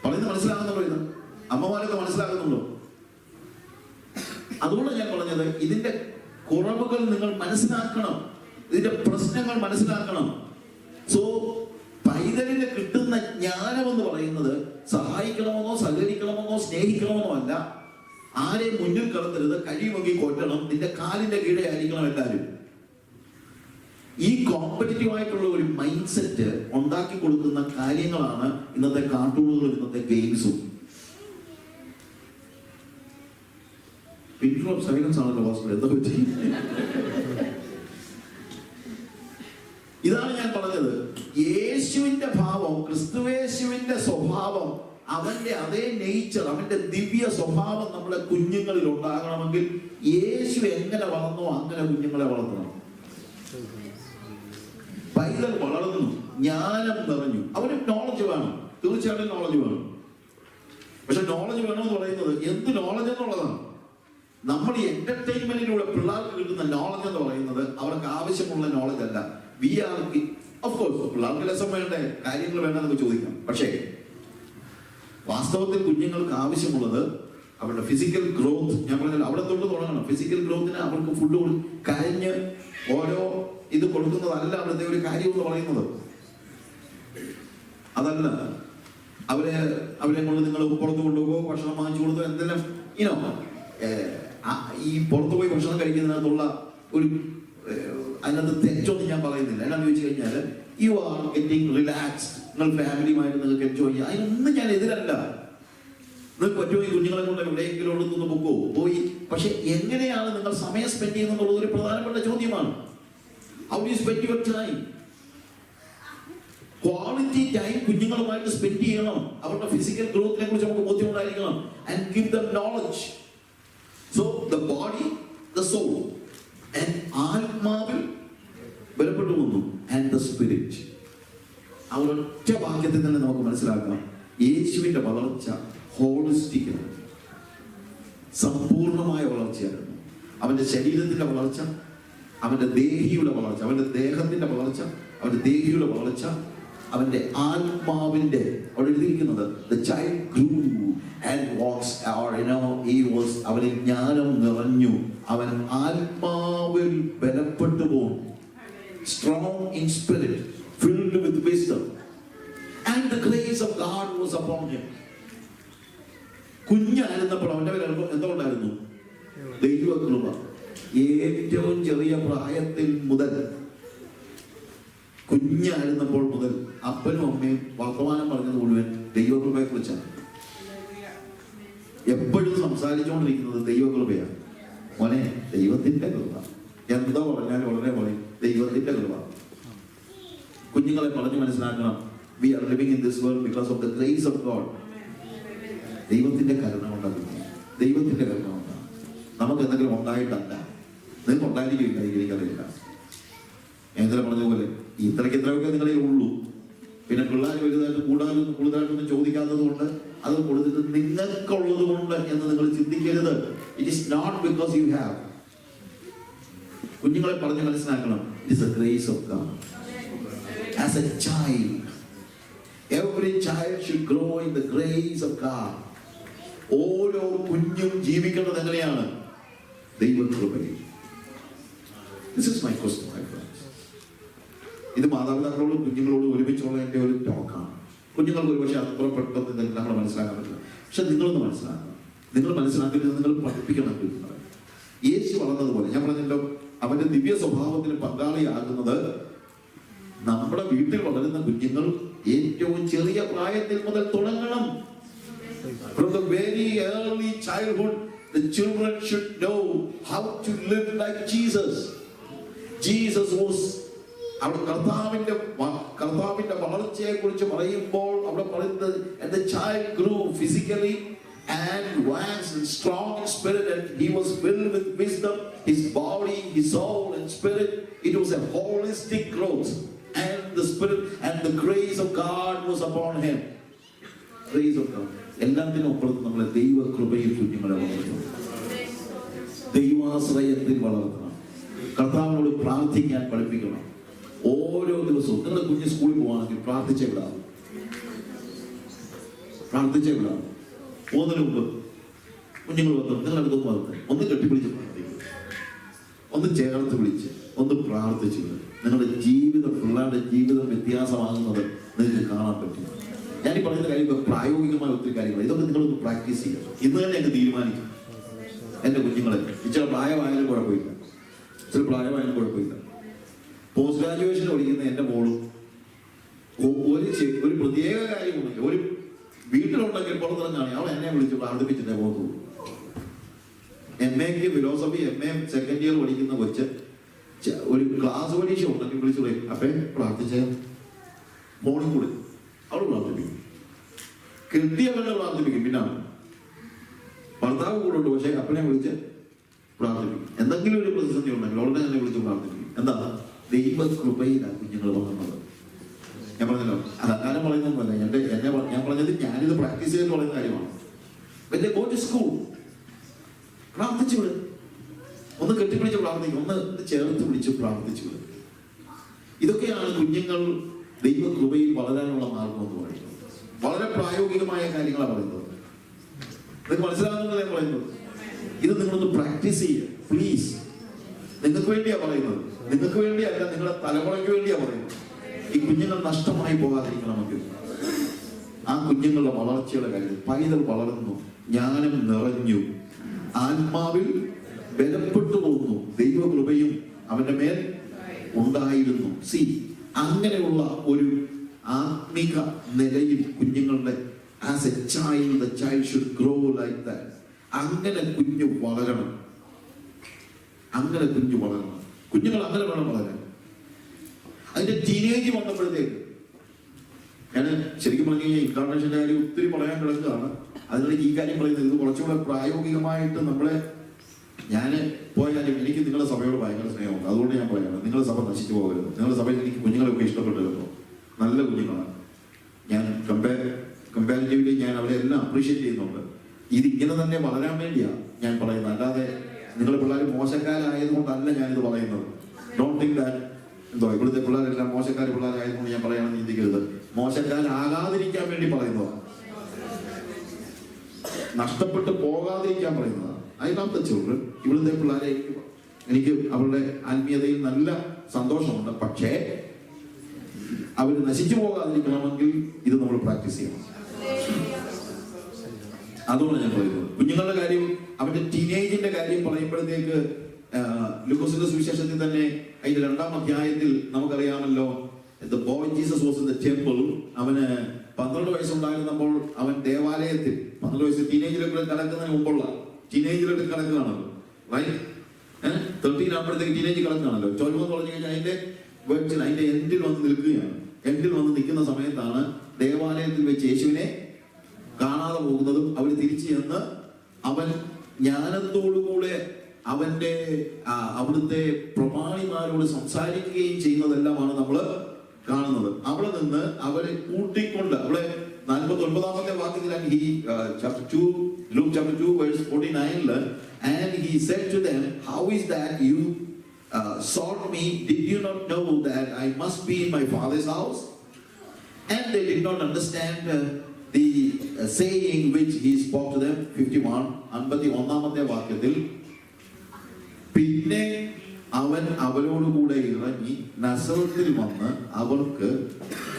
Speaker 1: പറയുന്നത് മനസ്സിലാകുന്നുണ്ടോ? ഇത് അമ്മമാരൊക്കെ മനസ്സിലാകുന്നുണ്ടോ? അതുകൊണ്ട് ഞാൻ പറഞ്ഞത്, ഇതിന്റെ കുറവുകൾ നിങ്ങൾ മനസ്സിലാക്കണം, ഇതിന്റെ പ്രശ്നങ്ങൾ മനസ്സിലാക്കണം. സോ പൈതലിന് കിട്ടുന്ന ജ്ഞാനം എന്ന് പറയുന്നത് സഹായിക്കണമെന്നോ സഹകരിക്കണമെന്നോ സ്നേഹിക്കണമെന്നോ അല്ല. ആരെയും മുന്നിൽ കടത്തരുത്, കഴിയുമെങ്കിൽ കൊല്ലണം, നിന്റെ കാലിന്റെ കീഴെ ആയിരിക്കണം എല്ലാവരും. ഈ കോമ്പറ്റീറ്റീവ് ആയിട്ടുള്ള ഒരു മൈൻഡ് സെറ്റ് ഉണ്ടാക്കി കൊടുക്കുന്ന കാര്യങ്ങളാണ് ഇന്നത്തെ കാർട്ടൂണുകളും ഇന്നത്തെ ഗെയിംസും. പിൻഫ്ലോ സൈലൻസ് ആണല്ലോ വാസ്തു, എന്താ പറ്റി? ഇതാണ് ഞാൻ പറഞ്ഞത്. യേശുവിന്റെ ഭാവം, ക്രിസ്തുവേശുവിന്റെ സ്വഭാവം, അവന്റെ അതേ നേച്ചർ, അവന്റെ ദിവ്യ സ്വഭാവം നമ്മുടെ കുഞ്ഞുങ്ങളിൽ ഉണ്ടാകണമെങ്കിൽ യേശു എങ്ങനെ വളർന്നോ അങ്ങനെ കുഞ്ഞുങ്ങളെ വളർത്തണം. പൈതൽ വളർന്നു, ജ്ഞാനം നിറഞ്ഞു. അവന് നോളജ് വേണം, തീർച്ചയായിട്ടും നോളജ് വേണം. പക്ഷെ നോളജ് വേണമെന്ന് പറയുന്നത് എന്ത് നോളജ് എന്നുള്ളതാണ്. നമ്മൾ ഈ എന്റർടൈൻമെന്റിലൂടെ പിള്ളേർക്ക് കിട്ടുന്ന നോളജ് എന്ന് പറയുന്നത് അവർക്ക് ആവശ്യമുള്ള നോളജ് അല്ല. ഓഫ് കോഴ്സ് പിള്ളേർക്ക് ലെസൺ വേണ്ടേ, കാര്യങ്ങൾ വേണ്ടെന്ന് ചോദിക്കാം. പക്ഷേ വാസ്തവത്തിൽ കുഞ്ഞുങ്ങൾക്ക് ആവശ്യമുള്ളത് അവരുടെ ഫിസിക്കൽ ഗ്രോത്ത്. ഞാൻ പറഞ്ഞാൽ അവിടെ തൊട്ട് തുടങ്ങണം. ഫിസിക്കൽ ഗ്രോത്തിന് അവർക്ക് ഫുഡ് കരഞ്ഞ് ഓരോ ഇത് കൊടുക്കുന്നതല്ല അവിടുത്തെ ഒരു കാര്യം എന്ന് പറയുന്നത്. അതല്ല അവരെ കൊണ്ട് നിങ്ങൾ പുറത്ത് കൊണ്ടുപോകുമോ, ഭക്ഷണം വാങ്ങിച്ചു കൊടുത്തോ, എന്തെല്ലാം ഈ പുറത്തു പോയി ഭക്ഷണം കഴിക്കുന്നതിനകത്തുള്ള ഒരു അതിനകത്ത് തെറ്റൊന്നും ഞാൻ പറയുന്നില്ല. എന്നാന്ന് ചോദിച്ചു കഴിഞ്ഞാൽ യു ആർ ഗെറ്റിംഗ് റിലാക്സ്ഡ്, നിങ്ങൾ ഫാമിലിയുമായിട്ട് നിങ്ങൾക്ക് എൻജോയ് ചെയ്യാം. അതിനൊന്നും ഞാൻ എതിരല്ല. നിങ്ങൾക്ക് പറ്റുമോ ഈ കുഞ്ഞുങ്ങളെ കൊണ്ട് എവിടെയെങ്കിലും ഉള്ളതൊന്ന് പൊക്കോ പോയി? പക്ഷെ എങ്ങനെയാണ് നിങ്ങൾ സമയം സ്പെൻഡ് ചെയ്യുന്നത് ഒരു പ്രധാനപ്പെട്ട ചോദ്യമാണ്. How do you spend your time? Quality time കുഞ്ഞുങ്ങളുമായിട്ട് സ്പെൻഡ് ചെയ്യണം. അവരുടെ ഫിസിക്കൽ ഗ്രോത്തിനെ കുറിച്ച് നമുക്ക് ബോധ്യമുണ്ടായിരിക്കണം. And give them knowledge. So the body, the soul, and ആത്മാവിൽ ബലപ്പെട്ടു വന്നു, ആൻഡ് ദ സ്പിരിറ്റ്. ആ ഒരൊറ്റ വാക്യത്തിൽ തന്നെ നമുക്ക് മനസ്സിലാക്കാം യേശുവിന്റെ വളർച്ച ഹോളിസ്റ്റിക്, സമ്പൂർണമായ വളർച്ചയായിരുന്നു. അവന്റെ ശരീരത്തിന്റെ വളർച്ച, അവന്റെ ദേഹിയുടെ വളർച്ച, അവന്റെ ദേഹത്തിന്റെ വളർച്ച, അവന്റെ ദേഹിയുടെ വളർച്ച, അവന്റെ ആത്മാവിന്റെ, അവിടെ എഴുതിയിരിക്കുന്നത് the child grew and was, or you know, he was, അവന് ജ്ഞാനം നിറഞ്ഞു, അവൻ ആത്മാവിൽ ബലപ്പെട്ടു പോകും. Strong in spirit, filled with wisdom, and the grace of God was upon him. കുഞ്ഞായിരുന്നപ്പോൾ അവന്റെ എന്തുകൊണ്ടായിരുന്നു? ദൈവകൃപ. ഏറ്റവും ചെറിയ പ്രായത്തിൽ മുതൽ, കുഞ്ഞായിരുന്നപ്പോൾ മുതൽ അപ്പനും അമ്മയും വർത്തമാനം പറഞ്ഞത് മുഴുവൻ ദൈവകൃപയെ കുറിച്ചാണ്. എപ്പോഴും സംസാരിച്ചുകൊണ്ടിരിക്കുന്നത് ദൈവകൃപയാണ്. മോനെ, ദൈവത്തിന്റെ കൃപ. എന്തോ പറഞ്ഞാലും ഉടനെ പറയും ദൈവത്തിന്റെ കൃപ. കുഞ്ഞുങ്ങളെ പറഞ്ഞു മനസ്സിലാക്കണം. We are living in this world because of the grace of God. ദൈവത്തിന്റെ കരുണ കൊണ്ടാണ്. ദൈവത്തിന്റെ കരുണ കൊണ്ടാണ്. നമുക്ക് എന്തെങ്കിലും ഉണ്ടായിട്ടല്ല. നിങ്ങൾക്ക് ഉണ്ടായിരിക്കില്ല, എനിക്കറിയില്ല. എന്തെങ്കിലും പറഞ്ഞതുപോലെ ഇത്രയ്ക്കൊക്കെ നിങ്ങളെ ഉള്ളൂ. പിന്നെ പിള്ളേർ വലുതായിട്ട് കൂടുതലായിട്ടൊന്നും ചോദിക്കാത്തത് കൊണ്ട്, അത് കൊടുത്തിട്ട് നിങ്ങൾക്കുള്ളത് കൊണ്ട് എന്ന് നിങ്ങൾ ചിന്തിക്കരുത്. It is not because you have. കുഞ്ഞുങ്ങളെ പറഞ്ഞ് മനസ്സിലാക്കണം. It is the grace of God. As a child, every child should grow in the grace of God. ഓരോ കുഞ്ഞും ജീവിക്കേണ്ടത് എങ്ങനെയാണ്? ദൈവകൃപയിൽ. This is my question, my friends. ഇത് മാതാപിതാക്കളോടും കുഞ്ഞുങ്ങളോടും ഒരുമിച്ചുള്ള എൻ്റെ ഒരു ടോക്കാണ്. കുഞ്ഞുങ്ങൾക്ക് ഒരുപക്ഷെ അത്ര പെട്ടെന്ന് നമ്മൾ മനസ്സിലാക്കാൻ പറ്റില്ല. പക്ഷെ നിങ്ങളൊന്ന് മനസ്സിലാക്കണം. നിങ്ങൾ മനസ്സിലാക്കിയിട്ട് നിങ്ങൾ പഠിപ്പിക്കണം. യേശു വളർന്നതുപോലെ ഞാൻ പറഞ്ഞല്ലോ, അവന്റെ ദിവ്യ സ്വഭാവത്തിന് പങ്കാളിയാകുന്നത് നമ്മുടെ വീട്ടിൽ വളരുന്ന കുഞ്ഞുങ്ങൾ ഏറ്റവും ചെറിയ പ്രായത്തിൽ മുതൽ തുടങ്ങണം. From the very early childhood, the children should know how to live like Jesus. Jesus was, അവിടെ കർത്താവിന്റെ വളർച്ചയെ കുറിച്ച് പറയുമ്പോൾ അവിടെ പറയുന്നത്, and the child grew physically and waxed strong in spirit, and he was filled with wisdom. His body, his soul and spirit, it was a holistic growth. And the spirit and the grace of God was upon him. Grace of God. എല്ലാത്തിനും അപ്പുറത്ത് നമ്മളെ ദൈവകൃപയിൽ കുഞ്ഞുങ്ങളെ വളർത്തണം. ദൈവാശ്രയത്തിൽ വളർത്തണം. കർത്താവിനോട് പ്രാർത്ഥിക്കാൻ പഠിപ്പിക്കണം. ഓരോ ദിവസവും നിങ്ങളുടെ കുഞ്ഞ് സ്കൂളിൽ പോവാണെങ്കിൽ പ്രാർത്ഥിച്ചേ വിടാം. പോകുന്നതിന് മുമ്പ് കുഞ്ഞുങ്ങൾ വന്നു നിങ്ങളുടെ അടുത്ത് വന്ന് ഒന്ന് കെട്ടിപ്പിടിച്ച് പ്രാർത്ഥിക്കും, ഒന്ന് ചേർത്ത് പിടിച്ച് ഒന്ന് പ്രാർത്ഥിച്ചു. നിങ്ങളുടെ ജീവിതം, പിള്ളേരുടെ ജീവിതം വ്യത്യാസമാകുന്നത് നിങ്ങൾക്ക് കാണാൻ പറ്റും. ഞാനീ പറയുന്ന കാര്യങ്ങൾ പ്രായോഗികമായ ഒത്തിരി കാര്യങ്ങൾ, ഇതൊക്കെ നിങ്ങളൊന്ന് പ്രാക്ടീസ് ചെയ്യുക. ഇന്ന് തന്നെ ഞങ്ങൾക്ക് തീരുമാനിക്കും. എൻ്റെ കുഞ്ഞുങ്ങളെ ഇച്ചിരി പ്രായമായാലും കുഴപ്പമില്ല, പോസ്റ്റ് ഗ്രാജുവേഷൻ പഠിക്കുന്ന എൻ്റെ മോളും ഒരു പ്രത്യേക കാര്യമുണ്ടെങ്കിൽ, ഒരു വീട്ടിലുണ്ടെങ്കിൽ പുറത്തിറങ്ങാണെങ്കിൽ അവൾ എന്നെ വിളിച്ച് പ്രാർത്ഥിപ്പിച്ചിട്ടേ പോകുന്നു. MA philosophy, MA second year പഠിക്കുന്ന കൊച്ച് ഒരു ക്ലാസ് പരീക്ഷ ഉണ്ടെങ്കിൽ വിളിച്ചു പറയും, അപ്പേ പ്രാർത്ഥിച്ച മോളും കൂടി അവൾ പ്രാർത്ഥിപ്പിക്കും. കൃത്യവനെ പ്രാർത്ഥിപ്പിക്കും. പിന്നെ ഭർത്താവ് കൂടെ ഉണ്ട്, പക്ഷെ അപ്പനെ വിളിച്ച് പ്രാർത്ഥിപ്പിക്കും. എന്തെങ്കിലും ഒരു പ്രതിസന്ധി ഉണ്ടെങ്കിൽ അവളുടെ തന്നെ വിളിച്ച് പ്രാർത്ഥിപ്പിക്കും. എന്താ? ദൈവകൃപയിലാണ് കുഞ്ഞുങ്ങൾ വന്നത്. ഞാൻ പറഞ്ഞല്ലോ, അത് അങ്ങനെ പറയുന്നൊന്നുമല്ല. ഞാൻ പറഞ്ഞത് ഞാനിത് പ്രാക്ടീസ് ചെയ്ത് പറയുന്ന കാര്യമാണ്. When they go to school, പ്രാർത്ഥിച്ചു വിടും. ഒന്ന് കെട്ടിപ്പിടിച്ച് പ്രാർത്ഥിക്കും, ഒന്ന് ചേർത്ത് പിടിച്ച് പ്രാർത്ഥിച്ചു വിടും. ഇതൊക്കെയാണ് കുഞ്ഞുങ്ങൾ ദൈവകൃപയിൽ വളരാനുള്ള മാർഗം എന്ന് പറയുന്നത്. വളരെ പ്രായോഗികമായ കാര്യങ്ങളാണ് പറയുന്നത്. നിങ്ങൾക്ക് മനസ്സിലാകുന്നത് ഞാൻ പറയുന്നത്. ഇത് നിങ്ങളൊന്ന് പ്രാക്ടീസ് ചെയ്യുക പ്ലീസ്. നിങ്ങൾക്ക് വേണ്ടിയാ പറയുന്നത്, നിങ്ങൾക്ക് വേണ്ടിയല്ല, നിങ്ങളുടെ തലമുറയ്ക്ക് വേണ്ടിയാ പറയുന്നത്. ഈ കുഞ്ഞുങ്ങൾ നഷ്ടമായി പോകാതിരിക്കണമെങ്കിൽ ആ കുഞ്ഞുങ്ങളുടെ വളർച്ചയുടെ കാര്യത്തിൽ പൈതൽ വളർന്നു, ജ്ഞാനം നിറഞ്ഞു, ആത്മാവിൽ ബലപ്പെട്ടു പോകുന്നു, ദൈവകൃപയും അവന്റെ മേൽ ഉണ്ടായിരുന്നു. അങ്ങനെയുള്ള ഒരു ആത്മീക നിലയിൽ കുഞ്ഞുങ്ങളുടെ As a child, the child should grow like that. അങ്ങനെ കുഞ്ഞു വളരണം. അങ്ങനെ കുഞ്ഞു വളരണം. കുഞ്ഞുങ്ങൾ അങ്ങനെ വേണം വളരാൻ. അതിന്റെ ടീനേജ് വന്നപ്പോഴത്തേക്ക് ഞാൻ ശരിക്കും പറഞ്ഞു കഴിഞ്ഞാൽ ഇൻകാർണേഷന്റെ കാര്യം ഒത്തിരി പറയാൻ കിടക്കുകയാണ്. അതിനിടയ്ക്ക് ഈ കാര്യം പറയുന്നത് ഇത് കുറച്ചുകൂടെ പ്രായോഗികമായിട്ട് നമ്മളെ, ഞാൻ പോയാലും എനിക്ക് നിങ്ങളുടെ സഭയോട് ഭയങ്കര സ്നേഹമുണ്ട്. അതുകൊണ്ട് ഞാൻ പറയുന്നത് നിങ്ങളുടെ സഭ നശിച്ചു പോകരുത്. നിങ്ങളുടെ സഭയിൽ എനിക്ക് കുഞ്ഞുങ്ങളെയൊക്കെ ഇഷ്ടപ്പെട്ടു കേട്ടോ. നല്ല കുഞ്ഞുങ്ങളാണ്. ഞാൻ കമ്പാരിറ്റീവ്ലി ഞാൻ അവരെ എല്ലാം അപ്രീഷിയേറ്റ് ചെയ്യുന്നുണ്ട്. ഇത് ഇങ്ങനെ തന്നെ വളരാൻ വേണ്ടിയാണ് ഞാൻ പറയുന്നത്. അല്ലാതെ നിങ്ങളുടെ പിള്ളേർ മോശക്കാരായതുകൊണ്ടല്ല ഞാനിത് പറയുന്നത്. ഡോണ്ട് തിങ്ക് ദാറ്റ് എന്തോ ഇവിടുത്തെ പിള്ളേരെല്ലാം പിള്ളേരായതുകൊണ്ട് ഞാൻ പറയാണെന്ന് ചിന്തിക്കരുത്. മോശക്കാരാകാതിരിക്കാൻ വേണ്ടി പറയുന്നതാണ്, നഷ്ടപ്പെട്ടു പോകാതിരിക്കാൻ പറയുന്നതാണ്. I love the children. ഇവിടുത്തെ പിള്ളേരെ എനിക്ക് അവരുടെ ആത്മീയതയിൽ നല്ല സന്തോഷമുണ്ട്. പക്ഷേ അവർ നശിച്ചു പോകാതിരിക്കണമെങ്കിൽ ഇത് നമ്മൾ പ്രാക്ടീസ് ചെയ്യണം. അതുകൊണ്ട് ഞാൻ പറയുന്നത് കുഞ്ഞുങ്ങളുടെ കാര്യം, അവരുടെ ടീനേജിന്റെ കാര്യം പറയുമ്പോഴത്തേക്ക് ലൂക്കോസിന്റെ സുവിശേഷത്തിൽ തന്നെ അതിന്റെ 2-ാം അധ്യായത്തിൽ നമുക്കറിയാമല്ലോ, the boy Jesus was in the temple. അവന് 12 വയസ്സുണ്ടായിരുന്നപ്പോൾ അവൻ ദേവാലയത്തിൽ, 12 വയസ്സ് ടീനേജിലൊക്കെ കടക്കുന്നതിന് മുമ്പുള്ള ടീനേജിലൊക്കെ കടക്കുകയാണല്ലോ, റൈറ്റ്? 13 ആകുമ്പോഴത്തേക്ക് ടീനേജ് കടക്കുകയാണല്ലോ. 12 എന്ന് പറഞ്ഞു കഴിഞ്ഞാൽ അതിന്റെ വേർഡ്സിൽ അതിന്റെ എൻഡിൽ വന്ന് നിൽക്കുകയാണ്. എൻഡിൽ വന്ന് നിൽക്കുന്ന സമയത്താണ് ദേവാലയത്തിൽ വെച്ച് യേശുവിനെ കാണാതെ പോകുന്നതും അവർ തിരിച്ചു ചെന്ന് അവൻ ജ്ഞാനത്തോടുകൂടെ അവന്റെ അവിടുത്തെ പ്രമാണിമാരോട് സംസാരിക്കുകയും ചെയ്യുന്നതെല്ലാമാണ് നമ്മൾ കാണുന്നത്. അവിടെ നിന്ന് അവരെ കൂട്ടിക്കൊണ്ട് അവിടെ 49-ാമത്തെ വാക്യത്തിലാണ് Luke chapter 2 verse 49, and he said to them, how is that you sought me? Did you not know that I must be in my father's house? And they did not understand the saying which he spoke to them. 51-ാമത്തെ വാക്യത്തിൽ പിന്നെ അവൻ അവരോടുകൂടെ ഇറങ്ങി നസറത്തിൽ വന്ന് അവർക്ക്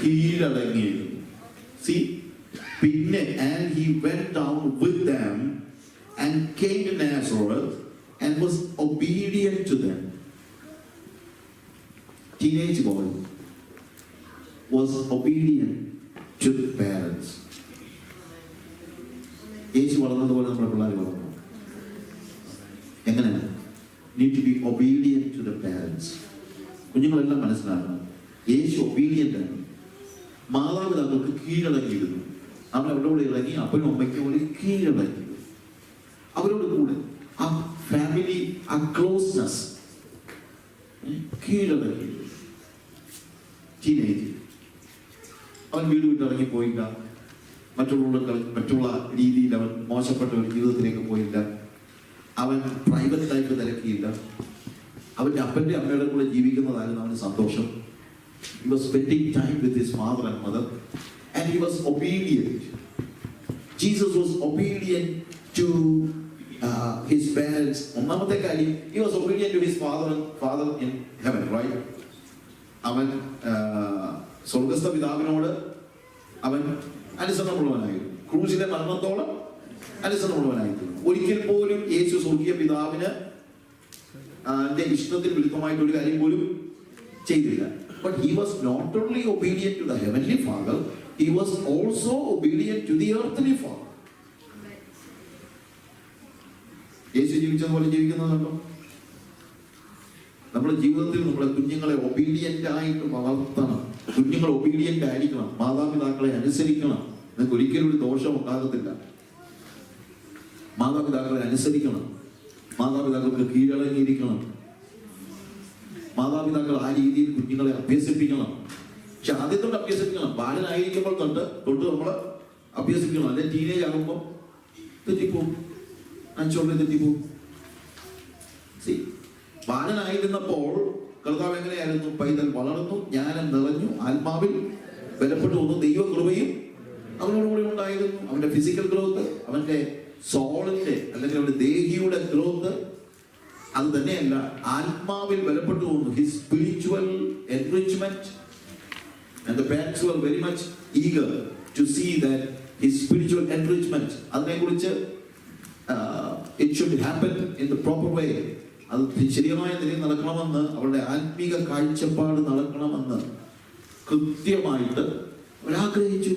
Speaker 1: കീഴടങ്ങിയിരുന്നു. See, പിന്നെ and he went down with them and came to Nazareth and was obedient to them. Teenage boy was obedient to the parents. യേശു വളർന്നതുപോലെ നമ്മുടെ പിള്ളേർ വളർന്നു. എങ്ങനെയാണ്? Need to be obedient to the parents. കുഞ്ഞുങ്ങളെല്ലാം മനസ്സിലാക്കണം, യേശു ഒബീഡിയന്റ് ആണ്. മാതാപിതാക്കൾക്ക് കീഴടങ്ങിയിരുന്നു. അവൻ അവരുടെ കൂടെ ഇറങ്ങി അപ്പനും അമ്മയ്ക്കും കൂടി കീഴടങ്ങി. അവരോട് കൂടെ ആ ഫാമിലി, ആ ക്ലോസ്നെസ് കീഴടങ്ങി. ടീനേജ് അവൻ വീട് വിട്ടിറങ്ങി പോയില്ല. മറ്റുള്ള രീതിയിൽ അവൻ മോശപ്പെട്ട ഒരു ജീവിതത്തിലേക്ക് പോയില്ല. അവൻ പ്രൈവറ്റ് ലൈഫ് തിരക്കിയില്ല. അവന്റെ അപ്പന്റെ അമ്മയുടെ കൂടെ ജീവിക്കുന്നതായിരുന്നു അവന് സന്തോഷം. He was spending time with his father and mother, and he was obedient. Jesus was obedient to his parents. ഒന്നാമത്തെ കാര്യം, he was obedient to his father in heaven, right? അവൻ സ്വർഗസ്ഥ പിതാവിനോട് അവൻ അനുസരണമുള്ളവനായിരുന്നു. ക്രൂശിലെ മരണത്തോളം അനുസരണമുള്ളവനായിരുന്നു. ഒരിക്കൽ പോലും യേശു സ്വർഗീയ പിതാവിന് ഇഷ്ടത്തിൽ വിരുദ്ധമായിട്ട് ഒരു കാര്യം പോലും ചെയ്തില്ല. But he was not only obedient to the heavenly Father, he was also obedient to the earthly Father. യേശു ജീവിച്ചതുപോലെ ജീവിക്കുന്നതുണ്ടോ? നമ്മുടെ ജീവിതത്തിൽ നമ്മുടെ കുഞ്ഞുങ്ങളെ ഒബീഡിയന്റ് ആയിട്ട് വളർത്തണം. കുഞ്ഞുങ്ങൾ ഒബീഡിയന്റ് ആയിരിക്കണം, മാതാപിതാക്കളെ അനുസരിക്കണം. നിങ്ങൾക്ക് ഒരിക്കലും ഒരു ദോഷം ഉണ്ടാകത്തില്ല. മാതാപിതാക്കളെ അനുസരിക്കണം, മാതാപിതാക്കൾക്ക് കീഴടങ്ങിയിരിക്കണം. മാതാപിതാക്കൾ ആ രീതിയിൽ കുഞ്ഞുങ്ങളെ അഭ്യസിപ്പിക്കണം. പക്ഷെ ആദ്യം തൊട്ട് അഭ്യസിപ്പിക്കണം. ബാലനായിരിക്കുമ്പോൾ തൊട്ട് നമ്മൾ അഭ്യസിക്കണം. അല്ലെ ടീനേജ് ആകുമ്പോൾ തെറ്റിപ്പോവും, അഞ്ചോടെ തെറ്റിപ്പോവും. ബാലനായിരുന്നപ്പോൾ കർത്താവ് എങ്ങനെയായിരുന്നു? പൈതൽ വളർന്നു, ജ്ഞാനം നിറഞ്ഞു, ആത്മാവിൽ ബലപ്പെട്ടു വന്നു, ദൈവകൃപയും അവനോടുകൂടി ഉണ്ടായിരുന്നു. അവന്റെ ഫിസിക്കൽ ഗ്രോത്ത്, അവന്റെ സോളിന്റെ അല്ലെങ്കിൽ അവന്റെ ദേഹിയുടെ ഗ്രോത്ത് അത് തന്നെയല്ല, ആത്മാവിൽ ബലപ്പെട്ടു വന്നു. His spiritual enrichment. And the parents were very much eager to see that his spiritual enrichment, അതിനെക്കുറിച്ച് it should happen in the proper way. അത് ശരിയായ നിലയിൽ നടക്കണമെന്ന്, അവരുടെ ആത്മീക കാഴ്ചപ്പാട് നടക്കണമെന്ന് കൃത്യമായിട്ട് അവരാഗ്രഹിച്ചു.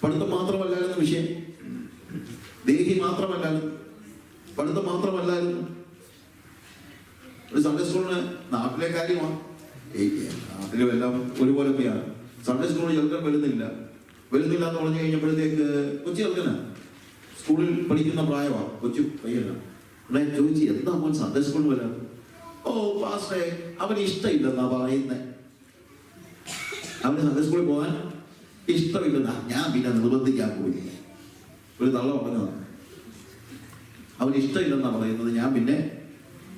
Speaker 1: പഠിത്തം മാത്രം പഠിത്തം മാത്രമല്ലായിരുന്നു. ഒരു സൺഡേ സ്കൂളിന് നാട്ടിലെ കാര്യമാണ്, നാട്ടിലും എല്ലാം ഒരുപോലൊക്കെയാണ്. സൺഡേ സ്കൂളിൽ ചെറുക്കൻ വരുന്നില്ല എന്ന് പറഞ്ഞു കഴിഞ്ഞപ്പോഴത്തേക്ക് കൊച്ചു ചെറുക്കനാ, സ്കൂളിൽ പഠിക്കുന്ന പ്രായമാണ്, കൊച്ചു പയ്യനാണ്. ഇവിടെ ചോദിച്ചു, എന്താ മോൻ സൺഡേ സ്കൂളിൽ വരാം? ഓ പാസ്റ്റേ, അവന് ഇഷ്ടമില്ലെന്നാ പറയുന്നത്. അവന് സൺഡേ സ്കൂളിൽ പോകാൻ ഇഷ്ടമില്ലെന്നാ. ഞാൻ പിന്നെ നിർബന്ധിക്കാൻ പോയില്ല. ഒരു തള്ള പറഞ്ഞതാണ്, അവന് ഇഷ്ടമില്ലെന്നാ പറയുന്നത്, ഞാൻ പിന്നെ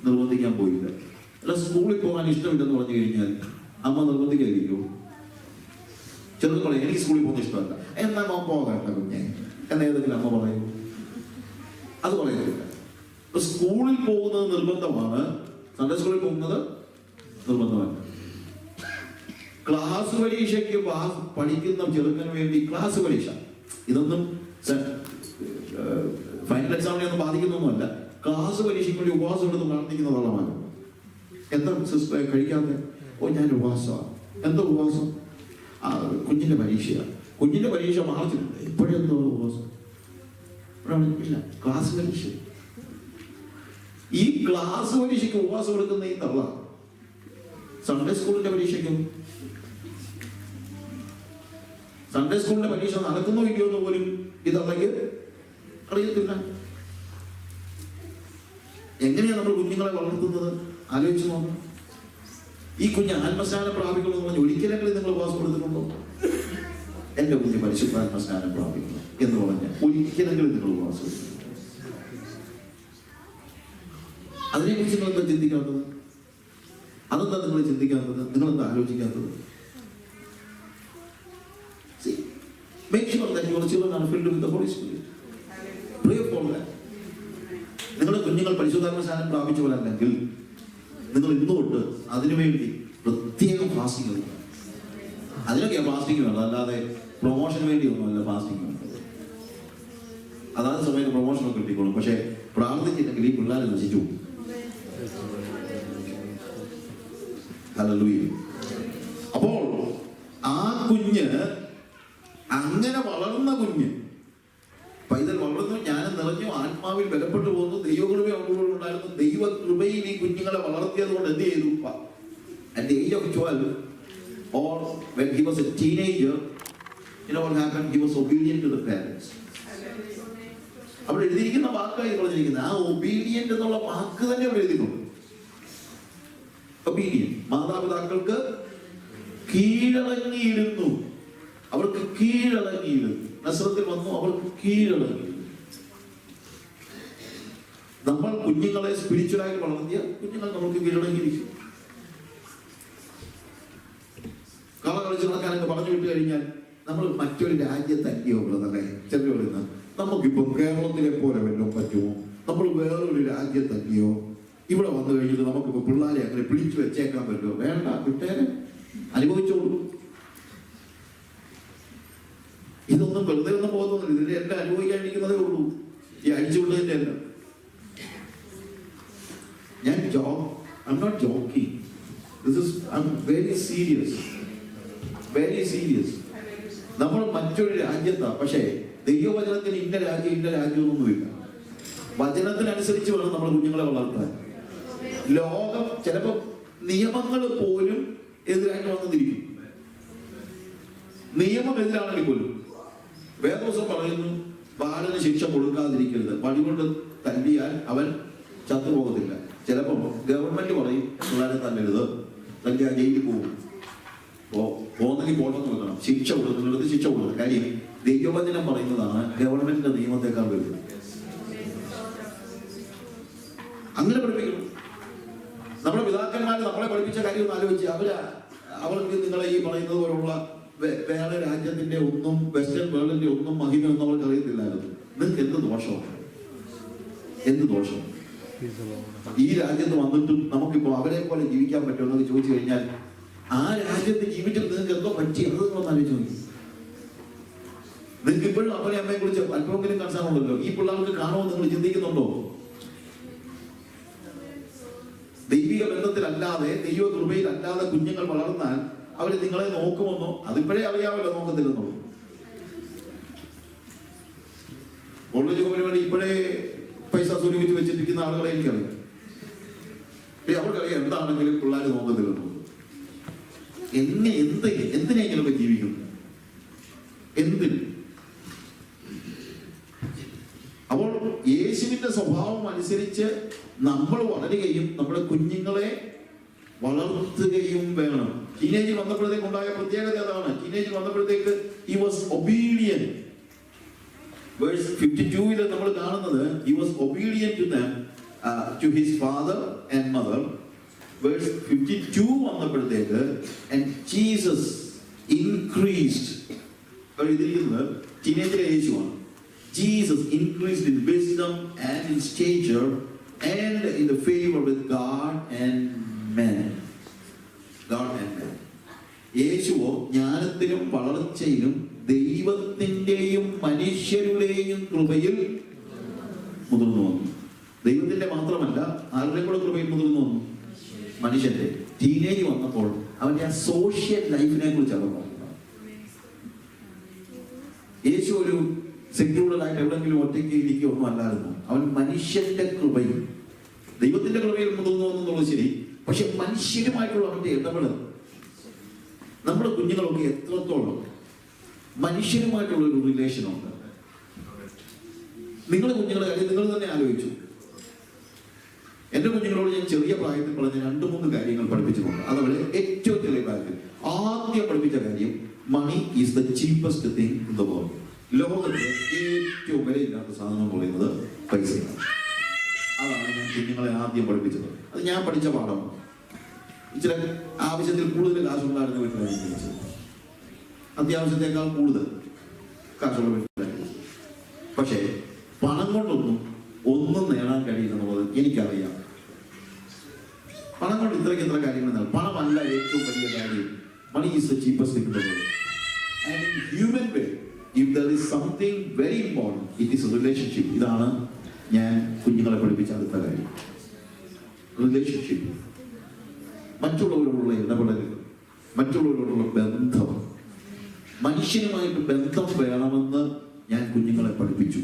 Speaker 1: നിർബന്ധിക്കാൻ പോയില്ല. അല്ല, സ്കൂളിൽ പോകാൻ ഇഷ്ടമില്ലെന്ന് പറഞ്ഞു കഴിഞ്ഞാൽ അമ്മ നിർബന്ധിക്കാതിരിക്കുമോ? ചെറുപ്പം പറയും, എനിക്ക് സ്കൂളിൽ പോകുന്ന ഇഷ്ടമല്ല. എന്നാ മോൻ പോകണ്ട കുഞ്ഞെ എന്ന് ഏതെങ്കിലും അമ്മ പറയൂ? അത് പറയത്തില്ല. സ്കൂളിൽ പോകുന്നത് നിർബന്ധമാണ്, സൺഡേ സ്കൂളിൽ പോകുന്നത് നിർബന്ധമല്ല. ക്ലാസ് പരീക്ഷയ്ക്ക് പഠിക്കുന്ന ചെറുക്കന് വേണ്ടി ക്ലാസ് പരീക്ഷ, ഇതൊന്നും ഫൈനൽ എക്സാമിനെ ഒന്നും ബാധിക്കുന്നൊന്നുമല്ല. ക്ലാസ് പരീക്ഷയ്ക്ക് വേണ്ടി ഉപവാസം എടുത്ത് പ്രാർത്ഥിക്കുന്ന വെള്ളമാണ്. എന്താ സിസ്റ്ററെ കഴിക്കാതെ? ഓ ഞാൻ ഉപവാസമാണ്. എന്താ ഉപവാസം? കുഞ്ഞിന്റെ പരീക്ഷയാണ്. കുഞ്ഞിന്റെ പരീക്ഷ മാർച്ചിലുണ്ട്, ഇപ്പോഴെന്തോ ഉപവാസം? ഇല്ല, ക്ലാസ് പരീക്ഷ. ഈ ക്ലാസ് പരീക്ഷയ്ക്ക് ഉപവാസം എടുക്കുന്ന ഈ തള്ള സൺഡേ സ്കൂളിന്റെ പരീക്ഷയ്ക്കും, സൺഡേ സ്കൂളിന്റെ പരീക്ഷ നടക്കുന്നോ ഇല്ലയോ എന്ന് പോലും ഈ തള്ളയ്ക്ക് അറിയത്തില്ല. എങ്ങനെയാണ് നമ്മൾ കുഞ്ഞുങ്ങളെ വളർത്തുന്നത്? ആലോചിച്ച് നോക്കണം. ഈ കുഞ്ഞ് ആത്മസ്നാനം പ്രാപിക്കണമെന്ന് പറഞ്ഞ് ഒരിക്കലെങ്കിലും നിങ്ങൾ ഉപവാസം കൊടുത്തിട്ടുണ്ടോ? എന്റെ കുഞ്ഞ് പരിശുദ്ധാത്മസ്നാനം പ്രാപിക്കണം എന്ന് പറഞ്ഞ ഒരിക്കലെങ്കിലും നിങ്ങൾ ഉപവാസം കൊടുക്കും. അതിനെക്കുറിച്ച് നിങ്ങൾ എന്താ ചിന്തിക്കാത്തത്? അതെന്താ നിങ്ങൾ ചിന്തിക്കാത്തത്? നിങ്ങളെന്താ ആലോചിക്കാത്തത്? Make sure that your children are filled with the Holy Spirit. Pray for that. നിങ്ങളുടെ കുഞ്ഞുങ്ങൾ പരിശുദ്ധാത്മസ്നാനം പ്രാപിച്ചവരല്ലെങ്കിൽ നിങ്ങൾ ഇന്ന് തൊട്ട് അതിനുവേണ്ടി പ്രത്യേകം ഫാസ്റ്റിംഗ് എടുക്കുക. അതിനൊക്കെയാണ് ഫാസ്റ്റിംഗ് വേണ്ടത്, അല്ലാതെ പ്രൊമോഷന് വേണ്ടി ഒന്നുമല്ല ഫാസ്റ്റിംഗ് വേണ്ടത്. അതാത് സമയത്ത് പ്രൊമോഷനൊക്കെ കിട്ടിക്കോളും, പക്ഷെ പ്രാർത്ഥിച്ചില്ലെങ്കിൽ ഈ പിള്ളേരെ നശിച്ചു. ഹല്ലേലൂയ. അപ്പോൾ ആ കുഞ്ഞ്, അങ്ങനെ വളർന്ന കുഞ്ഞ്, പൈതൽ വളർന്നു, ജ്ഞാനം നിറഞ്ഞു, ആത്മാവിൽ ബലപ്പെട്ടു പോകുന്നു, ദൈവകൃപ ഉണ്ടായിരുന്നു. ദൈവകൃപയിൽ ഈ കുഞ്ഞുങ്ങളെ വളർത്തിയത് കൊണ്ട് എന്ത് ചെയ്തു? At the age of 12 or when he was a teenager, you know what happened? He was obedient to the parents. അവിടെ എഴുതിയിരിക്കുന്ന വാക്കായി പറഞ്ഞിരിക്കുന്നത്, ആ ഒബീഡിയന്റ് എന്നുള്ള വാക്ക് തന്നെ അവിടെ എഴുതിയിട്ടുണ്ട്. ഒബീഡിയന്റ്, മാതാപിതാക്കൾക്ക് കീഴടങ്ങിയിരുന്നു. അവർക്ക് കീഴടങ്ങിയിരുന്നു. നസ്രത്തിൽ വന്നു, അവർക്ക് കീഴടങ്ങിയിരുന്നു. നമ്മൾ കുഞ്ഞുങ്ങളെ സ്പിരിച്വലായിട്ട് വളർത്തിയ കുഞ്ഞുങ്ങൾ നമുക്ക് കീഴടങ്ങിയിരിക്കും. കള കളിച്ച് നടക്കാനൊക്കെ പറഞ്ഞു വിട്ട് കഴിഞ്ഞാൽ നമ്മൾ മറ്റൊരു രാജ്യത്തല്ലയോ ബ്രദറെ? ചെറിയ പറയുന്നത്, നമുക്കിപ്പം കേരളത്തിലെ പോലെ വല്ലതും പറ്റുമോ? നമ്മൾ വേറൊരു രാജ്യത്തല്ലയോ? ഇവിടെ വന്നു കഴിഞ്ഞിട്ട് നമുക്കിപ്പോൾ പിള്ളേരെ അങ്ങനെ പിടിച്ചു വെച്ചേക്കാൻ പറ്റുമോ? വേണ്ട, വിട്ടേരെ, അനുഭവിച്ചോളൂ. ഇതൊന്നും വെറുതെ ഒന്നും പോകുന്നില്ല. ഇതിന്റെ എല്ലാം അനുഭവിക്കാണ്ടിരിക്കുന്നതേ ഉള്ളൂ. ഈ അഴിച്ചുവിട്ടതിന്റെ എല്ലാം. I'm not joking. I'm very serious. Very serious. നമ്മൾ മറ്റൊരു രാജ്യത്താണ്, പക്ഷേ ദൈവവചനത്തിന് ഇന്ന രാജ്യമൊന്നുമില്ല. വചനത്തിനനുസരിച്ച് വേണം നമ്മൾ കുഞ്ഞുങ്ങളെ വളർത്താൻ. ലോകം ചിലപ്പോൾ നിയമങ്ങൾ പോലും എതിരായിട്ട് വന്നിരിക്കും. നിയമം എതിരാണെങ്കിൽ പോലും വേദോസം പറയുന്നു, ബാലന് ശിക്ഷ കൊടുക്കാതിരിക്കരുത്, വടികൊണ്ട് തല്ലിയാൽ അവൻ ചത്തുപോകത്തില്ല. ചിലപ്പോൾ ഗവൺമെന്റ് പറയും പിള്ളേരെ തല്ലരുത്, തല്ലിയാൽ ജയിലിൽ പോകും. പോന്നെങ്കിൽ പോട്ടെന്ന് വെക്കണം, ശിക്ഷ കൊടുക്കുന്നിടത്ത് ശിക്ഷ കൊടുക്കണം. കാര്യം ദൈവവചനം പറയുന്നതാണ് ഗവൺമെന്റിന്റെ നിയമത്തെക്കാൾ വലുത്. അങ്ങനെ പഠിപ്പിക്കണം. നമ്മുടെ പിതാക്കന്മാർ നമ്മളെ പഠിപ്പിച്ച കാര്യം ഒന്ന് ആലോചിച്ച്, അവർക്ക് നിങ്ങളെ ഈ പറയുന്നത് പോലുള്ള വേറെ രാജ്യത്തിന്റെ ഒന്നും വെസ്റ്റേൺ വേൾഡിന്റെ ഒന്നും മഹിമയൊന്നും അവർക്ക് അറിയത്തില്ലായിരുന്നു. നിങ്ങൾക്ക് എന്ത് ദോഷമാണ്? എന്ത് ദോഷം? ഈ രാജ്യത്ത് വന്നിട്ടും നമുക്കിപ്പോ അവരെ പോലെ ജീവിക്കാൻ പറ്റുമെന്നൊക്കെ ചോദിച്ചു കഴിഞ്ഞാൽ, ആ രാജ്യത്ത് ജീവിച്ചിട്ട് നിങ്ങൾക്ക് എന്തോ പറ്റി? അത് നിങ്ങളൊന്ന് ആലോചിച്ച് നോക്കി. നിങ്ങൾക്ക് ഇപ്പോഴും അപ്പനെ അമ്മയെ കുറിച്ച് അല്പമെങ്കിലും കൺസേൺ ഉണ്ടല്ലോ. ഈ പിള്ളേർക്ക് കാണുമെന്ന് നിങ്ങൾ ചിന്തിക്കുന്നുണ്ടോ? ദൈവിക ബന്ധത്തിലല്ലാതെ, ദൈവ കൃപയിലല്ലാതെ കുഞ്ഞുങ്ങൾ വളർന്നാൽ അവര് നിങ്ങളെ നോക്കുമെന്നോ? അതിപ്പോഴേ അറിയാമല്ലോ നോക്കത്തില്ലെന്നുള്ളൂ. കോളേജ് പരിപാടി ഇപ്പോഴേ പൈസ സ്വരൂപിച്ച് വെച്ചിരിക്കുന്ന ആളുകളെ എനിക്കറിയാം. അവർക്കറിയാം എന്താണെങ്കിലും പിള്ളേർ നോക്കത്തില്ലെന്നു. എന്തിനെങ്കിലൊക്കെ ജീവിക്കുന്നു, എന്തിന്? അപ്പോൾ യേശുവിന്റെ സ്വഭാവം അനുസരിച്ച് നമ്മൾ വളരുകയും നമ്മുടെ കുഞ്ഞുങ്ങളെ വളർത്തുകയും വേണം. ടീനേജിൽ വന്നപ്പോഴത്തേക്ക് ഉണ്ടായ പ്രത്യേകത അതാണ്. ടീനേജിൽ വന്നപ്പോഴത്തേക്ക് he was obedient. Verse 52 നമ്മൾ കാണുന്നത് he was obedient to them, to his father and mother. Verse 52 വന്നപ്പോഴത്തേക്ക് and Jesus increased. എഴുതിയിരിക്കുന്നത് ടീനേജിലെ യേശുവാണ്. Jesus increased in wisdom and in stature and in the favor with God and men. യേശുവോ ജ്ഞാനത്തിലും വളർച്ചയിലും ദൈവത്തിന്റെയും മനുഷ്യരുടെയും കൃപയിൽ മുതിർന്നു വന്നു. ദൈവത്തിന്റെ മാത്രമല്ല, ആരുടെയും കൂടെ കൃപയിൽ മുതിർന്നു വന്നു? മനുഷ്യന്റെ. ടീനേജ് വന്നപ്പോൾ അവന്റെ ആ സോഷ്യൽ ലൈഫിനെ കുറിച്ചാണ് പറയുന്നത്. യേശു ഒരു സെക്യൂർഡായിട്ട് എവിടെയെങ്കിലും ഒറ്റയ്ക്ക് ഇരിക്കുകയൊന്നും അല്ലായിരുന്നു. അവൻ മനുഷ്യന്റെ കൃപയിൽ, ദൈവത്തിന്റെ കൃപയിൽ മുതിർന്നു എന്നുള്ളത് ശരി, പക്ഷെ മനുഷ്യരുമായിട്ടുള്ള അവന്റെ ഇടപെടൽ. നമ്മുടെ കുഞ്ഞുങ്ങളൊക്കെ എത്രത്തോളം മനുഷ്യരുമായിട്ടുള്ള ഒരു റിലേഷൻ ഉണ്ട്? നിങ്ങളുടെ കുഞ്ഞുങ്ങളെ കാര്യം നിങ്ങൾ തന്നെ ആലോചിച്ചു. എന്റെ കുഞ്ഞുങ്ങളോട് ഞാൻ ചെറിയ പ്രായത്തിൽ പറഞ്ഞ 2-3 കാര്യങ്ങൾ പഠിപ്പിച്ചിട്ടുണ്ട്. അതവരെ ഏറ്റവും ചെറിയ പ്രായത്തിൽ ആദ്യം പഠിപ്പിച്ച കാര്യം, money is the cheapest thing in the world. ലോകത്തിലെ ഏറ്റവും വിലയില്ലാത്ത സാധനം എന്ന് പറയുന്നത് പൈസയാണ്. അതാണ് ഞാൻ കുഞ്ഞുങ്ങളെ ആദ്യം പഠിപ്പിച്ചത്. അത് ഞാൻ പഠിച്ച പാഠമാണ്. ഇച്ചിരി ആവശ്യത്തിൽ കൂടുതൽ കാശുണ്ടായിരുന്ന വീട്ടിലാണ് ജനിച്ചത്. അത്യാവശ്യത്തെക്കാൾ കൂടുതൽ കാശുള്ള വീട്ടിലായിരുന്നു. പക്ഷേ പണം കൊണ്ടൊന്നും ഒന്നും നേടാൻ കഴിയില്ലെന്നുള്ളത് എനിക്കറിയാം. പണം കൊണ്ട് ഇത്ര കാര്യങ്ങൾ നേടാം. പണമല്ല ഏറ്റവും വലിയ കാര്യം. Money is the cheapest thing in the world. And in human way, if there is something very important, it is a relationship. ഇതാണ് ഞാൻ കുഞ്ഞുങ്ങളെ പഠിപ്പിച്ച അടുത്ത കാര്യം, റിലേഷൻഷിപ്പ്. മറ്റുള്ളവരോടുള്ള ഇടപെടലുകൾ, മറ്റുള്ളവരോടുള്ള ബന്ധം, മനുഷ്യനുമായിട്ട് ബന്ധം വേണമെന്ന് ഞാൻ കുഞ്ഞുങ്ങളെ പഠിപ്പിച്ചു.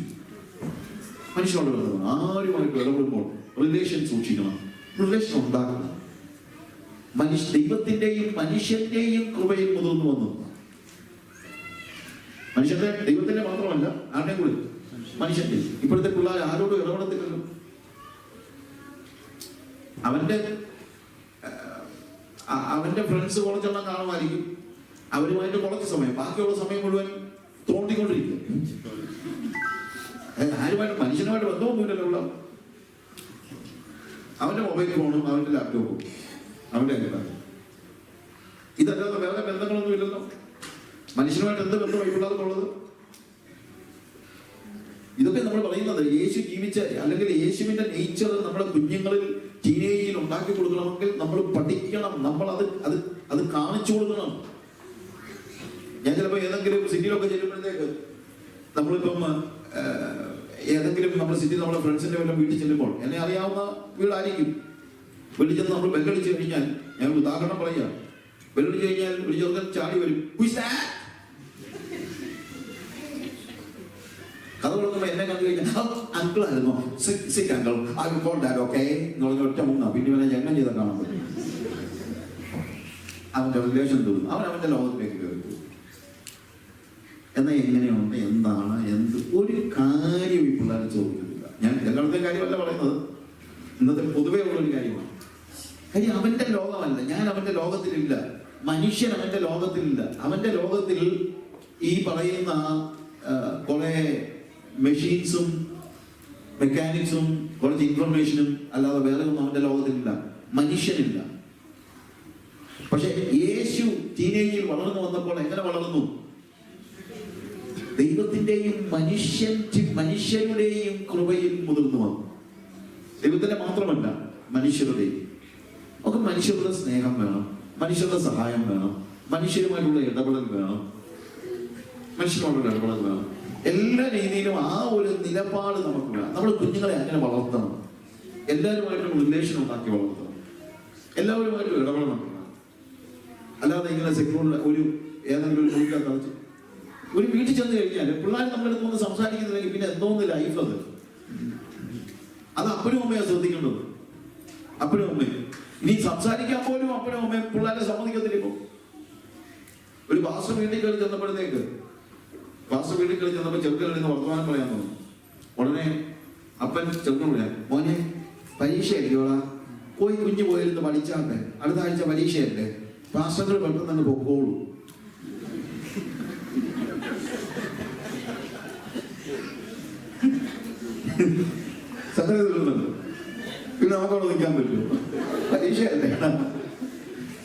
Speaker 1: മനുഷ്യനോട് ബന്ധം, ആരുമായിട്ട് ഇടപെടുമ്പോൾ റിലേഷൻ സൂക്ഷിക്കണം, റിലേഷൻ ഉണ്ടാക്കണം. ദൈവത്തിന്റെയും മനുഷ്യന്റെയും കൃപയിൽ മുതിർന്നു വന്നു. മനുഷ്യന്റെ, ദൈവത്തിന്റെ മാത്രമല്ല, ആരുടെയും കൂടി മനുഷ്യന്റെ. ഇപ്പോഴത്തെ പിള്ളേർ ആരോടും ഇടപെടത്തില്ലല്ലോ. അവന്റെ ഫ്രണ്ട്സ് കുറച്ചെണ്ണം കാണുമായിരിക്കും, അവരുമായിട്ട് കുറച്ച് സമയം, ബാക്കിയുള്ള സമയം മുഴുവൻ തോണ്ടിക്കൊണ്ടിരിക്കും. ആരുമായിട്ട്, മനുഷ്യനുമായിട്ട് ബന്ധമൊന്നുമില്ലല്ലോ. അവന്റെ മൊബൈൽ ഫോണും അവന്റെ ലാപ്ടോപ്പും അവന്റെ അംഗീകാരം, ഇതല്ലാതെ വേറെ ബന്ധങ്ങളൊന്നും ഇല്ലല്ലോ. മനുഷ്യനുമായിട്ട് എന്ത് ബന്ധമായി പിള്ളേർക്കുള്ളത്? ഇതൊക്കെ നമ്മൾ പറയുന്നത് യേശു ജീവിച്ച, അല്ലെങ്കിൽ യേശുവിന്റെ നേച്ചർ നമ്മുടെ കുഞ്ഞുങ്ങളിൽ ടീനേജിൽ ഉണ്ടാക്കി കൊടുക്കണമെങ്കിൽ നമ്മൾ പഠിക്കണം, നമ്മൾ അത് കാണിച്ചു കൊടുക്കണം. ഞാൻ ചിലപ്പോൾ ഏതെങ്കിലും സിറ്റിയിലൊക്കെ ചെല്ലുമ്പോഴത്തേക്ക്, നമ്മളിപ്പം ഏതെങ്കിലും നമ്മുടെ സിറ്റി, നമ്മുടെ ഫ്രണ്ട്സിന്റെ വല്ല വീട്ടിൽ ചെല്ലുമ്പോൾ, എന്നെ അറിയാവുന്ന വീടായിരിക്കും, വീട്ടിൽ ചെന്ന് നമ്മൾ ബെല്ലടിച്ചു കഴിഞ്ഞാൽ, ഞാൻ ഉദാഹരണം പറയാം, ബെല്ലടിച്ചു കഴിഞ്ഞാൽ ഒരു ചെറുക്കൻ ചാടി വരും, കഥ കൊടുക്കുമ്പോൾ എന്നെ കണ്ടു കഴിഞ്ഞാൽ അങ്കിൾ ആയിരുന്നു, sit uncle, I will call that okay എന്ന് പറഞ്ഞ ഒറ്റ മുങ്ങ. പിന്നെ ഇവനെ ജന്മം ചെയ്താൽ കാണാൻ പറ്റും. അവന്റെ റിലേഷൻ തോന്നും, അവന്റെ ലോകത്തിലേക്ക് കയറി. എന്നാൽ എങ്ങനെയുണ്ട്, എന്താണ്, ഒരു കാര്യം ഈ പിള്ളേർ ചോദിക്കുന്നില്ല. ഞാൻ എല്ലായിടത്തെയും കാര്യമല്ല പറയുന്നത്, ഇന്നത്തെ പൊതുവേ ഉള്ളൊരു കാര്യമാണ്. കാര്യം അവന്റെ ലോകമല്ല, ഞാൻ അവന്റെ ലോകത്തിലില്ല, മനുഷ്യൻ അവന്റെ ലോകത്തിലില്ല. അവന്റെ ലോകത്തിൽ ഈ പറയുന്ന കുറെ മെഷീൻസും മെക്കാനിക്സും കുറച്ച് ഇൻഫർമേഷനും അല്ലാതെ വേറെ ഒന്നും അവന്റെ ലോകത്തിലില്ല, മനുഷ്യനില്ല. പക്ഷെ യേശു ടീനേജിൽ വളർന്നു വന്നപ്പോൾ എങ്ങനെ വളർന്നു? ദൈവത്തിന്റെയും മനുഷ്യരുടെയും കൃപയിൽ മുതിർന്നു വന്നു. ദൈവത്തിന്റെ മാത്രമല്ല, മനുഷ്യരുടെയും. നമുക്ക് മനുഷ്യരുടെ സ്നേഹം വേണം, മനുഷ്യരുടെ സഹായം വേണം, മനുഷ്യരുമായിട്ടുള്ള ഇടപെടൽ വേണം, മനുഷ്യരോടുള്ള ഇടപെടൽ വേണം. എല്ലാ രീതിയിലും ആ ഒരു നിലപാട് നമുക്ക് വേണം. നമ്മുടെ കുഞ്ഞുങ്ങളെ അങ്ങനെ വളർത്തണം, എല്ലാവരുമായിട്ടും റിലേഷൻ ഉണ്ടാക്കി വളർത്തണം, എല്ലാവരുമായിട്ടും ഇടപെടണം. അല്ലാതെ ഇങ്ങനെ സെക്യൂർ ഒരു ഏതെങ്കിലും ഒരു വീട്ടിലകത്ത് ഒരു വീട്ടിൽ ചെന്ന് കഴിഞ്ഞാൽ പിള്ളേർ നമ്മുടെ അടുത്ത് ഒന്ന് സംസാരിക്കുന്നില്ലെങ്കിൽ പിന്നെ എന്തോന്ന് ലൈഫ് അത്. അത് അപ്പനും അമ്മയാണ് ശ്രദ്ധിക്കേണ്ടത്. അപ്പനും അമ്മയും ഇനി സംസാരിക്കാൻ പോലും അപ്പനും അമ്മയും പിള്ളേരെ സമ്മതിക്കത്തില്ല. ഇപ്പൊ ഒരു പാസ്റ്റർ വീട്ടിൽ കയറി ചെന്നപ്പോഴത്തേക്ക് ചെറുക്കനിൽ നിന്ന് വർത്തമാനം പറയാൻ തോന്നുന്നു. ഉടനെ അപ്പൻ ചെറുക്കൻ പറയാം, മോനെ പരീക്ഷയല്ലോളാ, പോയി കുഞ്ഞു പോയിരുന്ന് പഠിച്ചാട്ടെ, അടുത്ത ആഴ്ച പരീക്ഷയല്ലേ, പാസ്റ്റർ പെട്ടെന്ന് തന്നെ പൊക്കോളൂ. സംഗതി തീർന്നുണ്ട്. പിന്നെ നമുക്കവിടെ നിൽക്കാൻ പറ്റുമോ? പരീക്ഷയല്ലേ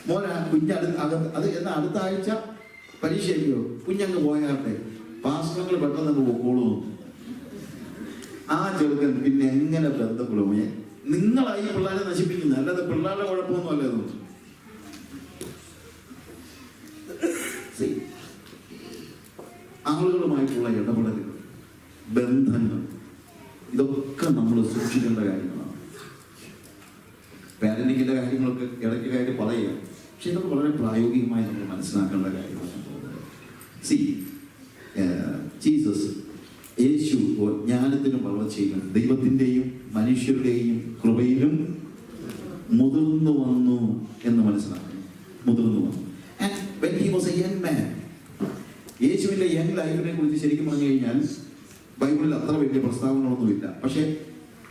Speaker 1: മോനാ, അത് എന്നാ അടുത്ത ആഴ്ച പരീക്ഷയ്ക്കോ, കുഞ്ഞങ്ങ് പോയാട്ടെ, പാസ്റ്റർ പെട്ടെന്ന് പൊക്കോളൂ. ആ ചെറുക്കൻ പിന്നെ എങ്ങനെ ബന്ധപ്പെടും? നിങ്ങളായി പിള്ളേരെ നശിപ്പിക്കുന്നത്, അല്ലാതെ പിള്ളേരുടെ കുഴപ്പമൊന്നും അല്ലേ തോന്നുന്നു. ആളുകളുമായിട്ടുള്ള ഇടപെടലുകൾ, ബന്ധങ്ങൾ, ഇതൊക്കെ നമ്മൾ സൂക്ഷിക്കേണ്ട കാര്യങ്ങളാണ്. പാരന്റിങ്ങിന്റെ കാര്യങ്ങളൊക്കെ ഇടയ്ക്കായിട്ട് പറയുക, പക്ഷെ ഇതൊക്കെ വളരെ പ്രായോഗികമായി നമ്മൾ മനസ്സിലാക്കേണ്ട കാര്യങ്ങളാണ്. ജീസസ്, യേശു ജ്ഞാനത്തിനും വളർച്ചയിലും ദൈവത്തിന്റെയും മനുഷ്യരുടെയും കൃപയിലും മുതിർന്നു വന്നു എന്ന് മനസ്സിലാക്കണം. മുതിർന്നു വന്നു. And when he was a young man, യേശുവിന്റെ യങ് ലൈഫിനെ കുറിച്ച് ശരിക്കും പറഞ്ഞു കഴിഞ്ഞാൽ ബൈബിളിൽ അത്ര വലിയ പ്രസ്താവനകളൊന്നുമില്ല. പക്ഷെ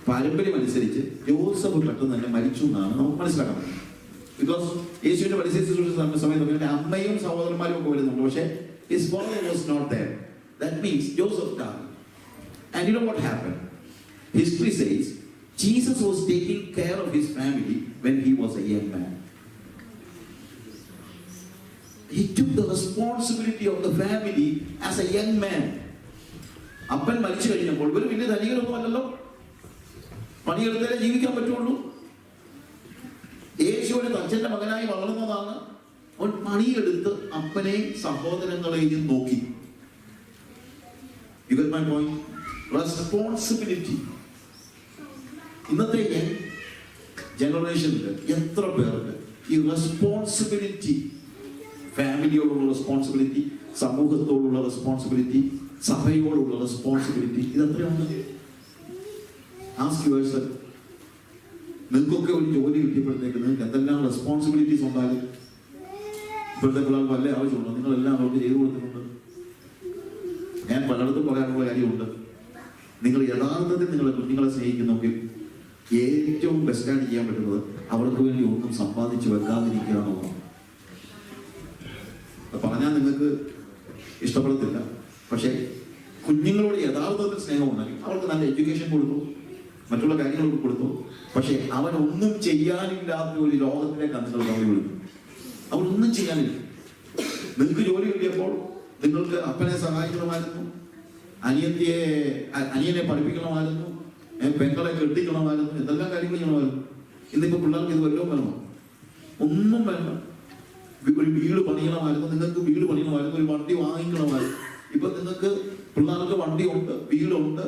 Speaker 1: പാരമ്പര്യം അനുസരിച്ച് ജോസഫ് പെട്ടെന്ന് തന്നെ മരിച്ചു എന്നാണ് നമുക്ക് മനസ്സിലാക്കാൻ പറ്റുന്നത്. ബിക്കോസ് യേശുവിന്റെ പരിശീലിച്ച സമയത്ത് അമ്മയും സഹോദരന്മാരും ഒക്കെ വരുന്നുണ്ട്, പക്ഷെ his father was not there. That means Joseph died. And you know what happened? History says Jesus was taking care of his family when he was a young man. He took the responsibility of the family as a young man. അപ്പൻ മരിച്ചു കഴിഞ്ഞപ്പോൾ ഇവർ വലിയ ധനികരൊന്നും അല്ലല്ലോ, പണിയെടുത്താലേ ജീവിക്കാൻ പറ്റുള്ളൂ. യേശുവിന്റെ അച്ഛന്റെ മകനായി വളർന്നതാണ്. അവൻ പണിയെടുത്ത് അപ്പനെയും സഹോദരങ്ങളെയും നോക്കി. You get my point? Responsibility. ഇന്നത്തെ ജനറേഷനിൽ എത്ര പേർക്ക് ഈ റെസ്പോൺസിബിലിറ്റി, ഫാമിലിയോടുള്ള റെസ്പോൺസിബിലിറ്റി, സമൂഹത്തോടുള്ള റെസ്പോൺസിബിലിറ്റി, സഭയോടുള്ള റെസ്പോൺസിബിലിറ്റി, ഇതെത്രയാണ്? Ask yourself. നിങ്ങൾക്കൊക്കെ ഒരു ജോലി കിട്ടിയപ്പോഴത്തേക്ക് നിങ്ങൾക്ക് എന്തെല്ലാം റെസ്പോൺസിബിലിറ്റീസ് ഉണ്ടാകും? ഇപ്പോഴത്തെ പിള്ളേർക്ക് വല്ല ആവശ്യമുണ്ടോ? നിങ്ങളെല്ലാം അവർക്ക് ചെയ്തു കൊടുത്തിട്ടുണ്ട്. ഞാൻ പലയിടത്തും പറയാനുള്ള കാര്യമുണ്ട്. നിങ്ങൾ യഥാർത്ഥത്തിൽ നിങ്ങളെ കുഞ്ഞുങ്ങളെ സ്നേഹിക്കുന്നെങ്കിൽ ഏറ്റവും ബെസ്റ്റായിട്ട് ചെയ്യാൻ പറ്റുന്നത് അവർക്ക് വേണ്ടി ഒന്നും സമ്പാദിച്ചു വെക്കാതിരിക്കുക എന്നുള്ളതാണ്. പറഞ്ഞാൽ നിങ്ങൾക്ക് ഇഷ്ടപ്പെടത്തില്ല, പക്ഷേ കുഞ്ഞുങ്ങളോട് യഥാർത്ഥത്തിൽ സ്നേഹമുണ്ടെങ്കിൽ അവർക്ക് നല്ല എഡ്യൂക്കേഷൻ കൊടുത്തു, മറ്റുള്ള കാര്യങ്ങളൊക്കെ കൊടുത്തു. പക്ഷെ അവനൊന്നും ചെയ്യാനില്ലാത്ത ഒരു ലോകത്തിലേക്കാണ് നിങ്ങൾ കവറി വിടുന്നത്. അവനൊന്നും ചെയ്യാനില്ല. നിങ്ങൾക്ക് ജോലി കിട്ടിയപ്പോൾ നിങ്ങൾക്ക് അപ്പനെ സഹായിക്കണമായിരുന്നു, അനിയനെ പഠിപ്പിക്കണമായിരുന്നു, പെങ്ങളെ കെട്ടിക്കണമായിരുന്നു, എന്തെല്ലാം കാര്യങ്ങൾ ചെയ്യണമായിരുന്നു. ഇന്നിപ്പോ പിള്ളേർക്ക് ഇത് വല്ലതും വേണോ? ഒന്നും വേണ്ട. ഒരു വീട് പണിയണമായിരുന്നു, നിങ്ങൾക്ക് വീട് പണിയണമായിരുന്നു, ഒരു വണ്ടി വാങ്ങിക്കണമായിരുന്നു. ഇപ്പൊ നിങ്ങൾക്ക് പിള്ളേർക്ക് വണ്ടിയുണ്ട്, വീടുണ്ട്,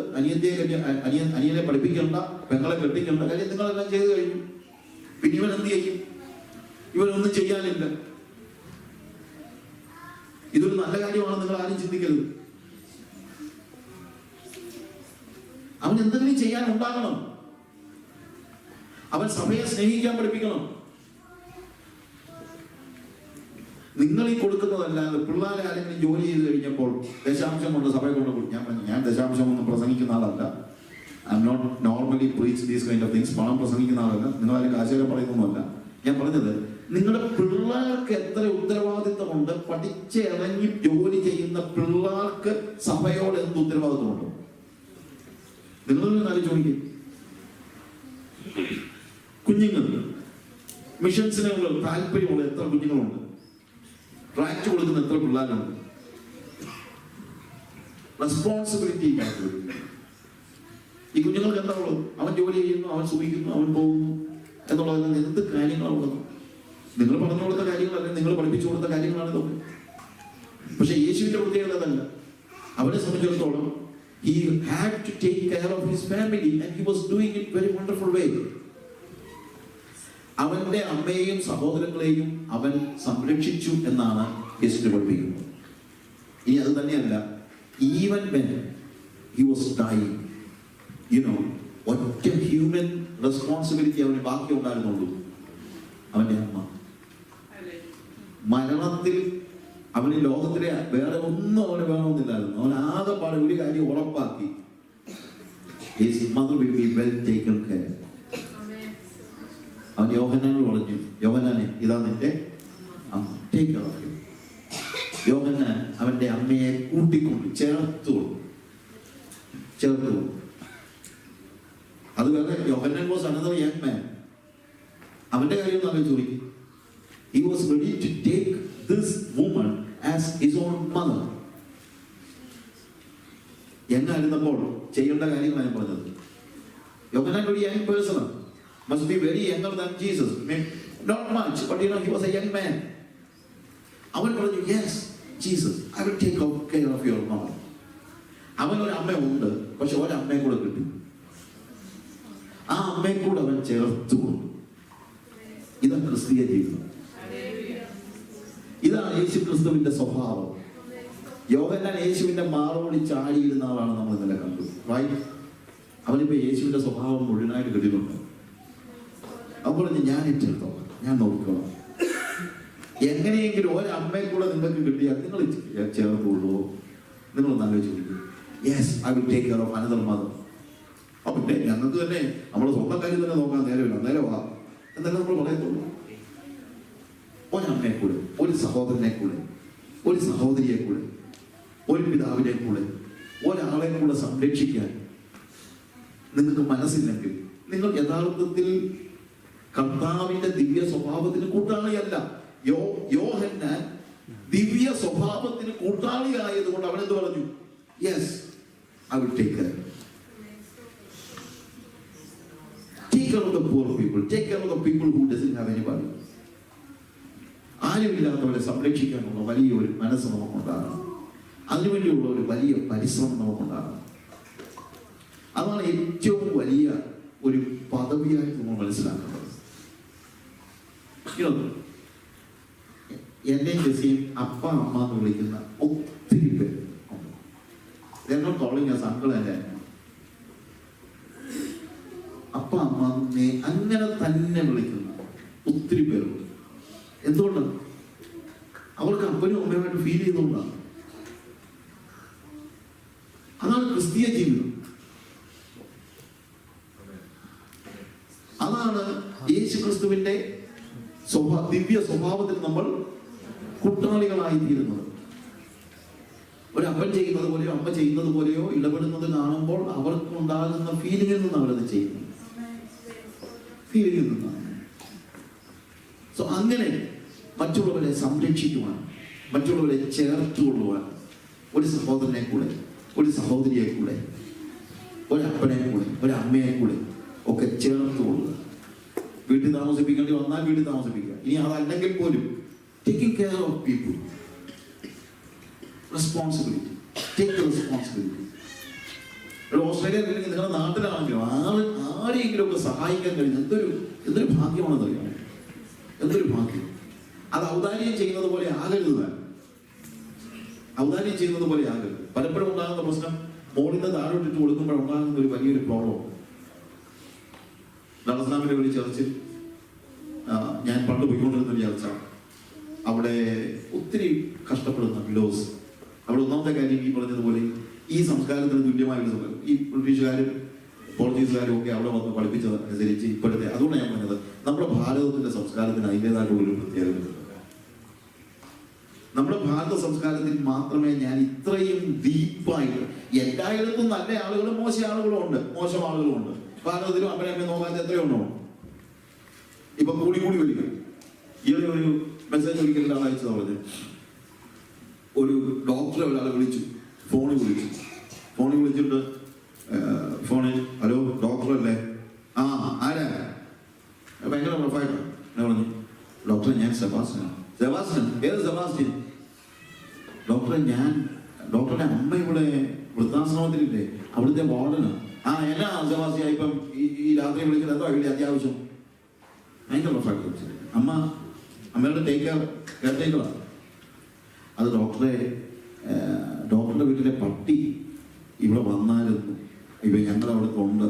Speaker 1: അനിയനെ പഠിപ്പിക്കേണ്ട, പെങ്ങളെ കെട്ടിക്കേണ്ട കാര്യം നിങ്ങളെല്ലാം ചെയ്തു കഴിഞ്ഞു. പിന്നെ ഇവൻ എന്ത് ചെയ്യും? ഇവനൊന്നും ചെയ്യാനില്ല. ഇതൊരു നല്ല കാര്യമാണ് നിങ്ങൾ ആരും ചിന്തിക്കരുത്. അവൻ എന്തെങ്കിലും ചെയ്യാൻ ഉണ്ടാകണം. അവൻ സഭയെ സ്നേഹിക്കാൻ പഠിപ്പിക്കണം. നിങ്ങൾ ഈ കൊടുക്കുന്നതല്ലാതെ പിള്ളേരെ ആരെങ്കിലും ജോലി ചെയ്ത് കഴിഞ്ഞപ്പോൾ ദശാംശം കൊണ്ട് സഭയെ കൊണ്ട് ഞാൻ ദശാംശം ഒന്നും പ്രസംഗിക്കുന്ന ആളല്ല. I am not normally preach these kind of things. പണം പ്രസംഗിക്കുന്ന ആളല്ല. നിങ്ങളാരും കാശേരെ പറയുന്നൊന്നുമല്ല. ഞാൻ പറഞ്ഞത് നിങ്ങളുടെ പിള്ളേർക്ക് എത്ര ഉത്തരവാദിത്തമുണ്ട്. പഠിച്ചിറങ്ങി ജോലി ചെയ്യുന്ന പിള്ളേർക്ക് സഭയോട് എന്ത് ഉത്തരവാദിത്തമുണ്ടോ? നിങ്ങളൊന്നും കാര്യം ചോദിക്കും. കുഞ്ഞുങ്ങൾ മിഷൻസിനുള്ള താല്പര്യമുള്ള എത്ര കുഞ്ഞുങ്ങളുണ്ട്? ട്രാക്ട് കൊടുക്കുന്ന എത്ര പിള്ളേരുണ്ട്? റെസ്പോൺസിബിലിറ്റി. ഈ കുഞ്ഞുങ്ങൾക്ക് എന്താ ഉള്ളത്? അവൻ ജോലി ചെയ്യുന്നു, അവൻ സുഖിക്കുന്നു, അവൻ പോകുന്നു എന്നുള്ളതെല്ലാം എന്ത് കാര്യങ്ങളാണ് ഉള്ളത്? നിങ്ങൾ പറഞ്ഞു കൊടുത്ത കാര്യങ്ങളല്ല, നിങ്ങൾ പഠിപ്പിച്ചു കൊടുത്ത കാര്യങ്ങളാണ് ഇതൊക്കെ. പക്ഷെ യേശുവിന്റെ പ്രത്യേകത അതല്ല. അവനെ സംബന്ധിച്ചിടത്തോളം he had to take care of his family and he was doing it very wonderful way. അവന്റെ അമ്മയെയും സഹോദരങ്ങളെയും അവൻ സംരക്ഷിച്ചു എന്നാണ് ഹിസ്റ്ററി പഠിപ്പിക്കുന്നത്. ഇനി അത് തന്നെയല്ല, even when he was dying, you know, ഒറ്റ ഹ്യൂമൻ റെസ്പോൺസിബിലിറ്റി അവന് ബാക്കി ഉണ്ടായിരുന്നുള്ളൂ, അവന്റെ അമ്മ. മരണത്തിൽ അവന് ലോകത്തിലെ വേറെ ഒന്നും അവന് വേണമെന്നില്ലായിരുന്നു. അവൻ ആകെപ്പാടെ ഒരു കാര്യം ഉറപ്പാക്കി, his mother will be well taken care. അവൻ യോഹന്നാനോട് പറഞ്ഞു, യോഹന്നാനെ ഇതാ നിന്റെ അമ്മ, ടേക്ക് കെയർ ഓഫ് യു. യോഹന്നാൻ അവന്റെ അമ്മയെ കൂട്ടിക്കൊണ്ട് ചേർത്തു. അത് വേറെ, യോഹന്നാൻ വാസ് അനദർ യങ് മാൻ. അവന്റെ കാര്യം ഒന്ന് ആലോചിച്ച് നോക്കി. He was ready to take this woman as his own mother. എന്നായിരുന്നപ്പോൾ ചെയ്യേണ്ട കാര്യങ്ങളാണ് ഞാൻ പറഞ്ഞത്. യോഹന്നാൻ ഒരു young person, must be very younger than Jesus. Not much, but he was a young man. അവൻ പറഞ്ഞു, yes Jesus, I will take care of your mother. അവനൊരു അമ്മ ഉണ്ട്, പക്ഷെ ഒരമ്മയെ കൂടെ കിട്ടി. ആ അമ്മയെ കൂടെ അവൻ ചേർത്തു. ഇതാണ് ക്രിസ്തീയ ജീവിതം. ഇതാണ് യേശു ക്രിസ്തുവിന്റെ സ്വഭാവം. യോഹന്നാൻ യേശുവിന്റെ മാറോടി ചാടിയിരുന്ന ആളാണ് നമ്മൾ ഇന്നലെ കണ്ടു, റൈറ്റ്? അവനിപ്പോ യേശുവിന്റെ സ്വഭാവം മുഴുവനായിട്ട് കിട്ടിയിട്ടുണ്ട്. അവൻ പറഞ്ഞു, ഞാൻ ഏറ്റെടുത്തോളാം, ഞാൻ നോക്കിക്കോളാം. എങ്ങനെയെങ്കിലും ഒരമ്മയെ കൂടെ നിങ്ങൾക്ക് കിട്ടിയാൽ നിങ്ങൾ ചേർത്തുള്ളൂ. നിങ്ങളൊന്ന് ആലോചിച്ചു, yes I will take care of another mother. അപ്പൊ പിന്നെ ഞങ്ങൾക്ക് തന്നെ നമ്മുടെ സ്വന്തം കാര്യം തന്നെ നോക്കാൻ നേരമില്ല, നേരമാ എന്നല്ല നമ്മൾ പറയത്തുള്ളൂ. ഒരമ്മയെ കൂടെ, ഒരു സഹോദരനെ കൂടെ, ഒരു സഹോദരിയെ കൂടെ, ഒരു പിതാവിനെ കൂടെ, ഒരാളെ കൂടെ സംരക്ഷിക്കാൻ നിങ്ങൾക്ക് മനസ്സില്ലെങ്കിൽ നിങ്ങൾ യഥാർത്ഥത്തിൽ കർത്താവിന്റെ ദിവ്യ സ്വഭാവത്തിന് കൂട്ടാളിയല്ല. യോഹന്നാൻ ദിവ്യ സ്വഭാവത്തിന് കൂട്ടാളിയായതുകൊണ്ട് അവൻ എന്ത് പറഞ്ഞു? Yes I will take care. Take care of the poor people. Take care of the people who doesn't have anybody. ആരുമില്ലാത്തവരെ സംരക്ഷിക്കാനുള്ള വലിയൊരു മനസ്സ് നമുക്കുണ്ടാകണം. അതിനുവേണ്ടിയുള്ള ഒരു വലിയ പരിശ്രമം നമുക്കുണ്ടാകണം. അതാണ് ഏറ്റവും വലിയ ഒരു പദവിയായിട്ട് നമ്മൾ മനസ്സിലാക്കുന്നത്. എന്നെ ജെസിയും അപ്പ അമ്മ എന്ന് വിളിക്കുന്ന ഒത്തിരി പേര് ഉണ്ട്. ഞങ്ങൾ കോളിങ് അങ്കിൾ എൻ്റെ അപ്പ അമ്മ അങ്ങനെ തന്നെ വിളിക്കുന്ന ഒത്തിരി പേരുണ്ട്. എന്തുകൊണ്ടാണ്? അവർക്ക് അപ്പനും അമ്മയുമായിട്ട് ഫീൽ ചെയ്തുകൊണ്ടാണ്. അതാണ് ക്രിസ്തീയ ജീവിതം. അതാണ് യേശു ക്രിസ്തുവിന്റെ ദിവ്യ സ്വഭാവത്തിൽ നമ്മൾ കൂട്ടാളികളായി തീരുന്നത്. ഒരു അപ്പൻ ചെയ്യുന്നത് പോലെയോ അമ്മ ചെയ്യുന്നത് പോലെയോ ഇടപെടുന്നത് കാണുമ്പോൾ അവർക്ക് ഉണ്ടാകുന്ന ഫീലിംഗിൽ നിന്ന് അവരത് ചെയ്യുന്നു. ഫീലിംഗിൽ നിന്നാണ്. സോ അങ്ങനെ മറ്റുള്ളവരെ സംരക്ഷിക്കുവാൻ, മറ്റുള്ളവരെ ചേർത്തുകൊള്ളുവാൻ, ഒരു സഹോദരനെ കൂടെ, ഒരു സഹോദരിയെ കൂടെ, ഒരപ്പനെ കൂടെ, ഒരമ്മയെ കൂടെ ഒക്കെ ചേർത്തുകൊള്ളുക. വീട്ടിൽ താമസിപ്പിക്കേണ്ടി വന്നാൽ വീട്ടിൽ താമസിപ്പിക്കുക. ഇനി അതല്ലെങ്കിൽ പോലും taking care of people, responsibility, take the responsibility. ഓസ്ട്രേലിയയിൽ നിങ്ങളുടെ നാട്ടിലാണെങ്കിലും ആരെയെങ്കിലും ഒക്കെ സഹായിക്കാൻ കഴിഞ്ഞ എന്തൊരു ഭാഗ്യമാണെന്ന് അറിയാം. എന്തൊരു ഭാഗ്യം. അത് ഔദാര്യം ചെയ്യുന്നത് പോലെ ആകരുത്. ഔദാര്യം ചെയ്യുന്നത് പോലെ ആകരുത്. പലപ്പോഴും ഉണ്ടാകുന്ന പ്രശ്നം മോളിന്ന് താഴോട്ടിട്ട് കൊടുക്കുമ്പോഴുണ്ടാകുന്ന ഒരു വലിയൊരു പ്രോബ്ലം. ഡാളസ്ലാമിന്റെ ഒരു ചർച്ചിൽ ഞാൻ പണ്ട് പോയിക്കൊണ്ടിരുന്ന ഒരു ചർച്ച. അവിടെ ഒത്തിരി കഷ്ടപ്പെടുന്ന വിഡോസ്. അവിടെ ഒന്നാമത്തെ കാര്യം ഈ പറഞ്ഞതുപോലെ ഈ സംസ്കാരത്തിന് തുല്യമായ ഒരു സംസ്കാരം ഈ ബ്രിട്ടീഷുകാരും പോർച്ചുഗീസുകാരും ഒക്കെ അവിടെ വന്ന് പഠിപ്പിച്ചതനുസരിച്ച് ഇപ്പോഴത്തെ, അതുകൊണ്ട് ഞാൻ പറഞ്ഞത് നമ്മുടെ ഭാരതത്തിന്റെ സംസ്കാരത്തിന് അതിൻ്റെതായിട്ടുള്ള ഒരു പ്രത്യേകത. നമ്മുടെ ഭാരത സംസ്കാരത്തിൽ മാത്രമേ ഞാൻ ഇത്രയും ഡീപ്പായിട്ട്, എല്ലായിടത്തും നല്ല ആളുകളും മോശം ആളുകളും ഉണ്ട്, മോശം ആളുകളും ഉണ്ട്. ഭാരതത്തിലും അപ്പനെ നോക്കാത്ത എത്രയുണ്ടോ? ഇപ്പൊ കൂടി വരിക. ഈയൊരു ഒരു മെസ്സേജ് ഒരിക്കലും ഒരാൾ അയച്ചത് പറഞ്ഞത്, ഒരു ഡോക്ടറെ ഒരാളെ ഫോണിൽ വിളിച്ചിട്ട് ഫോണിൽ ഹലോ ഡോക്ടർ അല്ലേ? ആ ആരാ? ഭയങ്കര പ്രൊഫൈലാണ്. ഞാൻ പറഞ്ഞു ഡോക്ടറെ ഞാൻ സെബാസ്റ്റ്യൻ. ഏത് സെബാസ്റ്റ്യൻ? ഡോക്ടറുടെ അമ്മ ഇവിടെ വൃദ്ധാശ്രമത്തിലില്ലേ, അവിടുത്തെ വാർഡനാണ്. ആ എന്നാ സെബാസ്റ്റ്യൻ ഇപ്പം ഈ രാത്രി വിളിക്കുന്നത് എന്തോ വലിയ അത്യാവശ്യം? ഭയങ്കര പ്രൊഫൈൽ വിളിച്ചിട്ട് അമ്മയുടെ കെയർടേക്കറാണ്. അത് ഡോക്ടറുടെ വീട്ടിലെ പട്ടി ഇവിടെ വന്നായിരുന്നു. ഇപ്പൊ ഞങ്ങളവിടെ കൊണ്ട്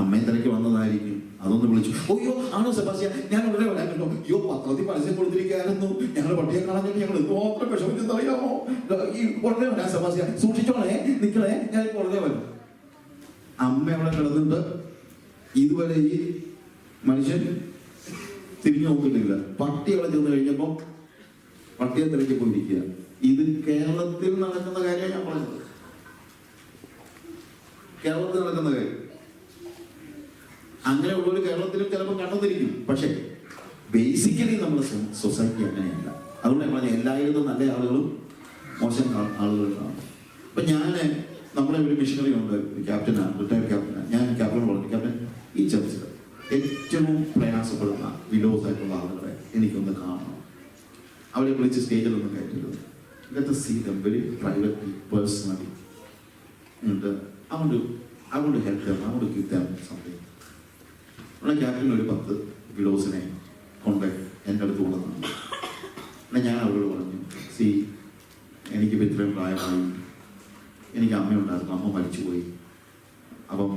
Speaker 1: അമ്മയെ തിരക്ക് വന്നതായിരിക്കും. അതൊന്ന് വിളിച്ചു, അയ്യോ ആണോ സെബാസ്റ്റ്യൻ, ഞാൻ ഉടനെ വരാൻ കേട്ടോ, അയ്യോ പത്രത്തിൽ പരസ്യം കൊടുത്തിരിക്കുകയായിരുന്നു, ഞങ്ങൾ പട്ടിയെ കളഞ്ഞിട്ട് ഞങ്ങൾ എന്തുമാത്രം വിഷമിച്ചെന്നറിയാമോ, ഈ ഉടനെ വരാൻ സെബാസ്റ്റ്യൻ, സൂക്ഷിച്ചോളേ, നിൽക്കണേ, ഞാൻ ഉടനെ വരും. അമ്മ അവിടെ കിടന്നിട്ട് ഇതുവരെ ഈ മനുഷ്യൻ തിരിഞ്ഞു നോക്കുന്നില്ല. പട്ടി അവിടെ ചെന്ന് കഴിഞ്ഞപ്പോൾ പട്ടിയെ തിരക്കി പോയിരിക്കുക. ഇത് കേരളത്തിൽ നടക്കുന്ന കാര്യമാണ് ഞാൻ പറഞ്ഞത്. കേരളത്തിൽ നടക്കുന്ന കാര്യം. അങ്ങനെയുള്ളൊരു കേരളത്തിലും ചിലപ്പോൾ കണ്ടെന്നിരിക്കും. പക്ഷേ ബേസിക്കലി നമ്മുടെ സൊസൈറ്റി അങ്ങനെയല്ല. അതുകൊണ്ട് ഞാൻ പറഞ്ഞ എല്ലായിടത്തും നല്ല ആളുകളും മോശം ആളുകളാണ്. അപ്പൊ നമ്മുടെ ഒരു മിഷണറി ഉണ്ട്, ക്യാപ്റ്റനാണ്, റിട്ടയർഡ് ക്യാപ്റ്റനാണ്. ഞാൻ ക്യാപ്റ്റനോട് പറഞ്ഞു, ക്യാപ്റ്റൻ, ഈ ചർച്ചിൽ ഏറ്റവും പ്രയാസപ്പെടുന്ന വിലോസായിട്ടുള്ള ആളുകളെ എനിക്കൊന്ന് കാണണം. അവരെ വിളിച്ച് സ്റ്റേജിലൊന്നും കയറ്റരുത്. Let us see them very privately, personally. And I want to help them. I want to give them something. നമ്മുടെ ക്യാപ്റ്റൻ ഒരു 10 വിലോസിനെ കൊണ്ട് എൻ്റെ അടുത്ത് കൊണ്ടുവന്നു. ഞാൻ അവരോട് പറഞ്ഞു, സി, എനിക്ക് ഇത്രയും പ്രായമായി, എനിക്ക് അമ്മയുണ്ടായിരുന്നു, അമ്മ മരിച്ചുപോയി. അപ്പം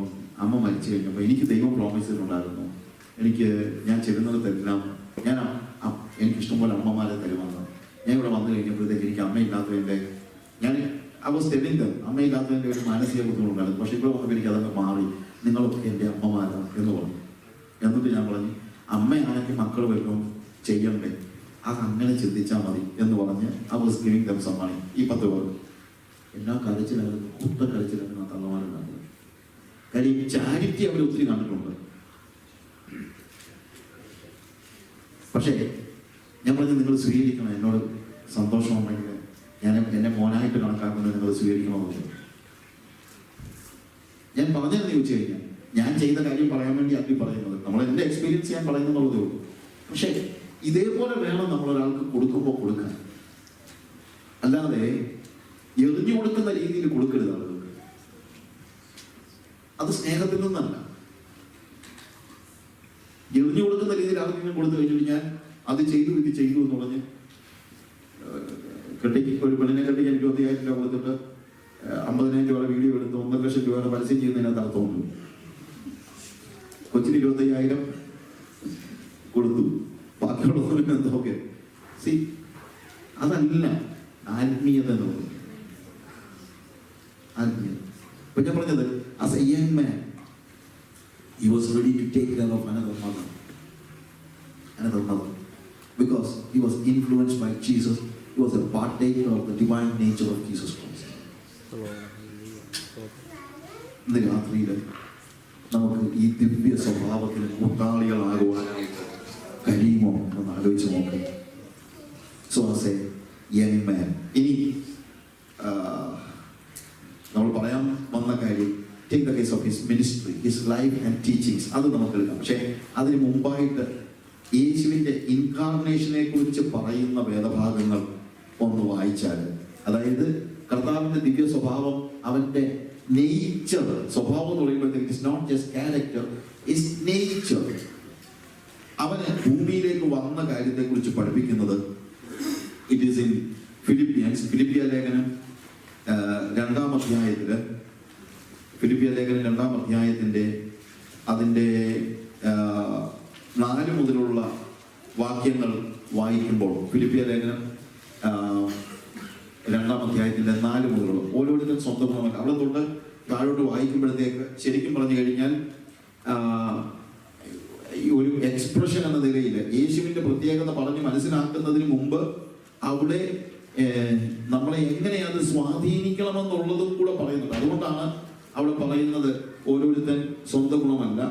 Speaker 1: അമ്മ മരിച്ചു കഴിഞ്ഞപ്പോൾ എനിക്ക് ദൈവം പ്രോമിസ് ചെയ്തിട്ടുണ്ടായിരുന്നു, ഞാൻ ചെല്ലുന്നിടത്തെല്ലാം എനിക്കിഷ്ടംപോലെ അമ്മമാരെ തരുമെന്ന്. ഞാൻ ഇവിടെ വന്നു കഴിഞ്ഞപ്പോഴത്തേക്ക് എനിക്ക് അമ്മയില്ലാത്തതിൻ്റെ അമ്മയില്ലാത്തതിൻ്റെ ഒരു മാനസിക ബുദ്ധിമുട്ടുണ്ടായിരുന്നു. പക്ഷെ ഇപ്പോൾ വന്നപ്പോൾ എനിക്ക് അതൊക്കെ മാറി, നിങ്ങളൊക്കെ എൻ്റെ അമ്മമാരാണ് എന്ന് പറഞ്ഞു. എന്നിട്ട് ഞാൻ പറഞ്ഞു, അമ്മയാണെങ്കിൽ മക്കൾ വരുമ്പോൾ ചെയ്യണ്ടേ, അതങ്ങനെ ചിന്തിച്ചാൽ മതി എന്ന് പറഞ്ഞ് I was giving them some money. ഈ 10 പേർ എല്ലാ കരച്ചിലായിരുന്നു, കൂട്ട കരച്ചിലായിരുന്നു ആ തള്ളമാരുണ്ടാകുന്നത്. കാര്യം ഈ ചാരിറ്റി അവർ ഒത്തിരി കണ്ടിട്ടുണ്ട്. പക്ഷേ ഞാൻ പറഞ്ഞു, നിങ്ങൾ സ്വീകരിക്കണം, എന്നോട് സന്തോഷമുണ്ടെങ്കിൽ എന്നെ മോനായിട്ട് കണക്കാക്കുന്നത് നിങ്ങൾ സ്വീകരിക്കണമെന്ന്. ഞാൻ പറഞ്ഞതെന്ന് ചോദിച്ചു കഴിഞ്ഞാൽ, ഞാൻ ചെയ്ത കാര്യം പറയാൻ വേണ്ടി അതി പറയുന്നത്, നമ്മൾ എൻ്റെ എക്സ്പീരിയൻസ് ഞാൻ പറയുന്നുള്ളതേ ഉള്ളൂ. പക്ഷേ ഇതേപോലെ വേണം നമ്മളൊരാൾക്ക് കൊടുക്കുമ്പോൾ കൊടുക്കാൻ. അല്ലാതെ എറിഞ്ഞു കൊടുക്കുന്ന രീതിയിൽ കൊടുക്കരുത് ആളുകൾക്ക്. അത് സ്നേഹത്തിൽ നിന്നല്ല. എറിഞ്ഞു കൊടുക്കുന്ന രീതിയിൽ ആർക്കെങ്കിലും കൊടുത്തു കഴിഞ്ഞിട്ട് ഞാൻ അത് ചെയ്തു ഇത് ചെയ്തു എന്ന് പറഞ്ഞ് ഒരു പെണ്ണിനെ കെട്ടി ഞാൻ 25,000 രൂപ കൊടുത്തിട്ട് 50,000 രൂപയുടെ വീഡിയോ എടുത്ത് 1.5 ലക്ഷം രൂപയുടെ പരസ്യം ചെയ്യുന്നതിനകത്ത് അർത്ഥമുണ്ട്. കൊച്ചിന് 25,000 കൊടുത്തു, ബാക്കിയുള്ളവർക്ക് എന്തൊക്കെ. സി, അതല്ല ആത്മീയത എന്ന് പറയുന്നത്. ആത്മീയത. ഇപ്പൊ ഞാൻ പറഞ്ഞത്, as a young man, he was ready to take care of another mother, because he was influenced by Jesus. He was a partaker of the divine nature of Jesus Christ. ഇന്ന് രാത്രിയിൽ നമുക്ക് ഈ ദിവ്യ സ്വഭാവത്തിന് കൂട്ടാളികളാകുവാനായിട്ട് കഴിയുമോ എന്ന് ആലോചിച്ച് നോക്കാം. So as A young man, ഇനി നമ്മൾ പറയാൻ വന്ന കാര്യം, take the case of his ministry, his life and teachings, അത് നമുക്ക് എടുക്കാം. പക്ഷേ അതിന് മുമ്പായിട്ട് യേശുവിൻ്റെ ഇൻകാർണേഷനെ കുറിച്ച് പറയുന്ന വേദഭാഗങ്ങൾ ഒന്ന് വായിച്ചാൽ, അതായത് കർത്താവിൻ്റെ ദിവ്യ സ്വഭാവം, അവൻ്റെ നേച്ചർ, സ്വഭാവം എന്ന് പറയുമ്പോഴത്തേക്ക് it's not just character, it's nature. അവന് ഭൂമിയിലേക്ക് വന്ന കാര്യത്തെ കുറിച്ച് പഠിപ്പിക്കുന്നത് ഇറ്റ് ഈസ് ഇൻ ഫിലിപ്പിയ ലേഖനം 2-ാം അധ്യായത്തില്, ഫിലിപ്പിയ ലേഖനം 2-ാം അധ്യായത്തിന്റെ അതിൻ്റെ 4 മുതലുള്ള വാക്യങ്ങൾ വായിക്കുമ്പോൾ, ഫിലിപ്പിയ ലേഖനം 2-ാം അധ്യായത്തിന്റെ 4 മുതലുള്ള, ഓരോരുത്തരും സ്വന്തം ഗുണമല്ല, അവിടെ തൊട്ട് താഴോട്ട് വായിക്കുമ്പോഴത്തേക്ക് ശരിക്കും പറഞ്ഞു കഴിഞ്ഞാൽ ഒരു എക്സ്പ്രഷൻ എന്ന നിലയിൽ യേശുവിന്റെ പ്രത്യേകത പറഞ്ഞ് മനസ്സിലാക്കുന്നതിന് മുമ്പ് അവിടെ നമ്മളെ എങ്ങനെ അത് സ്വാധീനിക്കണമെന്നുള്ളതും കൂടെ പറയുന്നുണ്ട്. അതുകൊണ്ടാണ് അവിടെ പറയുന്നത്, ഓരോരുത്തൻ സ്വന്തം ഗുണമല്ല,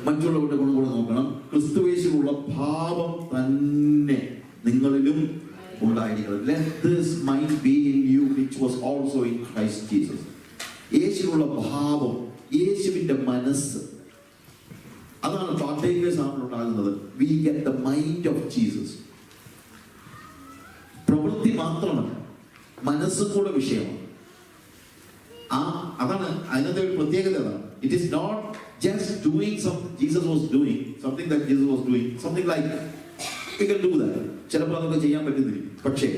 Speaker 1: മറ്റുള്ളവരുടെ ഗുണം കൂടെ നോക്കണം. ക്രിസ്തുവേശുവിലുള്ള ഭാവം തന്നെ നിങ്ങളിലും ഉണ്ടായിരിക്കണം. Let this mind be in you which was also in Christ Jesus. യേശുവിലുള്ള ഭാവം, യേശുവിന്റെ മനസ്സ്, അതാണ് പാർട്ടേക്കേഴ്സ് ആണ് ഉണ്ടാകുന്നത്. We get the mind of Jesus. പ്രവൃത്തി മാത്രമല്ല, മനസ്സും കൂടെ വിഷയമാണ്. അതാണ് അതിനകത്തെ ഒരു പ്രത്യേകത. അതാണ്, it is not just doing something Jesus was doing, something that Jesus was doing, something like we can do that. ചിലപ്പോൾ അതൊക്കെ ചെയ്യാൻ പറ്റുന്നില്ല. പക്ഷേ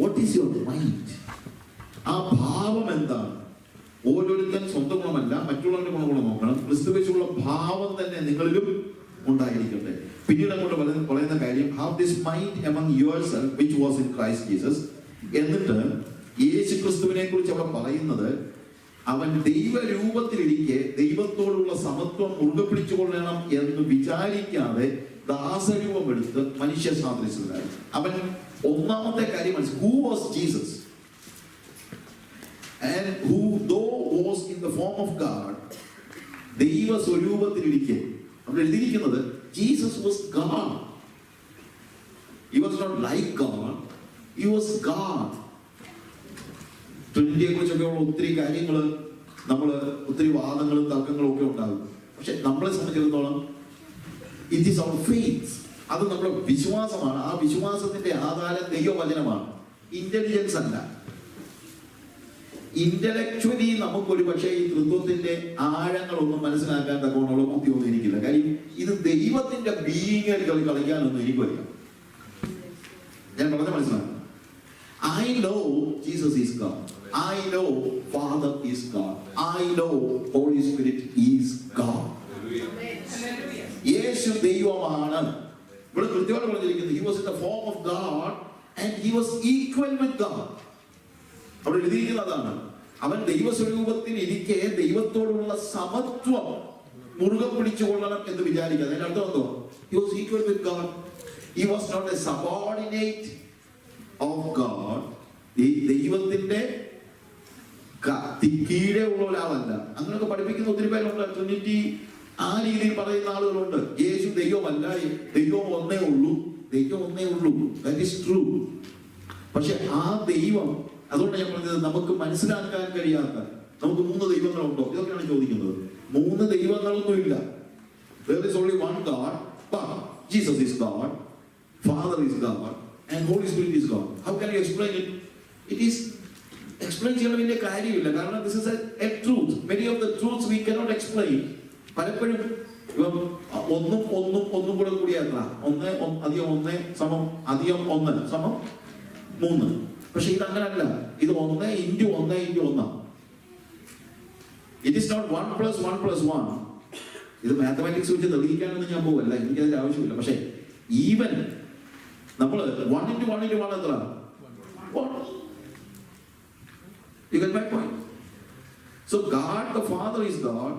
Speaker 1: what is your mind? ആ ഭാവം എന്താണ്? ഓരോരുത്തൻ സ്വന്തം ഗുണമല്ല മറ്റുള്ളവരുടെ ഗുണങ്ങൾ നോക്കണം. ക്രിസ്തുവേശുള്ള ഭാവം തന്നെ നിങ്ങളിലും ഉണ്ടായിരിക്കട്ടെ. പിന്നീട് അങ്ങോട്ട് പറയുന്ന കാര്യം, have this mind among yourself which was in Christ Jesus. എന്നിട്ട് യേശു ക്രിസ്തുവിനെ കുറിച്ച് അവിടെ പറയുന്നത്, അവൻ ദൈവരൂപത്തിലിരിക്കെ ദൈവത്തോടുള്ള സമത്വം മുറുകെ പിടിച്ചുകൊള്ളണം എന്ന് വിചാരിക്കാതെ ദാസരൂപം എടുത്ത് മനുഷ്യ സാദൃശ്യത്തിലായി. അവൻ ഒന്നാമത്തെ കാര്യം മനസ്സിലാക്കി, who was Jesus and who though was in the form of God, ദൈവ സ്വരൂപത്തിലിരിക്കെ അവിടെ എഴുതിയിരിക്കുന്നത് Jesus was God. He was not like God, he was God. ട്രിനിറ്റിയെ കുറിച്ചൊക്കെ ഒത്തിരി കാര്യങ്ങൾ ഒത്തിരി വാദങ്ങളും തർക്കങ്ങളും ഒക്കെ ഉണ്ടാകും. പക്ഷെ നമ്മളെ സംബന്ധിച്ചിടത്തോളം ഇറ്റ് ഈസ് അവർ ഫെയ്ത്ത്. അത് നമ്മുടെ വിശ്വാസമാണ്. ആ വിശ്വാസത്തിന്റെ ആധാരം ദൈവവചനമാണ്, ഇന്റലിജൻസ് അല്ല. ഇന്റലക്ച്വലി നമുക്കൊരു പക്ഷേ ഈ തൃത്വത്തിന്റെ ആഴങ്ങളൊന്നും മനസ്സിലാക്കാൻ തക്കവണ്ണമുള്ള ബുദ്ധിയൊന്നും എനിക്കില്ല. കാര്യം ഇത് ദൈവത്തിന്റെ ബീയിങ്ങിൽ കളിക്കാനൊന്നും എനിക്കറിയാം. ഞാൻ വളരെ മനസ്സിലാക്കണം. I know Jesus is God. I know Father is God. I know Holy Spirit is God. യേശു ദൈവമാണ്. ഇവിടെ കൃത്യമായിട്ട് പറഞ്ഞിരിക്കുന്നത്, he was in the form of God and he was equal with God. അവിടെ എഴുതിയിരിക്കുന്നതാണ്, അവൻ ദൈവസ്വരൂപത്തിൽ ഇരിക്കെ ദൈവത്തോടുള്ള സമത്വം മുറുകെ പിടിച്ചുകൊള്ളണം എന്ന് വിചാരിക്കുക. അതിന്റെ അർത്ഥം എന്തോ? He was equal with God. He was not a subordinate of God. ഈ ദൈവത്തിന്റെ കീഴെ ഉള്ള ഒരാളല്ല. അങ്ങനെയൊക്കെ പഠിപ്പിക്കുന്ന ഒത്തിരി പേരുണ്ട്. ട്രിനിറ്റി ആ രീതിയിൽ പറയുന്ന ആളുകളുണ്ട്. യേശു ദൈവമല്ല, ദൈവം ഒന്നേ ഉള്ളൂ, ദൈവം ഒന്നേ ഉള്ളൂ. That is true. പക്ഷെ ആ ദൈവം, അതുകൊണ്ട് ഞാൻ പറഞ്ഞത്, നമുക്ക് മനസ്സിലാക്കാൻ കഴിയാത്ത, നമുക്ക് 3 ദൈവങ്ങളുണ്ടോ ഇതൊക്കെയാണ് ചോദിക്കുന്നത്. 3 ദൈവങ്ങളൊന്നുമില്ല. There is only one God, but Jesus is God, Father is God, and Holy Spirit is God. How can you explain it? It is explain ചെയ്യാൻ വലിയ കാര്യമില്ല. കാരണം this is a truth. Many of the truths we cannot explain. പലപ്പോഴും ഒന്നും കൂടെ കൂടിയാത്ര 1 അധികം 1 സമം അധികം 1 സമം 3. പക്ഷെ ഇത് അങ്ങനല്ല. ഇത് 1 into 1 into 1. It is not 1 + 1 + 1. ഇത് മാത്തമാറ്റിക്സ് വെച്ച് തെളിയിക്കാനൊന്നും ഞാൻ പോവല്ല, എനിക്കതിന്റെ ആവശ്യമില്ല. പക്ഷെ ഈവൻ നമ്മൾ 1 × 1 × 1 എത്ര? 1. You get my point? So God the Father is God,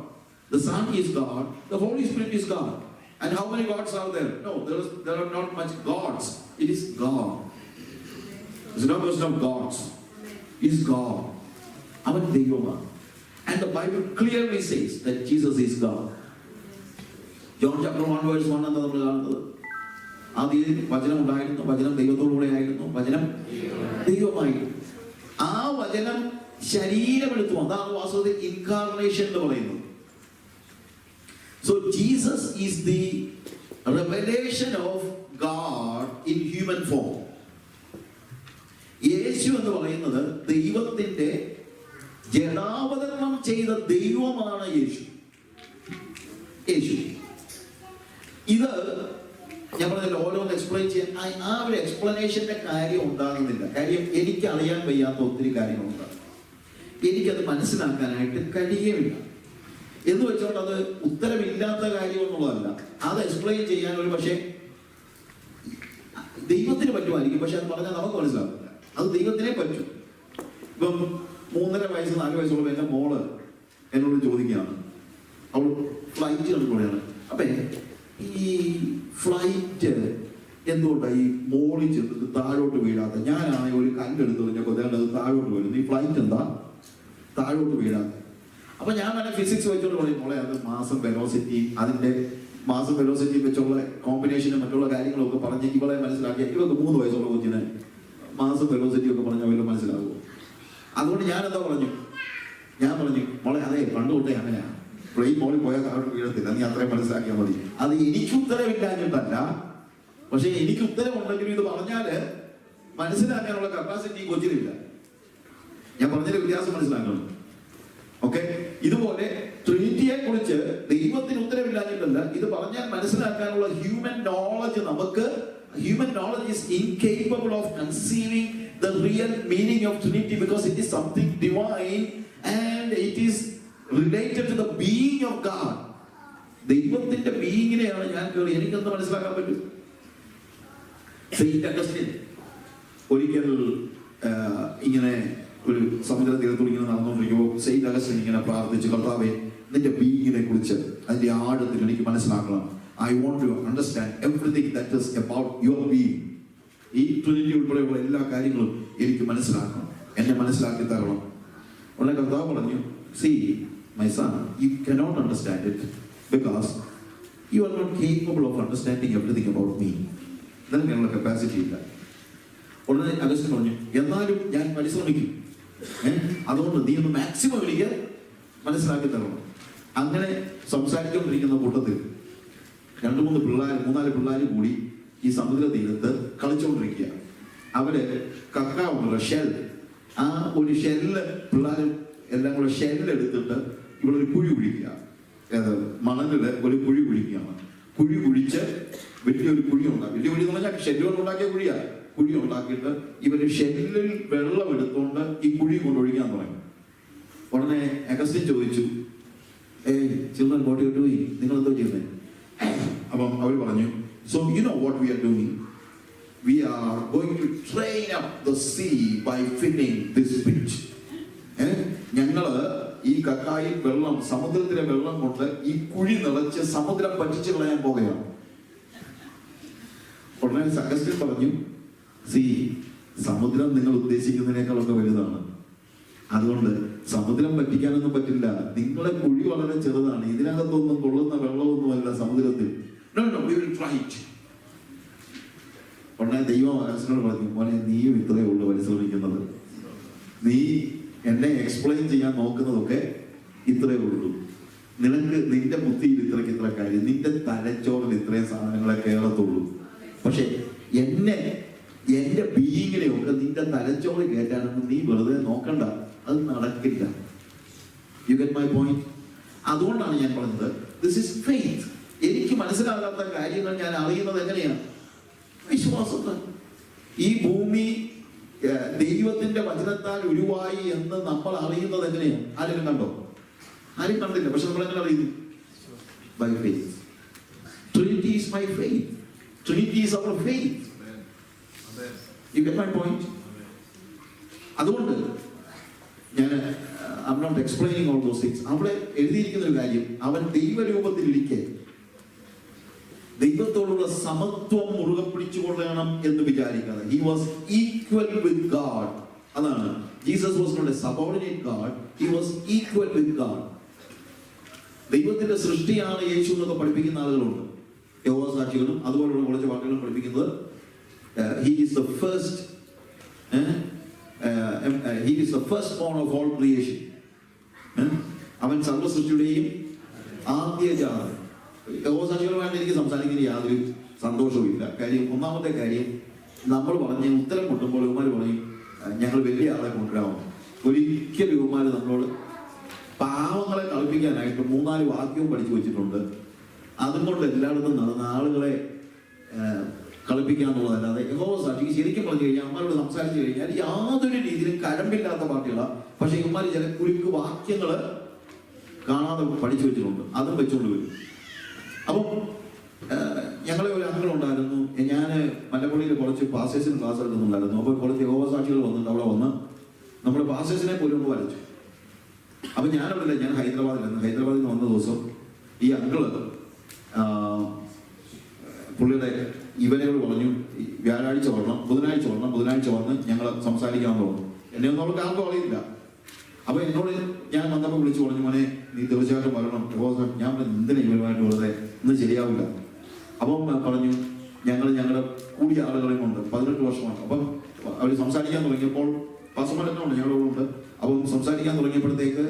Speaker 1: the Son is God, the Holy Spirit is God. And how many gods are there? No, there are not much gods. It is God. It's not question of gods. It's God. Avan Deivam. And the Bible clearly says that Jesus is God. John chapter 1 verse 1 എന്ന് നമ്മൾ കാണുന്നത്, ആദ്യം വചനം ഉണ്ടായിരുന്നു, വചനം ദൈവത്തോടുകൂടെ ആയിരുന്നു, വചനം ദൈവമായിരുന്നു. ആ വചനം ശരീരമെടുത്തു. അതാണ് വാസ്തവത്തിൽ ഇൻകാർണേഷൻ എന്ന് പറയുന്നത്. So Jesus is the revelation of God in human form. യേശു എന്ന് പറയുന്നത് ദൈവത്തിന്റെ ജഡാവതരണം ചെയ്ത ദൈവമാണ് യേശു. ഇത് ഞാൻ പറഞ്ഞല്ലോ, ഓരോന്ന് എക്സ്പ്ലെയിൻ ചെയ്യാൻ ആ ഒരു എക്സ്പ്ലനേഷന്റെ കാര്യം ഉണ്ടാകുന്നില്ല. കാര്യം എനിക്ക് അറിയാൻ വയ്യാത്ത ഒത്തിരി കാര്യങ്ങളുണ്ട്, എനിക്കത് മനസ്സിലാക്കാനായിട്ട് കഴിയുകയില്ല. എന്ന് വെച്ചോണ്ട് അത് ഉത്തരമില്ലാത്ത കാര്യം എന്നുള്ളതല്ല. അത് എക്സ്പ്ലെയിൻ ചെയ്യാൻ ഒരു പക്ഷേ ദൈവത്തിന് പറ്റുമായിരിക്കും, പക്ഷെ അത് പറഞ്ഞാൽ നമുക്ക് മനസ്സിലാവില്ല. അത് ദൈവത്തിനെ പറ്റും. ഇപ്പം 3.5 വയസ്സ് 4 വയസ്സുള്ള എൻ്റെ മോള് എന്നോട് ചോദിക്കുകയാണ്, അവൾ ഫ്ലൈറ്റ് കണ്ടുകൂടെയാണ്. അപ്പേ ഈ ഫ്ലൈറ്റ് എന്തുകൊണ്ടാണ് ഈ മോളിൽ ചെന്നിട്ട് താഴോട്ട് വീഴാത്ത? ഞാനാണെങ്കിൽ ഒരു കല്ലെടുത്ത് കഴിഞ്ഞപ്പോൾ അത് താഴോട്ട് വീഴുന്നു, ഈ ഫ്ലൈറ്റ് എന്താ താഴോട്ട് വീഴാത്ത? അപ്പൊ ഞാൻ തന്നെ ഫിസിക്സ് വെച്ചോണ്ട് പറയും, മോളെ അത് മാസം വെലോസിറ്റി, അതിന്റെ മാസം വെലോസിറ്റി വെച്ചുള്ള കോമ്പിനേഷനും മറ്റുള്ള കാര്യങ്ങളൊക്കെ പറഞ്ഞ് ഇവളെ മനസ്സിലാക്കിയ ഇവർക്ക് 3 വയസ്സുള്ള കൊച്ചിന് മാസം വെലോസിറ്റി ഒക്കെ പറഞ്ഞാൽ അവര് മനസ്സിലാകുമോ? അതുകൊണ്ട് ഞാൻ എന്താ പറഞ്ഞു, മോളെ അതെ പണ്ട് തൊട്ടേ അങ്ങനെയാണ്, പ്ലെയിൻ മോളിൽ പോയാൽ താഴോട്ട് വീഴത്തില്ല, നീ അത്രയും മനസ്സിലാക്കിയാൽ മതി. അത് എനിക്ക് ഉത്തരവില്ലാഞ്ഞിട്ടല്ല, പക്ഷെ എനിക്ക് ഉത്തരവുണ്ടെങ്കിലും ഇത് പറഞ്ഞാല് മനസ്സിലാക്കാനുള്ള കപ്പാസിറ്റി കൊച്ചിലില്ല. ഞാൻ പറഞ്ഞതിന്റെ വ്യത്യാസം മനസ്സിലാക്കണം. ഓക്കെ, ഇതുപോലെ ട്രിനിറ്റിയെ കുറിച്ച് ദൈവത്തിന് ഉത്തരവില്ലാഞ്ഞിട്ടല്ല, ഇത് പറഞ്ഞാൽ മനസ്സിലാക്കാനുള്ള ഹ്യൂമൻ നോളജ് നമുക്ക് human knowledge is incapable of conceiving the real meaning of Trinity because it is something divine and it is related to the being of God. ദൈവത്തിന്റെ ബീയിങ്ങിനെയാണ് ഞാൻ കേറി എനിക്കെന്ത് മനസ്സിലാക്കാൻ പറ്റും? സെയിന്റ് അഗസ്റ്റിൻ ഒരിക്കൽ ഇങ്ങനെ ഒരു സമുദ്ര തീരത്തോട് ഇങ്ങനെ നടന്നുകൊണ്ടിരിക്കുമ്പോൾ സെയിന്റ് അഗസ്റ്റിൻ ഇങ്ങനെ പ്രാർത്ഥിച്ചു, കർത്താവേ നിന്റെ ബീയിങ്ങിനെ കുറിച്ച് അതിന്റെ ആഴത്തിൽ എനിക്ക് മനസ്സിലാക്കണം. I want to understand everything that is about your being. ഈ ട്രിനിറ്റി ഉൾപ്പെടെയുള്ള എല്ലാ കാര്യങ്ങളും എനിക്ക് മനസ്സിലാക്കണം, എന്നെ മനസ്സിലാക്കി തരണം. ഉടനെ കർത്താവ് പറഞ്ഞു, see my son, you cannot understand it because you are not capable of understanding everything about me. നിനക്കുള്ള കപ്പാസിറ്റി ഇല്ല. ഉടനെ അഗസ്റ്റിൻ പറഞ്ഞു, എന്നാലും ഞാൻ പരിശ്രമിക്കും, അതുകൊണ്ട് നീ ഒന്ന് മാക്സിമം എനിക്ക് മനസ്സിലാക്കി തരണം. അങ്ങനെ സംസാരിച്ചുകൊണ്ടിരിക്കുന്ന കൂട്ടത്തിൽ 2-3 പിള്ളേർ കൂടി ഈ സമുദ്ര തീരത്ത് കളിച്ചുകൊണ്ടിരിക്കുക. അവര് കക്ക ഉണ്ടല്ലോ, ഷെൽ, ആ ഒരു ഷെല്ല് പിള്ളേർ എല്ലാം കൂടെ ഷെല്ലെടുത്തിട്ട് ഇവിടെ ഒരു കുഴി കുഴിക്കുക, മണലില് ഒരു കുഴി കുഴിക്കുകയാണ്. കുഴി കുഴിച്ച് വലിയൊരു കുഴി ഉണ്ടാക്കി, വലിയ കുഴി എന്ന് പറഞ്ഞാൽ ഷെല്ലുകൊണ്ട് ഉണ്ടാക്കിയ കുഴിയാണ്. കുഴി ഉണ്ടാക്കിയിട്ട് ഇവര് ഷെല്ലിൽ വെള്ളം എടുത്തുകൊണ്ട് ഈ കുഴി കൊണ്ടൊഴിക്കാൻ തുടങ്ങി. ഉടനെ അഗസ്റ്റിൻ ചോദിച്ചു, children what you are doing, നിങ്ങൾ എന്തോ ചെയ്യുന്നത്? അപ്പം അവർ പറഞ്ഞു, so you know what we are doing, we are going to train up the sea by filling this pit. ഞങ്ങള് ഈ കക്കായിൽ വെള്ളം, സമുദ്രത്തിലെ വെള്ളം കൊണ്ട് ഈ കുഴി നിറച്ച് സമുദ്രം പറ്റിച്ചു കളയാൻ പോകുകയാണ്. ഉടനെ അഗസ്റ്റിൻ പറഞ്ഞു, സമുദ്രം നിങ്ങൾ ഉദ്ദേശിക്കുന്നതിനേക്കാളൊക്കെ വലുതാണ്, അതുകൊണ്ട് സമുദ്രം പറ്റിക്കാനൊന്നും പറ്റില്ല. നിങ്ങളെ കുഴി വളരെ ചെറുതാണ്, ഇതിനകത്തൊന്നും കൊള്ളുന്ന വെള്ളമൊന്നുമല്ല സമുദ്രത്തിൽ. ഉടനെ ദൈവം അഗസ്റ്റിനോട് പറഞ്ഞു, മോനെ നീയും ഇത്രയേ ഉള്ളൂ പരിശ്രമിക്കുന്നത്, നീ എന്നെ എക്സ്പ്ലെയിൻ ചെയ്യാൻ നോക്കുന്നതൊക്കെ ഇത്രയേ ഉള്ളൂ. നിനക്ക് നിന്റെ ബുദ്ധിയിൽ ഇത്ര കാര്യം, നിന്റെ തലച്ചോറിൽ ഇത്രയും സാധനങ്ങളെ കേറത്തുള്ളൂ. പക്ഷെ എന്റെ ബീയിങ്ങിനെയൊക്കെ നിന്റെ തലച്ചോറ് കേട്ടാണെന്ന് നീ വെറുതെ നോക്കണ്ട, അത് നടക്കില്ല. You get my point? അതുകൊണ്ടാണ് ഞാൻ പറഞ്ഞത് ദിസ് ഇസ് ഫെയ്ത്ത്. എനിക്ക് മനസ്സിലാകാത്ത കാര്യങ്ങൾ ഞാൻ അറിയുന്നത് എങ്ങനെയാണ്? വിശ്വാസത്താൽ. ഈ ഭൂമി ദൈവത്തിന്റെ വചനത്താൽ ഉരുവായി എന്ന് നമ്മൾ അറിയുന്നത് എങ്ങനെയാണ്? ആരെങ്കിലും കണ്ടോ? ആരും കണ്ടില്ല. പക്ഷെ നമ്മൾ എങ്ങനെ അറിയുന്നു? By faith. Trinity is my faith. Trinity is our faith. You get my point? അതുകൊണ്ട് ഞാൻ I'm not explaining all those things. അവിടെ എഴുതിയിരിക്കുന്ന ഒരു കാര്യം, അവൻ ദൈവരൂപത്തിലിരിക്കെ ദൈവത്തോടുള്ള സമത്വം മുറുകെ പിടിച്ചുകൊള്ളണം എന്ന് വിചാരിക്കാതെ, he was equal with God. അതാണ്, Jesus was not a subordinate God, he was equal with God. ദൈവത്തിന്റെ സൃഷ്ടിയാണ് യേശു എന്നൊക്കെ പഠിപ്പിക്കുന്ന ആളുകളുണ്ട്, യഹോവ സാക്ഷികളും അതുപോലുള്ള കുറച്ച് വാക്കുകളും പഠിപ്പിക്കുന്നത് he is the first born of all creation. അവൻ സർവ്വ സൃഷ്ടിയുടെയും ആദ്യജാതൻ. യഹോവ സാക്ഷികളുമായിട്ട് എനിക്ക് സംസാരിക്കുന്ന യാതൊരു സന്തോഷവും ഇല്ല. കാര്യം, ഒന്നാമത്തെ കാര്യം, നമ്മൾ പറഞ്ഞ് ഉത്തരം മുട്ടുമ്പോൾ ഇവന്മാർ പറയും ഞങ്ങൾ വലിയ ആളെ കൊണ്ടുവരാമോ. ഒരിക്കലും ഇവന്മാർ നമ്മളോട് പാവങ്ങളെ കളിപ്പിക്കാനായിട്ട് 3-4 വാക്യവും പഠിച്ചു വെച്ചിട്ടുണ്ട്. അതുകൊണ്ട് എല്ലായിടത്തും നടന്ന ആളുകളെ കളിപ്പിക്കാന്നുള്ളതല്ലാതെ യഹോവ സാക്ഷിക്ക് ശരിക്കും പറഞ്ഞു കഴിഞ്ഞാൽ അമ്മയോട് സംസാരിച്ചു കഴിഞ്ഞാൽ യാതൊരു രീതിയിലും കഴമ്പില്ലാത്ത പാർട്ടികളാണ്. പക്ഷെ ഇവന്മാർ ചില കുരുക്ക് വാക്യങ്ങള് കാണാതെ പഠിച്ചു വെച്ചിട്ടുണ്ട്, അതും വെച്ചുകൊണ്ട് വരും. അപ്പം ഞങ്ങളെ ഒരു അംഗങ്ങളുണ്ടായിരുന്നു, ഞാൻ മലപ്പുള്ളിയിൽ കുറച്ച് പാസേഴ്സിന് ക്ലാസ് എടുക്കുന്നുണ്ടായിരുന്നു. അപ്പോൾ കുറച്ച് യഹോവ സാക്ഷികൾ വന്നിട്ട് അവിടെ വന്ന് നമ്മുടെ പാസേഴ്സിനെ പോലും ഒന്ന് വരച്ചു. അപ്പം ഞാനവിടെ ഞാൻ ഹൈദരാബാദിൽ നിന്ന് വന്ന ദിവസം ഈ അങ്കിള് പുള്ളിയുടെ ഇവനോട് പറഞ്ഞു വ്യാഴാഴ്ച വരണം, ബുധനാഴ്ച വന്ന് ഞങ്ങൾ സംസാരിക്കാൻ തോന്നുന്നു. എന്നെ ഒന്നും അവൾക്ക് ആർക്കും അറിയില്ല. അപ്പൊ എന്നോട് ഞാൻ വന്നപ്പോൾ വിളിച്ചു പറഞ്ഞു, മോനെ നീ തീർച്ചയായിട്ടും വരണം. ഞാൻ എന്തിനാ ഇവരുമായിട്ട് വെറുതെ ഒന്നും ശരിയാവില്ല. അപ്പം പറഞ്ഞു ഞങ്ങളുടെ കൂടിയ ആളുകളെയും കൊണ്ട് 18 വർഷമാണ്. അപ്പം അവർ സംസാരിക്കാൻ തുടങ്ങിയപ്പോൾ പാസമലൊക്കെ ഞങ്ങളുണ്ട്. അപ്പം സംസാരിക്കാൻ തുടങ്ങിയപ്പോഴത്തേക്ക്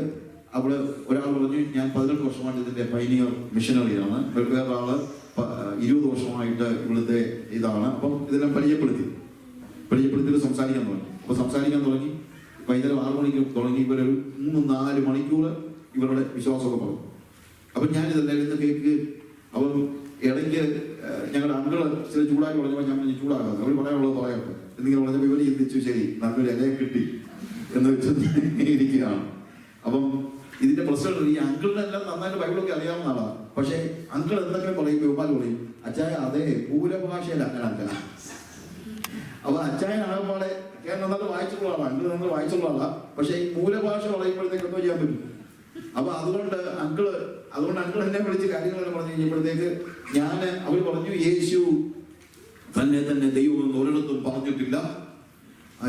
Speaker 1: അവിടെ ഒരാൾ പറഞ്ഞു ഞാൻ 18 വർഷമായിട്ട് ഇതിന്റെ പൈനിയർ മിഷനറിയാണ്, വേറെ ആള് 20 വർഷമായിട്ട് ഇവിടുത്തെ ഇതാണ്. അപ്പം ഇതെല്ലാം പരിചയപ്പെടുത്തിയിട്ട് സംസാരിക്കാൻ തുടങ്ങി. അപ്പൊ സംസാരിക്കാൻ തുടങ്ങി വൈകുന്നേരം 6 മണിക്ക് തുടങ്ങി. ഇവരൊരു 3-4 മണിക്കൂർ ഇവരുടെ വിശ്വാസമൊക്കെ പറഞ്ഞു. അപ്പൊ ഞാൻ ഇതെല്ലാം ഇരുന്ന് കേക്ക്. അപ്പം ഇടയ്ക്ക് ഞങ്ങളുടെ അങ്കിള് ചില ചൂടാക്കി പറഞ്ഞപ്പോൾ ഞാൻ പറഞ്ഞു ചൂടാകാതെ അവർ പറയാനുള്ളത് പറയട്ടെ എന്നിങ്ങനെ പറഞ്ഞപ്പോൾ ഇവർ ചിന്തിച്ചു ശരി നല്ലൊരു ഇലയെ കിട്ടി എന്ന് വെച്ച് ഇരിക്കുകയാണ്. അപ്പം ഇതിന്റെ പ്രശ്നം ഈ അങ്കിളിനെ എല്ലാം നന്നായിട്ട് ബൈബിളൊക്കെ അറിയാവുന്ന ആളാണ്. പക്ഷെ അങ്കിൾ എന്തെങ്കിലും പറയുമ്പോൾ ഉപ്പാൽ പറയും അച്ചായ അതേ പൂരഭാഷയിൽ അങ്ങനെ. അപ്പൊ അച്ചായനാകുമ്പോളെ ഞാൻ നന്നായിട്ട് വായിച്ചുള്ള ആളാണ്, അങ്കിൾ നമ്മൾ വായിച്ചുള്ള ആളാ. പക്ഷെ ഈ മൂലഭാഷ പറയുമ്പോഴത്തേക്ക് എന്തോ ചെയ്യാൻ പറ്റും. അപ്പൊ അതുകൊണ്ട് അങ്കിൾ എന്നെ വിളിച്ച് കാര്യങ്ങളെല്ലാം പറഞ്ഞു കഴിഞ്ഞപ്പോഴത്തേക്ക് അവർ പറഞ്ഞു യേശു തന്നെ ദൈവമെന്ന് ഒരിടത്തും പറഞ്ഞിട്ടില്ല,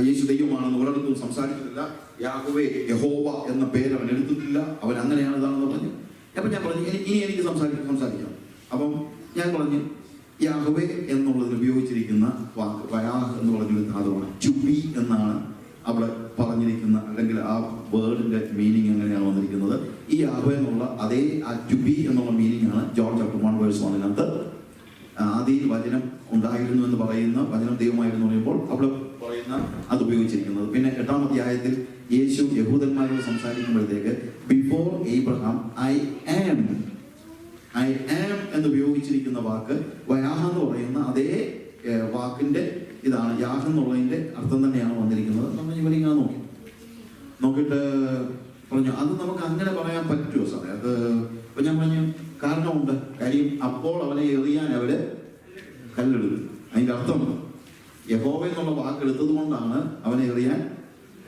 Speaker 1: യേശു ദൈവമാണെന്ന് ഒരിടത്തും സംസാരിച്ചിട്ടില്ല, യാഹ്വേ യഹോവ എന്ന പേര് അവൻ എടുത്തിട്ടില്ല, അവൻ അങ്ങനെയാണ് ഇതാണെന്ന് പറഞ്ഞു. അപ്പൊ ഞാൻ പറഞ്ഞു ഇനി എനിക്ക് സംസാരിക്കാം. അപ്പം ഞാൻ പറഞ്ഞു യാഹ്വേ എന്നുള്ളതിൽ ഉപയോഗിച്ചിരിക്കുന്ന വാക്ക് വയാഹ് എന്ന് പറഞ്ഞൊരു ധാതുവാണ്. ടു ബി എന്നാണ് അവിടെ പറഞ്ഞിരിക്കുന്ന, അല്ലെങ്കിൽ ആ വേർഡിന്റെ മീനിങ് എങ്ങനെയാണ് വന്നിരിക്കുന്നത്. ഈ യാഹ്വേ എന്നുള്ള അതേ ആ ടു ബി എന്നുള്ള മീനിങ് ആണ് ജോൺ ചാപ്റ്റർ 1:1 ആദിയിൽ വചനം ഉണ്ടായിരുന്നു എന്ന് പറയുന്ന, വചനം ദൈവമായിരുന്നു പറയുമ്പോൾ അവിടെ പറയുന്ന അത് ഉപയോഗിച്ചിരിക്കുന്നത്. പിന്നെ 8-ാം അധ്യായത്തിൽ യേശു യഹൂദന്മാരോട് സംസാരിക്കുമ്പോഴത്തേക്ക് ബിഫോർ ഏബ്രഹാം ഐ ആം എന്ന് ഉപയോഗിച്ചിരിക്കുന്ന വാക്ക് വയാഹ എന്ന് പറയുന്ന അതേ വാക്കിന്റെ ഇതാണ്. യാഹ എന്നുള്ളതിന്റെ അർത്ഥം തന്നെയാണ് വന്നിരിക്കുന്നത്. നമ്മൾ ഇവരിങ്ങനെ നോക്കിയിട്ട് പറഞ്ഞു അത് നമുക്ക് അങ്ങനെ പറയാൻ പറ്റുമോ സാറേ? അത് ഇപ്പൊ ഞാൻ പറഞ്ഞു കാരണമുണ്ട്. കാര്യം അപ്പോൾ അവനെ എറിയാൻ അവര് കല്ലെടുത്തു. അതിന്റെ അർത്ഥം യഹോവ എന്നുള്ള വാക്ക് എടുത്തത് കൊണ്ടാണ് അവനെ എറിയാൻ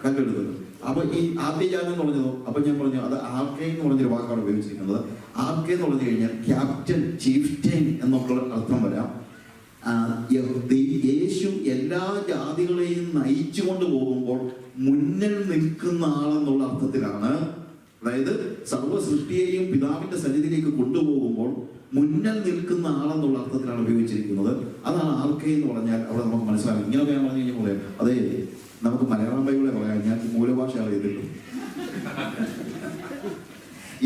Speaker 1: കല്ലെടുത്തത്. അപ്പൊ ഈ ആദ്യജാതം എന്ന് പറഞ്ഞതോ, അപ്പൊ ഞാൻ പറഞ്ഞു അത് ആർക്കെ എന്ന് പറഞ്ഞൊരു വാക്കാണ് ഉപയോഗിച്ചിരിക്കുന്നത്. ആർക്കെ എന്ന് പറഞ്ഞു കഴിഞ്ഞാൽ ക്യാപ്റ്റൻ, ചീഫ്റ്റൻ എന്നൊക്കെ അർത്ഥം വരാം. യേശു എല്ലാ ജാതികളെയും നയിച്ചു കൊണ്ട് പോകുമ്പോൾ മുന്നിൽ നിൽക്കുന്ന ആളെന്നുള്ള അർത്ഥത്തിലാണ്. അതായത് സർവ്വ സൃഷ്ടിയെയും പിതാവിന്റെ സന്നിധിയിലേക്ക് കൊണ്ടുപോകുമ്പോൾ മുന്നിൽ നിൽക്കുന്ന ആളെന്നുള്ള അർത്ഥത്തിലാണ് ഉപയോഗിച്ചിരിക്കുന്നത്. അതാണ് ആർക്കെ എന്ന് പറഞ്ഞാൽ അവിടെ നമുക്ക് മനസ്സിലാകും. ഇങ്ങനെയൊക്കെ ഞാൻ പറഞ്ഞു കഴിഞ്ഞാൽ പറയാം അതെ നമുക്ക് മലയാളം ബൈബിളെ പറയാം, ഞാൻ മൂലഭാഷ അറിയത്തില്ല.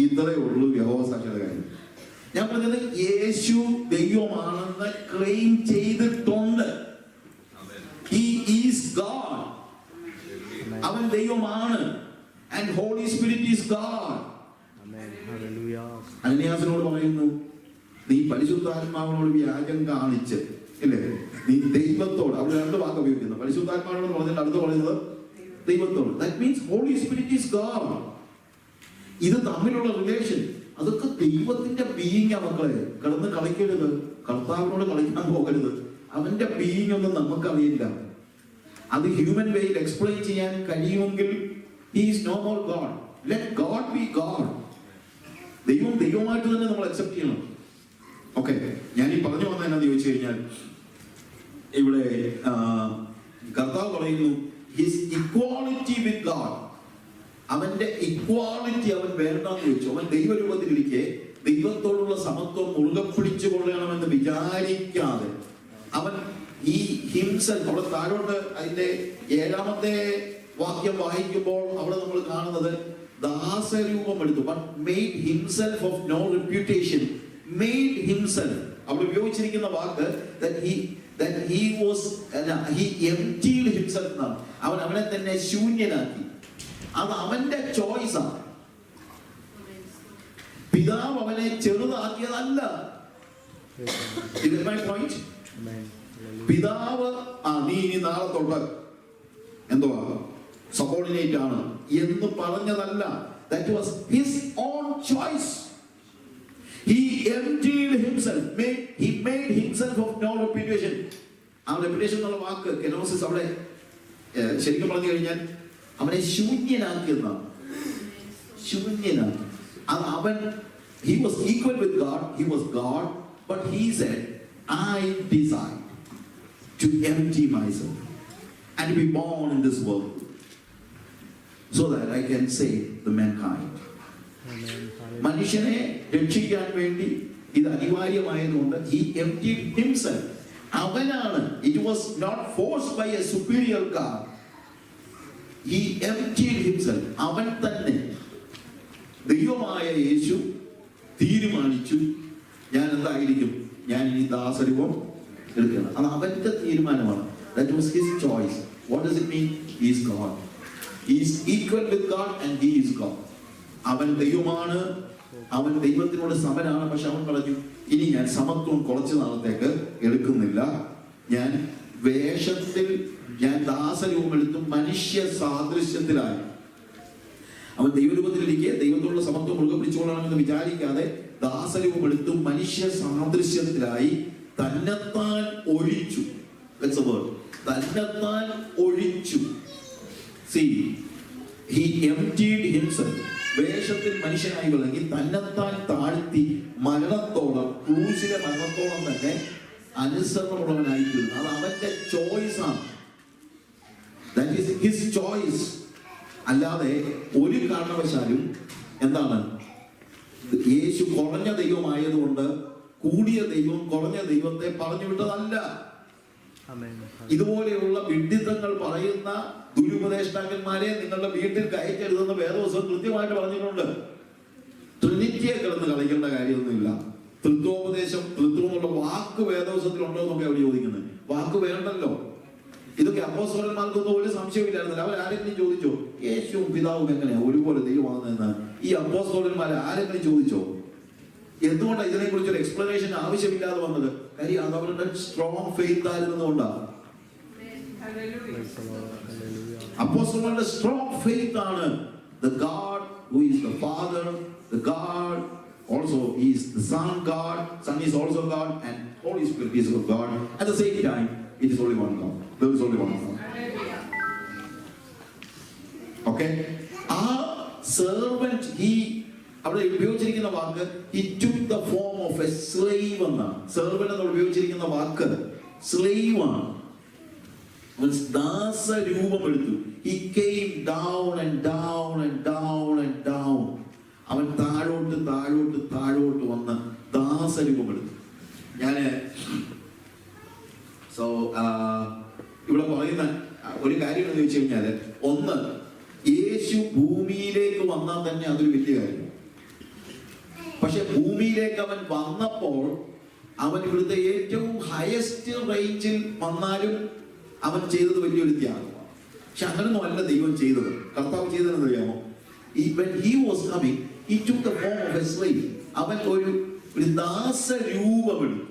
Speaker 1: ഇത്രയേ ഉള്ളൂ യഹോവ സാക്ഷിയുടെ കാര്യം. ഞാൻ പറഞ്ഞത് യേശു ദൈവമാണെന്ന് ക്ലെയിം ചെയ്തിട്ടുണ്ട്. He is God. അവൻ ദൈവമാണ്. And Holy Spirit is God. അനനിയാസിനോട് പറയുന്നു നീ പരിശുദ്ധാത്മാവിനോട് വ്യാജം കാണിച്ച് ഇല്ലേ, നീ ദൈവത്തോട്, അവിടെ രണ്ട് വാക്ക് ഉപയോഗിക്കുന്നു. പരിശുദ്ധാത്മാവിനോട് പറഞ്ഞിട്ട് അടുത്ത് പറയുന്നത് ദൈവത്തോട്. That means Holy Spirit is God. ഇത് തമ്മിലുള്ള റിലേഷൻ അതൊക്കെ ദൈവത്തിന്റെ ബീയിങ്. മക്കളെ കിടന്ന് കളിക്കരുത്, കർത്താവിനോട് കളിക്കാൻ പോകരുത്. അവന്റെ ബീയിങ് ഒന്നും നമുക്കറിയില്ല. അത് ഹ്യൂമൻ വേയിൽ എക്സ്പ്ലെയിൻ ചെയ്യാൻ കഴിയുമെങ്കിൽ he is no more God. Let God be God. ദൈവം ദൈവമായിട്ട് തന്നെ നമ്മൾ അക്സെപ്റ്റ് ചെയ്യണം. ഓക്കെ, ഞാൻ ഈ പറഞ്ഞു വന്നത് എന്നാന്ന് ചോദിച്ചു കഴിഞ്ഞാൽ ഇവിടെ കർത്താവ് പറയുന്നു ഹിസ് ഇക്വാളിറ്റി വിത്ത് ഗോഡ്. അവന്റെ ഇക്വാളിറ്റി അവൻ വേണ്ടെന്ന് ചോദിച്ചു. അവൻ ദൈവരൂപത്തിലിരിക്കെ ദൈവത്തോടുള്ള സമത്വം മുറുകെ പിടിച്ചു കൊള്ളണമെന്ന് വിചാരിക്കാതെ അവൻ ഈ ഹിംസെൽഫ്, അവിടെ താഴോട്ട് അതിന്റെ 7-ാമത്തെ വാക്യം വായിക്കുമ്പോൾ അവിടെ നമ്മൾ കാണുന്നത് ദാസരൂപം എടുത്തു. But made himself of no reputation. Made himself അവിടെ ഉപയോഗിച്ചിരിക്കുന്ന വാക്ക് that he emptied himself എന്നാണ്. അവൻ അവനെ തന്നെ ശൂന്യനാക്കി. അത് അവന്റെ ചോയ്സാണ്. പിതാവ് അവനെ ചെറുതാക്കിയതല്ല. പിതാവ് നീ ഇനി നാളെ തൊട്ട് എന്തുവാ സബോർഡിനേറ്റ് ആണ് എന്ന് പറഞ്ഞതല്ല. That was his own choice. He emptied himself. He made himself of no reputation. ആ റെപ്യൂട്ടേഷൻ എന്നുള്ള വാക്ക് കെനോസിസ് അവിടെ ശരിക്കും പറഞ്ഞു കഴിഞ്ഞാൽ അവനെ ശൂന്യനാക്കിയെന്നാണ്. ശൂന്യനാക്കി. അവൻ he was equal with God. He was God, but he said, I decide to empty myself and to be born in this world so that I can save the mankind. മനുഷ്യനെ രക്ഷിക്കാൻ വേണ്ടി ഇത് അനിവാര്യമായതുകൊണ്ട് he emptied himself. അവനാണ്. It was not forced by a superior God. He emptied himself. അവൻ തന്നെ ദൈവമായ യേശു തീരുമാനിച്ചു ഞാൻ എന്തായിരിക്കും, ഞാൻ ഇനി ദാസരൂപം എടുക്കണം. അത് അവന്റെ തീരുമാനമാണ്. That was his choice. What does it mean? He is God. He is equal with God and he is God. അവൻ ദൈവമാണ്, അവൻ ദൈവത്തിനോട് സമനാണ്. പക്ഷെ അവൻ പറഞ്ഞു, ഇനി ഞാൻ സമത്വം കുറച്ചു നാളത്തേക്ക് എടുക്കുന്നില്ല. ഞാൻ വേഷത്തിൽ ഞാൻ ദാസരൂപം എടുത്തു മനുഷ്യ സാദൃശ്യത്തിലായി. അവൻ ദൈവരൂപത്തിലിരിക്കെ ദൈവത്തോടുള്ള സമത്വം മുറുകെ പിടിച്ചുകൊള്ളണമെന്ന് വിചാരിക്കാതെ ദാസരൂപം എടുത്തു മനുഷ്യ സാദൃശ്യത്തിലായി തന്നെത്താൻ ഒഴിച്ചു. തന്നെത്താൻ ഒഴിച്ചു. See, he emptied himself. വേഷത്തിൽ മനുഷ്യനായി വിളങ്ങി തന്നെത്താൻ താഴ്ത്തി മരണത്തോളം, ക്രൂശിലെ മരണത്തോളം തന്നെ അനുസരണമുള്ളവനായി തീർന്നു. അത് അവന്റെ ചോയ്സ് ആണ്. That is his choice. അല്ലാതെ ഒരു കാരണവശാലും എന്താണ്, യേശു കുറഞ്ഞ ദൈവമായതുകൊണ്ട് കൂടിയ ദൈവം കുറഞ്ഞ ദൈവത്തെ പറഞ്ഞു വിട്ടതല്ല. ഇതുപോലെയുള്ള വിഡ്ഢിത്തങ്ങൾ പറയുന്ന ദുരുപദേഷ്ടാക്കന്മാരെ നിങ്ങളുടെ വീട്ടിൽ കയറ്റരുതെന്ന് വേദവസ്വം കൃത്യമായിട്ട് പറഞ്ഞിട്ടുണ്ട്. ട്രിനിറ്റിയെ കിടന്ന് കളിക്കേണ്ട കാര്യമൊന്നുമില്ല. തൃത്വോപദേശം, തൃത്വം എന്നുള്ള വാക്ക് വേദവസ്വത്തിൽ ഉണ്ടോ എന്നൊക്കെ അവർ ചോദിക്കുന്നത്. വാക്ക് വേണ്ടല്ലോ. ഇതൊക്കെ അപ്പോസ്തലന്മാർക്കൊന്നും ഒരു സംശയമില്ലായിരുന്നില്ല. അവർ ആരെങ്കിലും ചോദിച്ചോ യേശുവും പിതാവും എങ്ങനെയാ ഒരുപോലെ ദൈവമാണെന്ന്? ഈ അപ്പോസ്തലന്മാരെ ആരെങ്കിലും ചോദിച്ചോ? എന്തുകൊണ്ടാണ് ഇതിനെ കുറിച്ച് ഒരു എക്സ്പ്ലനേഷൻ ആവശ്യമില്ലാതെ വന്നത്? കാര്യം അത് അവരുടെ സ്ട്രോങ് ഫെയ്ത്ത് ആയിരുന്നതുകൊണ്ടാണ്. അപ്പോസ്തലന്മാരുടെ സ്ട്രോങ് ഫെയ്ത്ത് ആണ്. The God who is the Father, the God also is the Son God, Son is also God, and Holy Spirit is God. At the same time, it is only one God. There is only one God. Okay? Our servant, അവിടെ ഉപയോഗിച്ചിരിക്കുന്ന വാക്ക് he took the form of a slave എന്നാണ്. Servant എന്ന് ഉപയോഗിച്ചിരിക്കുന്ന വാക്ക് slave ആണ്. ദാസരൂപം എടുത്തു. He came down and down and down and down. അവൻ താഴോട്ട് താഴോട്ട് താഴോട്ട് വന്ന് ദാസരൂപം എടുത്തു. ഞാന് ഇവിടെ പറയുന്ന ഒരു കാര്യം എന്ന് വെച്ച് കഴിഞ്ഞാല്, ഒന്ന്, യേശു ഭൂമിയിലേക്ക് വന്നാൽ തന്നെ അതൊരു വലിയ കാര്യം. പക്ഷെ ഭൂമിയിലേക്ക് അവൻ വന്നപ്പോൾ അവൻ ഇവിടുത്തെ ഏറ്റവും ഹയസ്റ്റ് റേഞ്ചിൽ വന്നാലും അവൻ ചെയ്തത് വലിയൊരു ത്യാഗമാണ്. പക്ഷെ അങ്ങനൊന്നും അല്ല ദൈവം ചെയ്തത്. കർത്താവ് ചെയ്തതെന്ന് അറിയാമോ? When he was coming, he took the form of a slave. അവൻ ഒരു ദാസരൂപമെടുത്തു.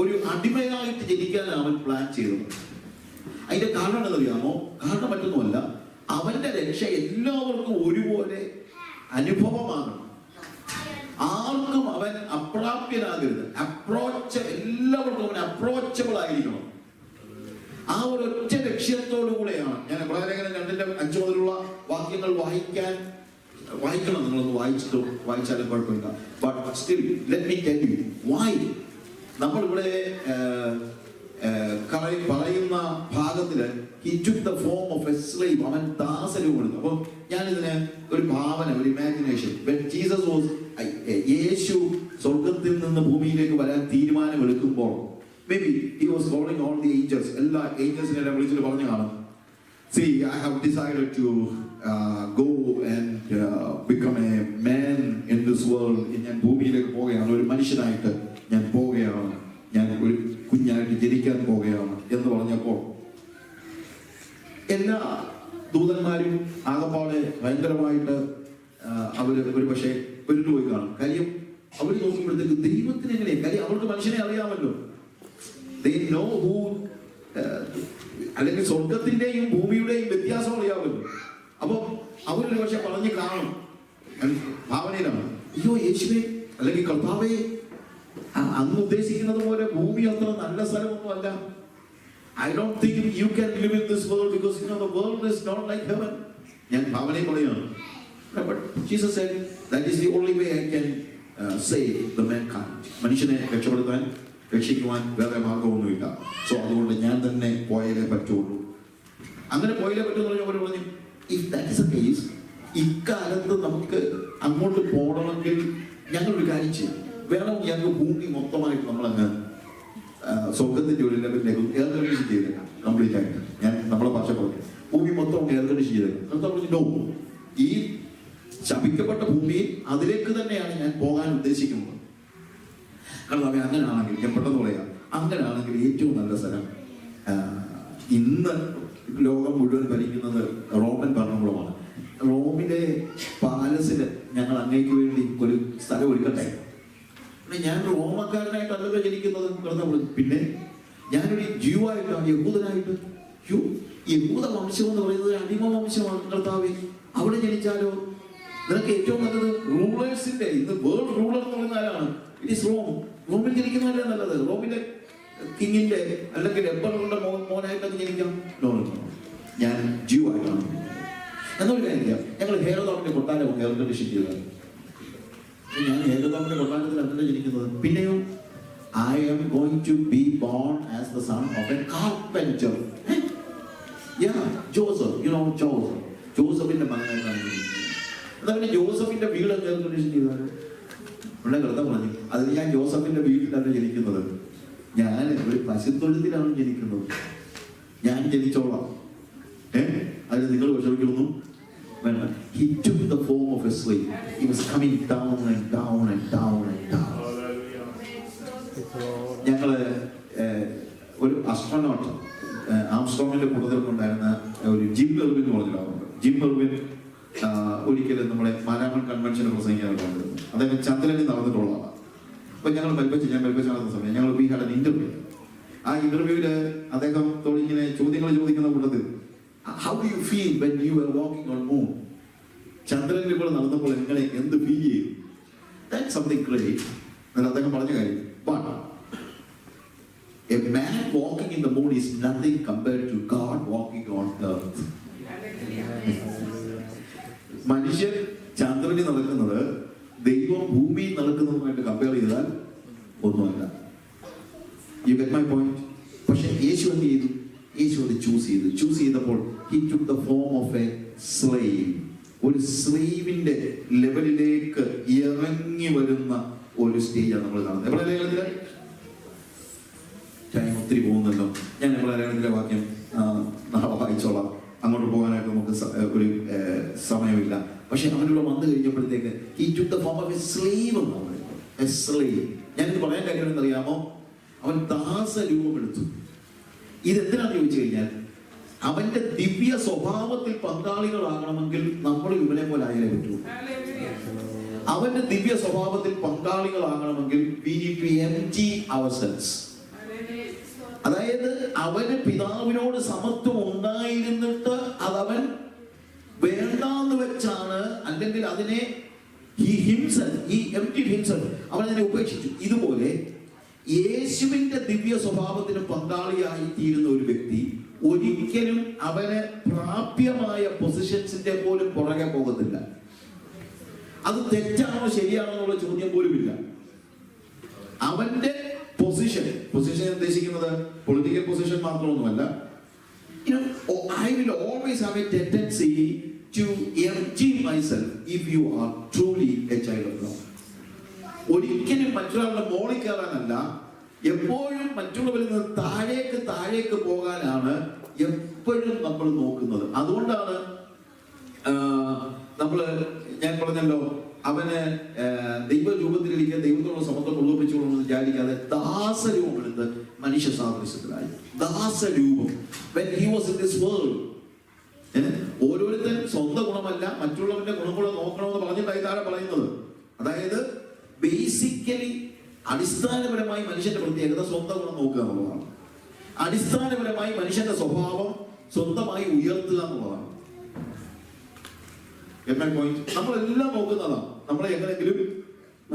Speaker 1: ഒരു അടിമയായിട്ട് ജനിക്കാനാണ് അവൻ പ്ലാൻ ചെയ്തത്. അതിന്റെ കാരണം എന്താണെന്നറിയാമോ? കാരണം മറ്റൊന്നുമല്ല, അവന്റെ രക്ഷ എല്ലാവർക്കും ഒരുപോലെ അനുഭവമാകണം. ആർക്കും അവൻ അപ്രാപ്യനാകരുത്. എല്ലാവർക്കും അവൻ അപ്രോച്ചബിൾ ആയിരിക്കണം. ആ ഒരൊറ്റ ലക്ഷ്യത്തോടു കൂടെയാണ് ഞാൻ എബ്രായലേഖനം 2:5 മുതലുള്ള വാക്യങ്ങൾ വായിക്കണം. നിങ്ങളൊന്ന് വായിച്ചാലും കുഴപ്പമില്ല. But still let me tell you why. നമ്മളിവിടെ പറയുന്ന ഭാഗത്തില് he took the form of a slave. അവൻ ദാസരൂപം എടുത്തു. അപ്പം ഞാനിതിന് ഒരു ഭാവന, ഒരു ഇമാജിനേഷൻ. When Jesus was, യേശു സ്വർഗത്തിൽ നിന്ന് ഭൂമിയിലേക്ക് വരാൻ തീരുമാനമെടുക്കുമ്പോൾ maybe he was calling all the angels. എല്ലാ ഏഞ്ചൽസിനെ വിളിച്ചിട്ട് പറഞ്ഞു കാണും, see, I have decided to go and become a man in this world. ഞാൻ ഭൂമിയിലേക്ക് പോവുകയാണ്, ഒരു മനുഷ്യനായിട്ട് ഞാൻ പോവുകയാണ്, ഞാൻ ഒരു കുഞ്ഞായിട്ട് ജനിക്കാൻ പോവുകയാണ് എന്ന് പറഞ്ഞപ്പോൾ എല്ലാ ദൂതന്മാരും ആകപ്പാടെ ഭയങ്കരമായിട്ട് അവര് ഒരു പക്ഷേ പെരുപോയി കാണും. കാര്യം അവർ നോക്കുമ്പോഴത്തേക്ക് ദൈവത്തിന് എങ്ങനെയാ, കാര്യം അവർക്ക് മനുഷ്യനെ അറിയാമല്ലോ. They know who, അല്ലെങ്കിൽ സ്വർഗത്തിന്റെയും ഭൂമിയുടെയും വ്യത്യാസം അറിയാമല്ലോ. അപ്പൊ അവരൊരു പക്ഷെ പറഞ്ഞ് കാണും, ഭാവനയിലാണ്, അയ്യോ യേശുവേ അല്ലെങ്കിൽ കർത്താവേ, അന്ന് ഉദ്ദേശിക്കുന്നത് പോലെ ഭൂമി അത്ര നല്ല സ്ഥലമൊന്നും അല്ല. I don't think you can live in this world because the world is not like heaven. ഞാൻ ഭാവനയെ പറയുകയാണ്. But Jesus said that is the only way I can save the mankind. മനുഷ്യനെ രക്ഷിക്കുവാൻ വേറെ മാർഗമൊന്നുമില്ല. സോ അതുകൊണ്ട് ഞാൻ തന്നെ പോയാലേ പറ്റുള്ളൂ. അങ്ങനെ പോയാലേ പറ്റുമെന്ന് പറഞ്ഞു. If that is the case, ഇക്കാലത്ത് നമുക്ക് അങ്ങോട്ട് പോകണമെങ്കിൽ ഞങ്ങളൊരു കാര്യം ചെയ്യും. വേണം ഞങ്ങൾക്ക് ഭൂമി മൊത്തമായിട്ട് നമ്മളങ്ങ് സ്വർഗത്തിന്റെ ഒരു ലെവലിലേക്ക് എയർ കണ്ടീഷൻ ചെയ്തേക്കാം കംപ്ലീറ്റ് ആയിട്ട്. ഞാൻ നമ്മളെ ഭാഷ പറഞ്ഞു, ഭൂമി മൊത്തം എയർ കണ്ടീഷൻ ചെയ്തേക്കാം. കർത്താവ് പറഞ്ഞു, നോ, ഈ ശപിക്കപ്പെട്ട ഭൂമിയിൽ അതിലേക്ക് തന്നെയാണ് ഞാൻ പോകാൻ ഉദ്ദേശിക്കുന്നത്. കർത്താവേ, അങ്ങനെയാണെങ്കിൽ ഞാൻ പെട്ടെന്ന് പറയാം, അങ്ങനെയാണെങ്കിൽ ഏറ്റവും നല്ല സ്ഥലം, ഇന്ന് ലോകം മുഴുവൻ ഭരിക്കുന്നത് റോമൻ ഭരണകൂടമാണ്. റോമിലെ പാലസിൽ ഞങ്ങൾ അങ്ങേക്ക് വേണ്ടി ഒരു സ്ഥലം തല ഒഴിക്കട്ടെ. ഞാൻ റോമക്കാരനായിട്ടല്ലല്ലോ ജനിക്കുന്നത് കർത്താവ്. പിന്നെ ഞാനൊരു ജീവായിട്ടാണ്, യഹൂദനായിട്ട്. യഹൂദ വംശം എന്ന് പറയുന്നത് അടിമ വംശമാണ് കർത്താവ്. അവിടെ ജനിച്ചാലോ നിനക്ക് ഏറ്റവും നല്ലത് റൂളേഴ്സിന്റെ, ഇന്ന് വേൾഡ് റൂളർ എന്ന് പറയുന്ന ആരാണ്? It is Rome. റോമിൽ ജനിക്കുന്നതല്ലേ നല്ലത്? റോമിലെ കിങ്ങിന്റെ അല്ലെങ്കിൽ എംപററുടെ മോനായിട്ടൊക്കെ ജനിക്കാം. ഞാൻ ജീവായിട്ടാണ് എന്നൊരു കാര്യമില്ല. ഞങ്ങൾ ഹേരോദാമിന്റെ കൊട്ടാരം എയർ കണ്ടീഷൻ ചെയ്തതാണ്. ഞാൻ ഹേരോദാമിന്റെ കൊട്ടാരത്തിൽ അല്ലല്ലോ ജനിക്കുന്നത്. പിന്നെയോ I am going to be born as the son of a carpenter. Yeah, Joseph. You know Joseph. ജോസഫിന്റെ മകനായിട്ടാണ് ജനിക്കുന്നത്. എന്താ പിന്നെ ജോസഫിന്റെ വീട് എയർ കണ്ടീഷൻ ചെയ്തത്? ഉള്ള കൃതം പറഞ്ഞു, അതിന് ഞാൻ ജോസഫിന്റെ വീട്ടിലാണ് ജനിക്കുന്നത്. ഞാൻ ഒരു പശുത്തൊഴുത്തിലാണ് ജനിക്കുന്നത്. ഞാൻ ജനിച്ചോളാം. അതിന് നിങ്ങൾ വിഷമിക്കുന്നു വേണ്ട. He took the form of a slave. He was coming down and down and down and down. ഞങ്ങള് ഒരു അസ്ട്രോനോട്ട് ആംസ്ട്രോങ്ങിന്റെ കൂട്ടത്തിലുണ്ടായിരുന്ന ഒരു ജിം എർവിൻ എന്ന് പറഞ്ഞിട്ടുണ്ട്. ജിം എർവിൻ ഒരിക്കലും നമ്മുടെ മാരാമൺ കൺവെൻഷന് പ്രസംഗിക്കാനൊക്കെ വന്നിരുന്നു. അദ്ദേഹം ചന്ദ്രനിൽ നടന്നിട്ടുള്ളതാണ്. അപ്പൊ ഞങ്ങൾ ഞാൻ മെൽബച്ച് നടന്ന സമയം ഞങ്ങൾ വി ഹാഡ് ആൻ ഇന്റർവ്യൂ. ആ ഇന്റർവ്യൂവില് അദ്ദേഹത്തോട് ഇങ്ങനെ ചോദ്യങ്ങൾ ചോദിക്കുന്ന കൂട്ടത്തിൽ, how do you feel when you are walking on moon? ചന്ദ്രനിൽ കൂടെ നടന്നപ്പോൾ എന്ത് ഫീൽ ചെയ്യും? That's something great. അദ്ദേഹം പറഞ്ഞ കാര്യം, but a man walking in the moon is nothing compared to God walking on earth. മനുഷ്യൻ ചന്ദ്രനിൽ നടക്കുന്നത് ദൈവം ഭൂമിയിൽ നടക്കുന്നതുമായിട്ട് കമ്പയർ ചെയ്താൽ ഒന്നുമല്ല. You get my point? പക്ഷെ യേശു എന്ത് ചെയ്തു? യേശു അത് ചൂസ് ചെയ്തപ്പോൾ he took the form of a slave. ഒരു സ്ലേവിന്റെ ലെവലിലേക്ക് ഇറങ്ങി വരുന്ന ഒരു സ്റ്റേജാണ് നമ്മൾ കാണുന്നത്. എവിടെ ലേഖനത്തില് ടൈം ഒത്തിരി പോകുന്നല്ലോ. ഞാൻ നമ്മുടെ ലേഖനത്തിലെ വാക്യം നാളെ വായിച്ചോളാം. അങ്ങോട്ട് പോകാനായിട്ട് നമുക്ക് ഒരു സമയമില്ല. പക്ഷെ അവനിവിടെ വന്നു കഴിഞ്ഞപ്പോഴത്തേക്ക് he took the form of a slave എന്ന് പറയുന്നത്. A slave. ഞാനിത് പറയാൻ കാര്യം എന്നറിയാമോ? അവൻ ദാസരൂപം എടുത്തു. ഇതെന്തിനാന്ന് ചോദിച്ചു കഴിഞ്ഞാൽ, അവന്റെ ദിവ്യ സ്വഭാവത്തിൽ പങ്കാളികളാകണമെങ്കിൽ നമ്മൾ ഇവനെ പോലെ ആയാലേ പറ്റൂ. അവന്റെ ദിവ്യ സ്വഭാവത്തിൽ പങ്കാളികളാകണമെങ്കിൽ we need to empty ourselves. അതായത് അവന് പിതാവിനോട് സമത്വം ഉണ്ടായിരുന്നിട്ട് അതവൻ വേണ്ടാന്ന് വെച്ചാണ്, അല്ലെങ്കിൽ അതിനെ he emptied himself, അവൻ അതിനെ ഉപേക്ഷിച്ചു. ഇതുപോലെ യേശുവിന്റെ ദിവ്യ സ്വഭാവത്തിന് പങ്കാളിയായി തീരുന്ന ഒരു വ്യക്തി ഒരിക്കലും അവന് പ്രാപ്യമായ പൊസിഷൻസിന്റെ പോലും പുറകെ പോകത്തില്ല. അത് തെറ്റാണോ ശരിയാണോ എന്നുള്ള ചോദ്യം പോലുമില്ല. അവന്റെ പൊസിഷൻ ഉദ്ദേശിക്കുന്നത് പൊളിറ്റിക്കൽ പൊസിഷൻ മാത്രമൊന്നുമല്ല. I will always have a tendency to empty myself if you are truly a child of God. ഒരിക്കലും മറ്റൊരാളുടെ മോളിൽ കയറാനല്ല, എപ്പോഴും മറ്റുള്ളവരിൽ നിന്ന് താഴേക്ക് പോകാനാണ് എപ്പോഴും നമ്മൾ നോക്കുന്നത്. അതുകൊണ്ടാണ് ഞാൻ പറഞ്ഞല്ലോ, അവന് ദൈവരൂപത്തിലിരിക്കുക, ദൈവത്തോടുള്ള സമത്വം ഉറപ്പിച്ചുകൊണ്ടെന്ന് വിചാരിക്കാതെ ദാസരൂപം എടുത്ത് മനുഷ്യ സാദൃശ്യത്തിലായി. ദാസരൂപം. When he was in this world, ഓരോരുത്തൻ സ്വന്തം ഗുണമല്ല മറ്റുള്ളവന്റെ ഗുണം കൂടെ നോക്കണമെന്ന് പറഞ്ഞിട്ടായി താഴെ പറയുന്നത്. അതായത് ബേസിക്കലി അടിസ്ഥാനപരമായി മനുഷ്യന്റെ പ്രത്യേകത സ്വന്തം ഗുണം നോക്കുക എന്നുള്ളതാണ്. അടിസ്ഥാനപരമായി മനുഷ്യന്റെ സ്വഭാവം സ്വന്തമായി ഉയർത്തുക എന്നുള്ളതാണ്. നമ്മളെല്ലാം നോക്കുന്നതാണ് നമ്മളെ എങ്ങനെയെങ്കിലും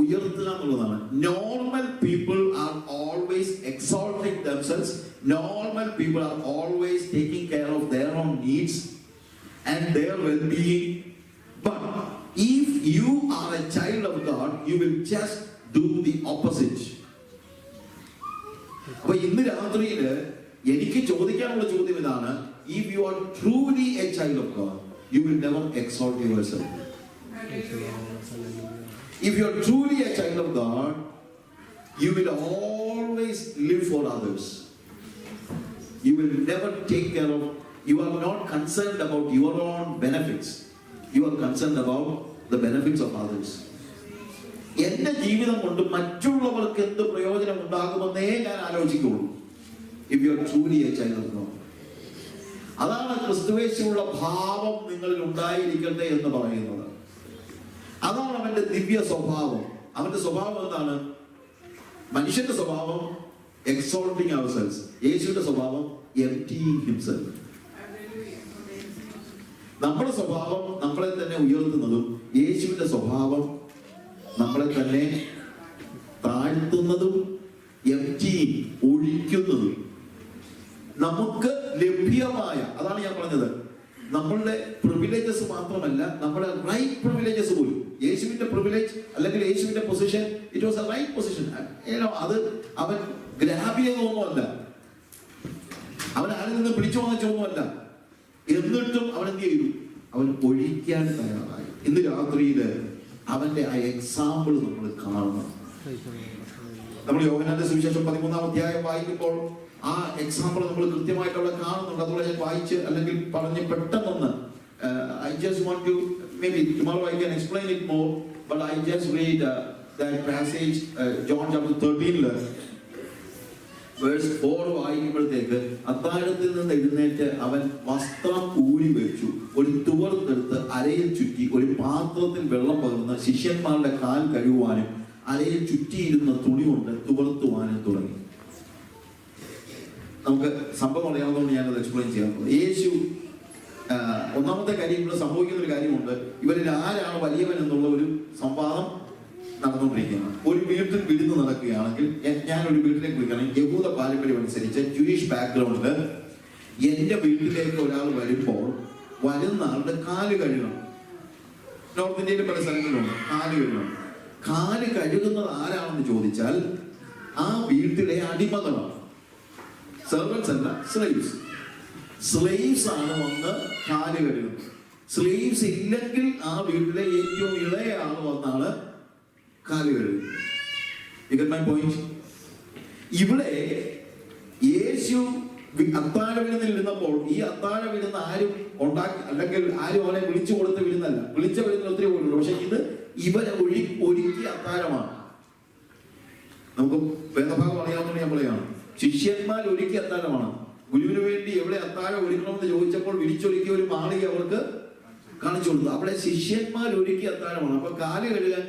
Speaker 1: ഉയർത്തുക എന്നുള്ളതാണ്. Normal people are always exalting themselves. Normal people are always taking care of their own needs and their well-being. But if you are a child of God, you will just do the opposite. അപ്പൊ ഇന്ന് രാത്രിയില് എനിക്ക് ചോദിക്കാനുള്ള ചോദ്യം ഇതാണ്: if you are truly a child of God, you will never exalt yourself. If you are truly a child of God, you will always live for others. You will never take care of, you are not concerned about your own benefits. You are concerned about the benefits of others. എന്റെ ജീവിതം കൊണ്ട് മറ്റുള്ളവർക്ക് എന്ത് പ്രയോജനം ഉണ്ടാകുമെന്നേ ഞാൻ ആലോചിക്കുള്ളൂ. If you are truly a child of God. അതാണ് ക്രിസ്തുവേശുള്ള ഭാവം നിങ്ങളിൽ ഉണ്ടായിരിക്കട്ടെ എന്ന് പറയുന്നത്. അതാണ് അവന്റെ ദിവ്യ സ്വഭാവം. അവന്റെ സ്വഭാവം എന്താണ്? മനുഷ്യന്റെ സ്വഭാവം exalting ourselves. യേശുവിന്റെ സ്വഭാവം emptying himself. നമ്മുടെ സ്വഭാവം നമ്മളെ തന്നെ ഉയർത്തുന്നതും യേശുവിന്റെ സ്വഭാവം നമ്മളെ തന്നെ താഴ്ത്തുന്നതും emptying, ഒഴിക്കുന്നതും. നമുക്ക് ലഭ്യമായ, അതാണ് ഞാൻ പറഞ്ഞത്, നമ്മളുടെ പ്രിവിലേജസ് മാത്രമല്ല, നമ്മുടെ റൈറ്റ് പ്രിവിലേജസ് പോലും. യേശുവിന്റെ പ്രിവിലേജ് അല്ലെങ്കിൽ യേശുവിന്റെ position, it was a right position. അത് അവൻ ഗ്രാബ് ചെയ്തൊന്നുമല്ല, അവൻ ആരിൽ നിന്ന് പിടിച്ചു വാങ്ങിച്ചൊന്നുമല്ല. എന്നിട്ടും അവൻ എന്ത് ചെയ്തു? അവൻ ഒഴിക്കാൻ തയ്യാറായി. ഇന്ന് രാത്രിയില് അവന്റെ ആ എക്സാമ്പിൾ നമ്മൾ കാണണം. നമ്മൾ യോഹന്നാന്റെ സുവിശേഷം 13-ാം അധ്യായം വായിക്കുമ്പോൾ ആ എക്സാമ്പിൾ നമ്മൾ കൃത്യമായിട്ട് അവിടെ കാണുന്നുണ്ട്. അതുപോലെ ഞാൻ വായിച്ച് അല്ലെങ്കിൽ പറഞ്ഞ് പെട്ടെന്നൊന്ന് I just want to, maybe tomorrow I can explain it more, but I just read that passage, John chapter 13 verse 4 വായിക്കുമ്പോഴത്തേക്ക്, അത്താഴത്തിൽ നിന്ന് എഴുന്നേറ്റ് അവൻ വസ്ത്രം ഊരി വെച്ചു, ഒരു തുവർത്തെടുത്ത് അരയിൽ ചുറ്റി ഒരു പാത്രത്തിൽ വെള്ളം പകർന്ന് ശിഷ്യന്മാരുടെ കാൽ കഴുകുവാനും അരയിൽ ചുറ്റിയിരുന്ന തുണി കൊണ്ട് തുവർത്തുവാനും തുടങ്ങി. നമുക്ക് സംഭവം അറിയാവുന്നതുകൊണ്ട് ഞാനത് എക്സ്പ്ലെയിൻ ചെയ്യാൻ പോകുന്നത്. യേശു ഒന്നാമത്തെ കാര്യം, ഇവിടെ സംഭവിക്കുന്ന ഒരു കാര്യമുണ്ട്. ഇവരിൽ ആരാണ് വലിയവൻ എന്നുള്ള ഒരു സംവാദം നടന്നുകൊണ്ടിരിക്കുകയാണ്. ഒരു വീട്ടിൽ വിരുന്ന് നടക്കുകയാണെങ്കിൽ, ഞാനൊരു വീട്ടിലേക്ക് വിളിക്കുകയാണെങ്കിൽ യഹൂദ പാരമ്പര്യം അനുസരിച്ച്, ജൂയിഷ് ബാക്ക്ഗ്രൗണ്ടില്, എന്റെ വീട്ടിലേക്ക് ഒരാൾ വരുമ്പോൾ വരുന്ന ആളുടെ കാല് കഴുകണം. നോർത്ത് ഇന്ത്യയിലെ പല സ്ഥലങ്ങളിലുണ്ട് കാല് കഴുകണം. കാല് കഴുകുന്നത് ആരാണെന്ന് ചോദിച്ചാൽ ആ വീട്ടിലെ അടിമകളാണ്. സെർവൻസ് അല്ല, സ്ലേവ്സ്. സ്ലേവ്സ് ആണ് വന്ന് കാല് കഴുകുന്നത്. സ്ലേവ്സ് ഇല്ലെങ്കിൽ ആ വീട്ടിലെ ഏറ്റവും ഇളയ ആള് വന്നാണ് കാല് കഴുകുന്നത്. You get my point? ഇവിടെ യേശു അത്താഴ വിരുന്നിൽ ഇരുന്നപ്പോൾ, ഈ അത്താഴ വിരുന്ന് ആരും ഉണ്ടാക്കി അല്ലെങ്കിൽ ആരും അവനെ വിളിച്ചു കൊടുത്ത വിരുന്നല്ല. വിളിച്ച വിരുന്നിൽ ഒത്തിരി പോലുള്ളൂ. പക്ഷെ ഇത് ഇവരെ ഒരുക്കിയ അത്താഴമാണ്. നമുക്ക് വേദഭാഗം അറിയാവുന്ന ഞാൻ പറയുകയാണ്, ശിഷ്യന്മാർ ഒരുക്കിയ അത്താഴമാണ്. ഗുരുവിന് വേണ്ടി എവിടെ അത്താഴം ഒരുക്കണമെന്ന് ചോദിച്ചപ്പോൾ വിരിച്ചൊരുക്കിയ ഒരു മാളിക അവർക്ക് കാണിച്ചു കൊടുത്തു. അവിടെ ശിഷ്യന്മാർ ഒരുക്കിയ അത്താഴമാണ്. അപ്പൊ കാല് കഴുകാൻ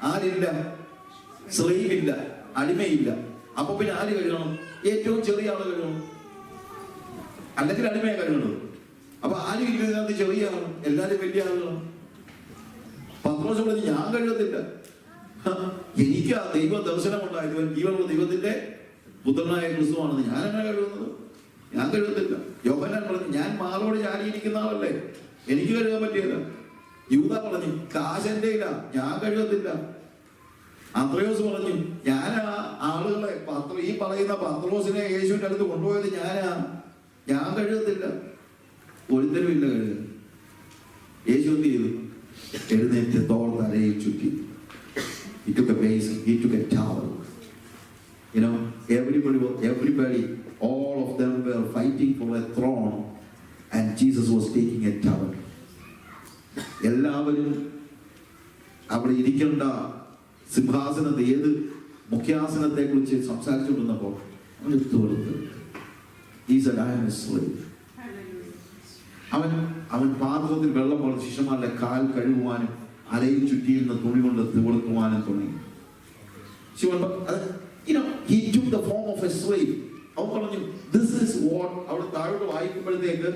Speaker 1: ആരില്ല? സ്ലേവ് ഇല്ല, അടിമയില്ല. അപ്പൊ പിന്നെ ആര് കഴുകണം? ഏറ്റവും ചെറിയ ആള് കഴുകണം, അല്ലെങ്കിൽ അടിമയെ കഴുകണം. അപ്പൊ ആരും ഇല്ലാതെ ചെറിയ ആളും, എല്ലാരും വലിയ ആളുകളും. പത്രോസ് പറഞ്ഞു, ഞാൻ കഴുകത്തില്ല, എനിക്ക് ആ ദൈവ ദർശനം ഉണ്ടായത്, ജീവനുള്ള ദൈവത്തിന്റെ പുത്രനായ ക്രിസ്തുവാണെന്ന്. ഞാൻ എങ്ങനെ കഴുകുന്നത്? ഞാൻ കഴുകത്തില്ല. യോഹന്നാൻ പറഞ്ഞു, ഞാൻ മാറോട് ചാരിയിരിക്കുന്ന ആളല്ലേ, എനിക്ക് കഴുകാൻ പറ്റിയല്ല. യൂദ പറഞ്ഞു, കാശന്റെ ഇല്ല, ഞാൻ കഴുകത്തില്ല. അന്ത്രയോസ് പറഞ്ഞു, ഞാൻ ആ ആളുകളെ ഈ പറയുന്ന പത്രോസിനെ യേശുവിന്റെ അടുത്ത് കൊണ്ടുപോയത് ഞാൻ കഴുകത്തില്ല. ഒരുത്തരും ഇല്ല കഴുകാൻ. യേശു എന്ത് ചെയ്തു? എഴുന്നേറ്റ് തോർത്തരയിൽ ചുറ്റി. He took a basin, he took a towel. You know, everybody, all of them were fighting for a throne, and Jesus was taking a towel. എല്ലാവരും അവിടെ ഇരിക്കേണ്ട സിംഹാസനത്തെ, ഏത് മുഖ്യാസനത്തെ കുറിച്ച് സംസാരിച്ചുകൊണ്ടിരുന്നപ്പോൾ അവൻ എടുത്തു. He said, I am a slave. അവൻ പാത്രത്തിൽ വെള്ളം പോലെ ശിഷ്യന്മാരുടെ കാൽ കഴുകുവാനും അരയിൽ ചുറ്റിയിരുന്ന തുണി കൊണ്ട് തുവർത്തുവാനും തുടങ്ങി. He took the form of a slave. അവൻ പറഞ്ഞു, this is what, അവിടെ താഴോട്ട് വായിക്കുമ്പോഴത്തേക്ക്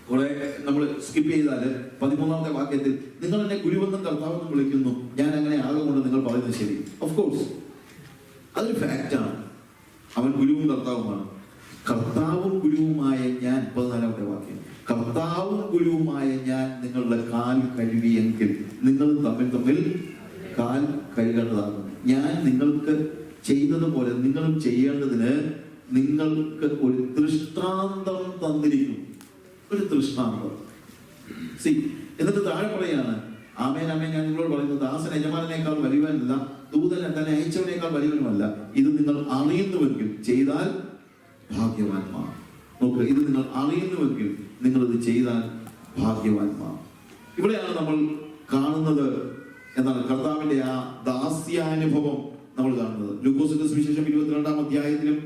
Speaker 1: കുറെ നമ്മൾ സ്കിപ്പ് ചെയ്താല് 13-ാമത്തെ വാക്യത്തിൽ, നിങ്ങൾ എന്നെ ഗുരുവെന്നും കർത്താവെന്നും വിളിക്കുന്നു, ഞാൻ അങ്ങനെ ആകുകൊണ്ട് നിങ്ങൾ പറയുന്നത് ശരി. ഓഫ് കോഴ്സ് അതൊരു ഫാക്റ്റാണ്. അവൻ ഗുരുവും കർത്താവുമാണ്. കർത്താവും ഗുരുവുമായ ഞാൻ, 14-ാമത്തെ വാക്യം, കർത്താവും ഗുരുവുമായ ഞാൻ നിങ്ങളുടെ കാൽ കഴുകിയെങ്കിൽ നിങ്ങളും തമ്മിൽ കാൽ കഴുകേണ്ടതാണ്. ഞാൻ നിങ്ങൾക്ക് ചെയ്തതുപോലെ നിങ്ങളും ചെയ്യേണ്ടതിന് നിങ്ങൾക്ക് ഒരു ദൃഷ്ടാന്തം തന്നിരിക്കുന്നു. ഒരു ദൃഷ്ടാന്തം. എന്നിട്ട് താഴെ പറയാണ്, ആമേൻ ആമേൻ ഞാൻ നിങ്ങളോട് പറയുന്നു, ദാസൻ യജമാനേക്കാൾ വലിയവനല്ല, ദൂതൻ തന്നെ അയച്ചവനേക്കാൾ വലിയവനുമല്ല. ഇത് നിങ്ങൾ അറിയുന്നുവെങ്കിൽ ചെയ്താൽ ഭാഗ്യവാന്മാർ. നോക്കുക, ഇത് നിങ്ങൾ അറിയുന്നുവെങ്കിൽ നിങ്ങൾ ഇത് ചെയ്താൽ ഭാഗ്യവാന്മാർ. ഇവിടെയാണ് നമ്മൾ കാണുന്നത് എന്താണ്? കർത്താവിന്റെ ആ ദാസ്യാനുഭവം നമ്മൾ കാണുന്നത്. ലൂക്കോസിന്റെ സുവിശേഷം 22-ാം അധ്യായത്തിലും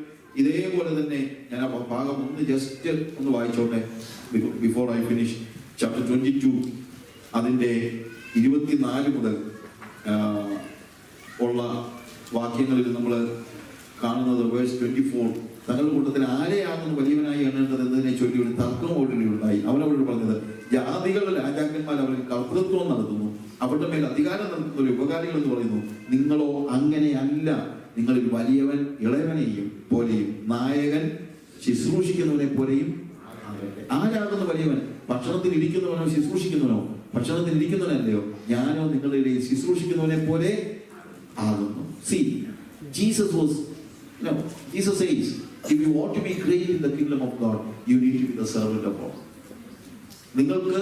Speaker 1: ഇതേപോലെ തന്നെ. ഞാൻ ആ ഭാഗം ജസ്റ്റ് ഒന്ന് വായിച്ചോട്ടെ, ബിഫോർ ഐ ഫിനിഷ്. ചാപ്റ്റർ 22 അതിന്റെ 24 മുതൽ ഉള്ള വാക്യങ്ങളിൽ നമ്മൾ കാണുന്നത് വേഴ്സ് 24, തങ്ങളുടെ കൂട്ടത്തിൽ ആരെയാകുന്നു വലിയവനായി എണ്ണേണ്ടത് എന്നതിനെ ചൊല്ലി ഒരു തർക്കം ഓടിലുണ്ടായി. അവനവരോട് പറഞ്ഞത്, ജാതികളുടെ രാജാക്കന്മാർ അവർക്ക് കർത്തൃത്വം നടത്തുന്നു, അവരുടെ മേൽ അധികാരം നടത്തുന്ന ഒരു ഉപകാരികൾ എന്ന് പറയുന്നു. നിങ്ങളോ അങ്ങനെയല്ല. നിങ്ങളിൽ വലിയവൻ ഇളയവനെയും പോലെയും നായകൻ ശുശ്രൂഷിക്കുന്നവനെ പോലെയും ആകട്ടെ. ആരാകുന്നു വലിയവൻ? ഭക്ഷണത്തിൽ ഇരിക്കുന്നവനോ ശുശ്രൂഷിക്കുന്നവനോ? ഭക്ഷണത്തിൽ ഇരിക്കുന്നവനല്ലയോ? ഞാനോ നിങ്ങളുടെ ഇടയിൽ ശുശ്രൂഷിക്കുന്നവനെ പോലെ ആകുന്നു. See, Jesus says, if you want to be great in the kingdom of God, you need to be the servant of God. നിങ്ങൾക്ക്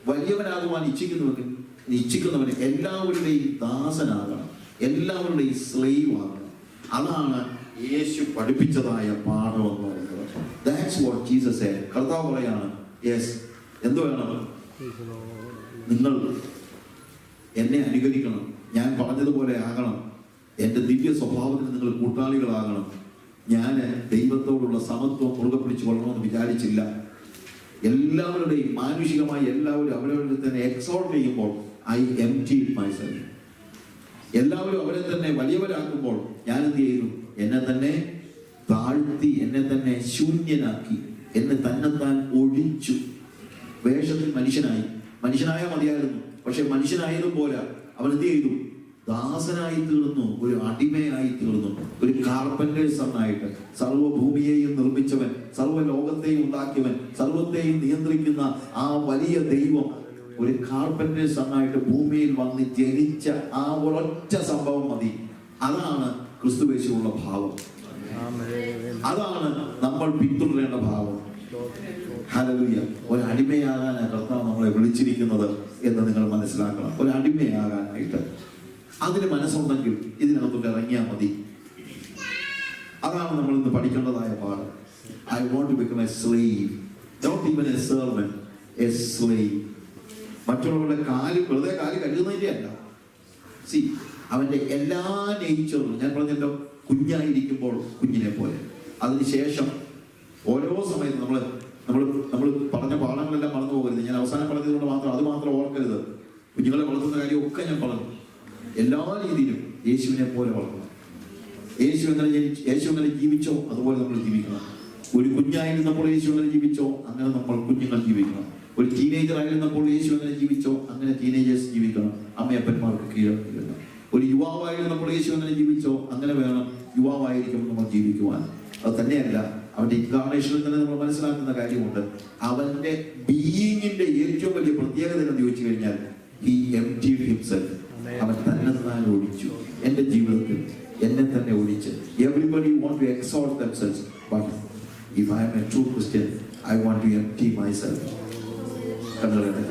Speaker 1: വലിയവനാകുവാൻ ഇച്ഛിക്കുന്നവന് എല്ലാവരുടെയും ദാസനാകണം, എല്ലാവരുടെയും സ്ലേവ് ആകണം. അതാണ് യേശു പഠിപ്പിച്ചതായ പാഠം എന്ന് പറയുന്നത്. That's what Jesus said. കർത്താവ് പറയാണ്, യെസ്, എന്ത് വേണം? നിങ്ങൾ എന്നെ അനുകരിക്കണം, ഞാൻ പറഞ്ഞതുപോലെ ആകണം, എൻ്റെ ദിവ്യ സ്വഭാവത്തിന് നിങ്ങൾ കൂട്ടാളികളാകണം. ഞാൻ ദൈവത്തോടുള്ള സമത്വം മുറുകെ പിടിച്ചു കൊള്ളണമെന്ന് വിചാരിച്ചില്ല. എല്ലാവരുടെയും മാനുഷികമായി എല്ലാവരും അവരവരെ തന്നെ എക്സോർട്ട് ചെയ്യുമ്പോൾ ഐ emptied myself. എല്ലാവരും അവരെ തന്നെ വലിയവരാക്കുമ്പോൾ ഞാൻ എന്ത് ചെയ്തു? എന്നെ തന്നെ താഴ്ത്തി, എന്നെ തന്നെ ശൂന്യനാക്കി, എന്നെ തന്നെത്താൻ ഒഴിച്ചു. വേഷത്തിൽ മനുഷ്യനായാൽ മതിയായിരുന്നു. പക്ഷെ മനുഷ്യനായതും പോലെ അവൻ എന്ത് ചെയ്തു? ദാസനായി തീർന്നു, ഒരു അടിമയായി തീർന്നു, ഒരു കാർപ്പന്റേഴ്സ് എന്നായിട്ട്. സർവ്വഭൂമിയെയും നിർമ്മിച്ചവൻ, സർവ്വ ലോകത്തെയും ഉണ്ടാക്കിയവൻ, സർവത്തെയും നിയന്ത്രിക്കുന്ന ആ വലിയ ദൈവം ഒരു കാർപ്പന്റേഴ്സ് എന്നായിട്ട് ഭൂമിയിൽ വന്ന് ജനിച്ച ആ ഒരൊറ്റ സംഭവം മതി. അതാണ് ക്രിസ്തുവേശുള്ള ഭാവം. അതാണ് നമ്മൾ പിന്തുടരേണ്ട ഭാവം. ഹല്ലേലൂയ. ഒരു അടിമയാകാനാണ് കർത്താവ് നമ്മളെ വിളിച്ചിരിക്കുന്നത് എന്ന് നിങ്ങൾ മനസ്സിലാക്കണം. ഒരു അടിമയാകാനായിട്ട് അതിന് മനസ്സുണ്ടെങ്കിൽ ഇതിനകത്തോട്ട് ഇറങ്ങിയാൽ മതി. അതാണ് നമ്മൾ ഇന്ന് പഠിക്കേണ്ടതായ പാഠം. I want to become a slave, not even a servant, a slave. മറ്റുള്ളവരുടെ വെറുതെ കാല് കഴുകുന്നതിന്റെ അല്ല. സി, അവന്റെ എല്ലാ നേച്ചറും ഞാൻ പറഞ്ഞല്ലോ, കുഞ്ഞായിരിക്കുമ്പോൾ കുഞ്ഞിനെ പോലെ, അതിനുശേഷം ഓരോ സമയത്തും നമ്മൾ പറഞ്ഞ പാഠങ്ങളെല്ലാം മറന്നു പോകരുത്. ഞാൻ അവസാനം പറഞ്ഞതുകൊണ്ട് അത് മാത്രം ഓർക്കരുത്. കുഞ്ഞുങ്ങളെ വളർത്തുന്ന കാര്യമൊക്കെ ഞാൻ പറഞ്ഞു. എല്ലാ രീതിയിലും യേശുവിനെ പോലെ വളർത്തണം. യേശു എങ്ങനെ ജീവിച്ചോ അതുപോലെ നമ്മൾ ജീവിക്കണം. ഒരു കുഞ്ഞായിരുന്നപ്പോൾ യേശു എങ്ങനെ ജീവിച്ചോ അങ്ങനെ നമ്മൾ കുഞ്ഞുങ്ങൾ ജീവിക്കണം. ഒരു ടീനേജർ ആയിരുന്നപ്പോൾ യേശു എങ്ങനെ ജീവിച്ചോ അങ്ങനെ ടീനേജേഴ്സ് ജീവിക്കണം, അമ്മയപ്പന്മാർക്ക് കീഴടങ്ങണം. ഒരു യുവാവായിരുന്നപ്പോൾ യേശു എങ്ങനെ ജീവിച്ചോ അങ്ങനെ വേണം യുവാവായിരിക്കും നമ്മൾ ജീവിക്കുവാൻ. അത് തന്നെയല്ല, അവന്റെ ഇൻകാർണേഷനിൽ തന്നെ നമ്മൾ മനസ്സിലാക്കുന്ന കാര്യമുണ്ട്. അവന്റെ ബീയിങ്ങിന്റെ ഏറ്റവും വലിയ പ്രത്യേകത എന്ന് ചോദിച്ചു കഴിഞ്ഞാൽ he emptied himself. അവൻ തന്നെ ഒഴിച്ചു. എന്റെ ജീവിതത്തിൽ എന്നെ തന്നെ ഒഴിച്ച്. Everybody want to exalt themselves, but if I am a true Christian, I want to empty myself. Hallelujah.